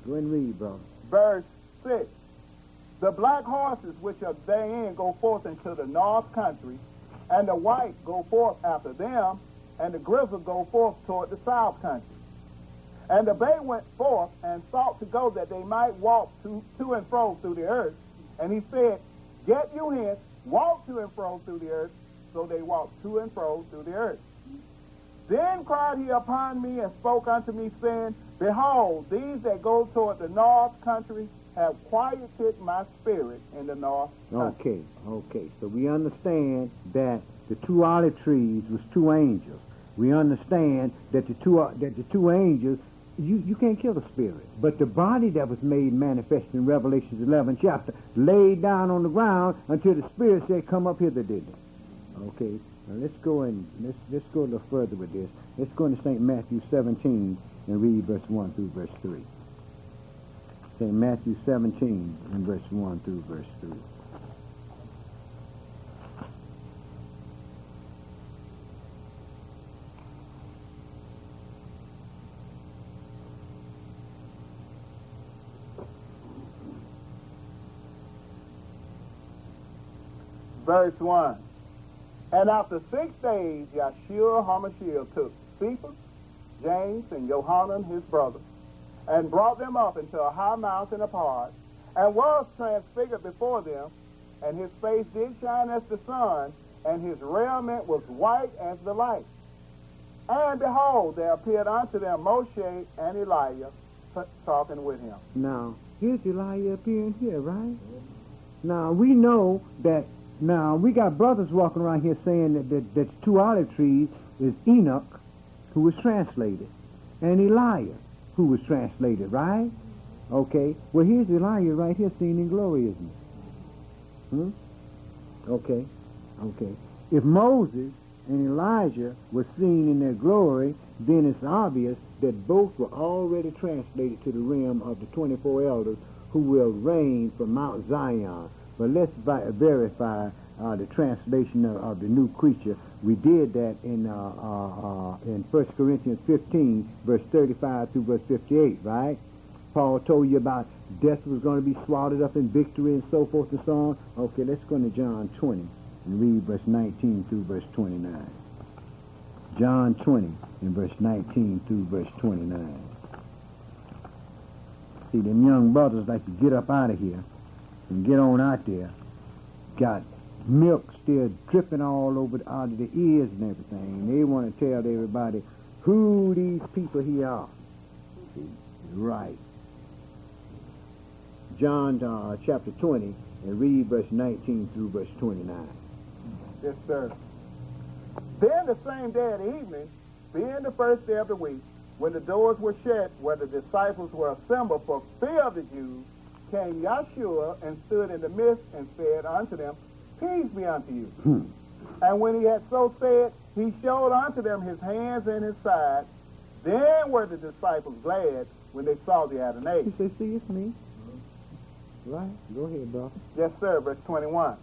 Go ahead and read, brother. Verse 6. The black horses which are therein go forth into the north country, and the white go forth after them, and the grizzled go forth toward the south country. And the bay went forth and sought to go that they might walk to and fro through the earth. And he said, Get you hence, walk to and fro through the earth. So they walked to and fro through the earth. Then cried he upon me and spoke unto me, saying, Behold, these that go toward the north country have quieted my spirit in the north country. Okay. So we understand that the two olive trees was two angels. We understand that the two angels, you can't kill the spirit. But the body that was made manifest in Revelation 11 chapter laid down on the ground until the spirit said, Come up hither, did it? Okay. Now let's go a little further with this. Let's go into St. Matthew 17 and read verse 1 through verse 3. St. Matthew 17 and verse 1 through verse 3. Verse 1. And after 6 days, Yeshua HaMashiach took Cephas, James, and Johanan his brother, and brought them up into a high mountain apart, and was transfigured before them, and his face did shine as the sun, and his raiment was white as the light. And behold, there appeared unto them Moshe and Elijah talking with him. Now, here's Elijah appearing here, right? Now, we know that. Now, we got brothers walking around here saying that the two olive trees is Enoch, who was translated, and Elijah, who was translated, right? Okay. Well, here's Elijah right here seen in glory, isn't it? Okay. If Moses and Elijah were seen in their glory, then it's obvious that both were already translated to the realm of the 24 elders who will reign from Mount Zion. But let's verify the translation of the new creature. We did that in 1 Corinthians 15, verse 35 through verse 58, right? Paul told you about death was going to be swallowed up in victory and so forth and so on. Okay, let's go to John 20 and read verse 19 through verse 29. John 20 and verse 19 through verse 29. See, them young brothers like to get up out of here and get on out there. Got milk still dripping all over out of the ears and everything. And they want to tell everybody who these people here are. See, right. John chapter 20 and read verse 19 through verse 29. Yes, sir. Then the same day at evening, being the first day of the week, when the doors were shut where the disciples were assembled for fear of the Jews, came Yeshua and stood in the midst and said unto them, Peace be unto you. And when he had so said, he showed unto them his hands and his side. Then were the disciples glad when they saw the Adonai. He said, See, it's me. Right? Go ahead, brother. Yes, sir. Verse 21.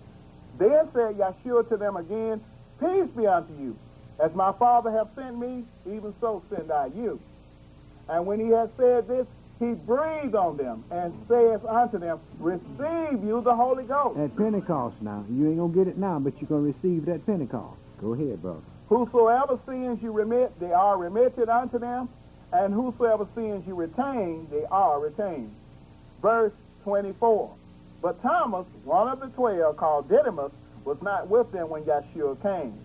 Then said Yeshua to them again, Peace be unto you. As my Father hath sent me, even so send I you. And when he had said this, he breathed on them and saith unto them, Receive you the Holy Ghost. At Pentecost now. You ain't going to get it now, but you're going to receive it at Pentecost. Go ahead, brother. Whosoever sins you remit, they are remitted unto them. And whosoever sins you retain, they are retained. Verse 24. But Thomas, one of the 12, called Didymus, was not with them when Yeshua came.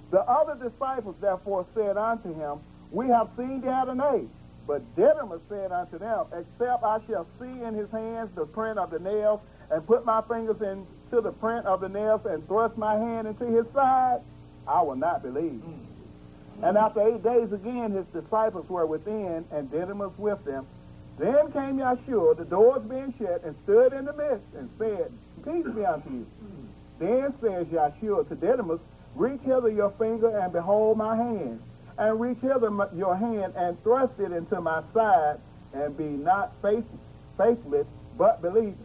The other disciples therefore said unto him, We have seen the Adonai. But Didymus said unto them, Except I shall see in his hands the print of the nails, and put my fingers into the print of the nails, and thrust my hand into his side, I will not believe. And after 8 days again, his disciples were within, and Didymus with them. Then came Yeshua, the doors being shut, and stood in the midst, and said, Peace be unto you. Then says Yeshua to Didymus, Reach hither your finger, and behold my hand. And reach hither your hand, and thrust it into my side, and be not faithless, but believing.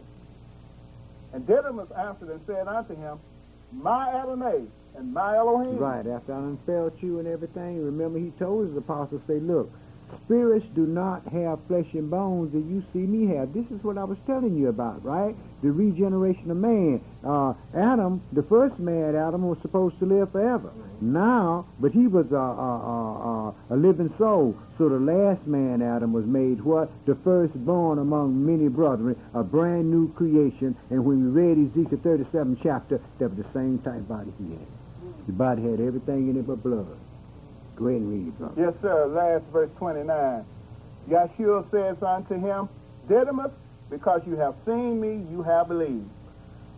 And Didymus answered and said unto him, My Adonai, and my Elohim. Right, after I unfelt you and everything, remember he told his apostles, say, look, spirits do not have flesh and bones that you see me have. This is what I was telling you about, right? The regeneration of man. Adam, the first man, Adam, was supposed to live forever. Now, but he was a living soul. So the last man, Adam, was made what? The firstborn among many brethren, a brand new creation. And when we read Ezekiel 37 chapter, that was the same type body he had. The body had everything in it but blood. Go ahead and read it, brother. Yes, sir. Last verse 29. Yeshua says unto him, Didymus, because you have seen me, you have believed.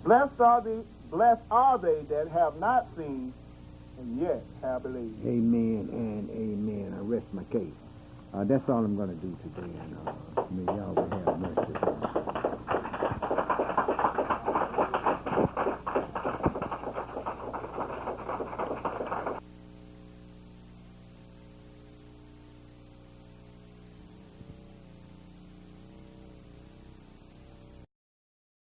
Blessed are they that have not seen, and yet have believed. Amen and amen. I rest my case. That's all I'm going to do today. And may y'all have mercy.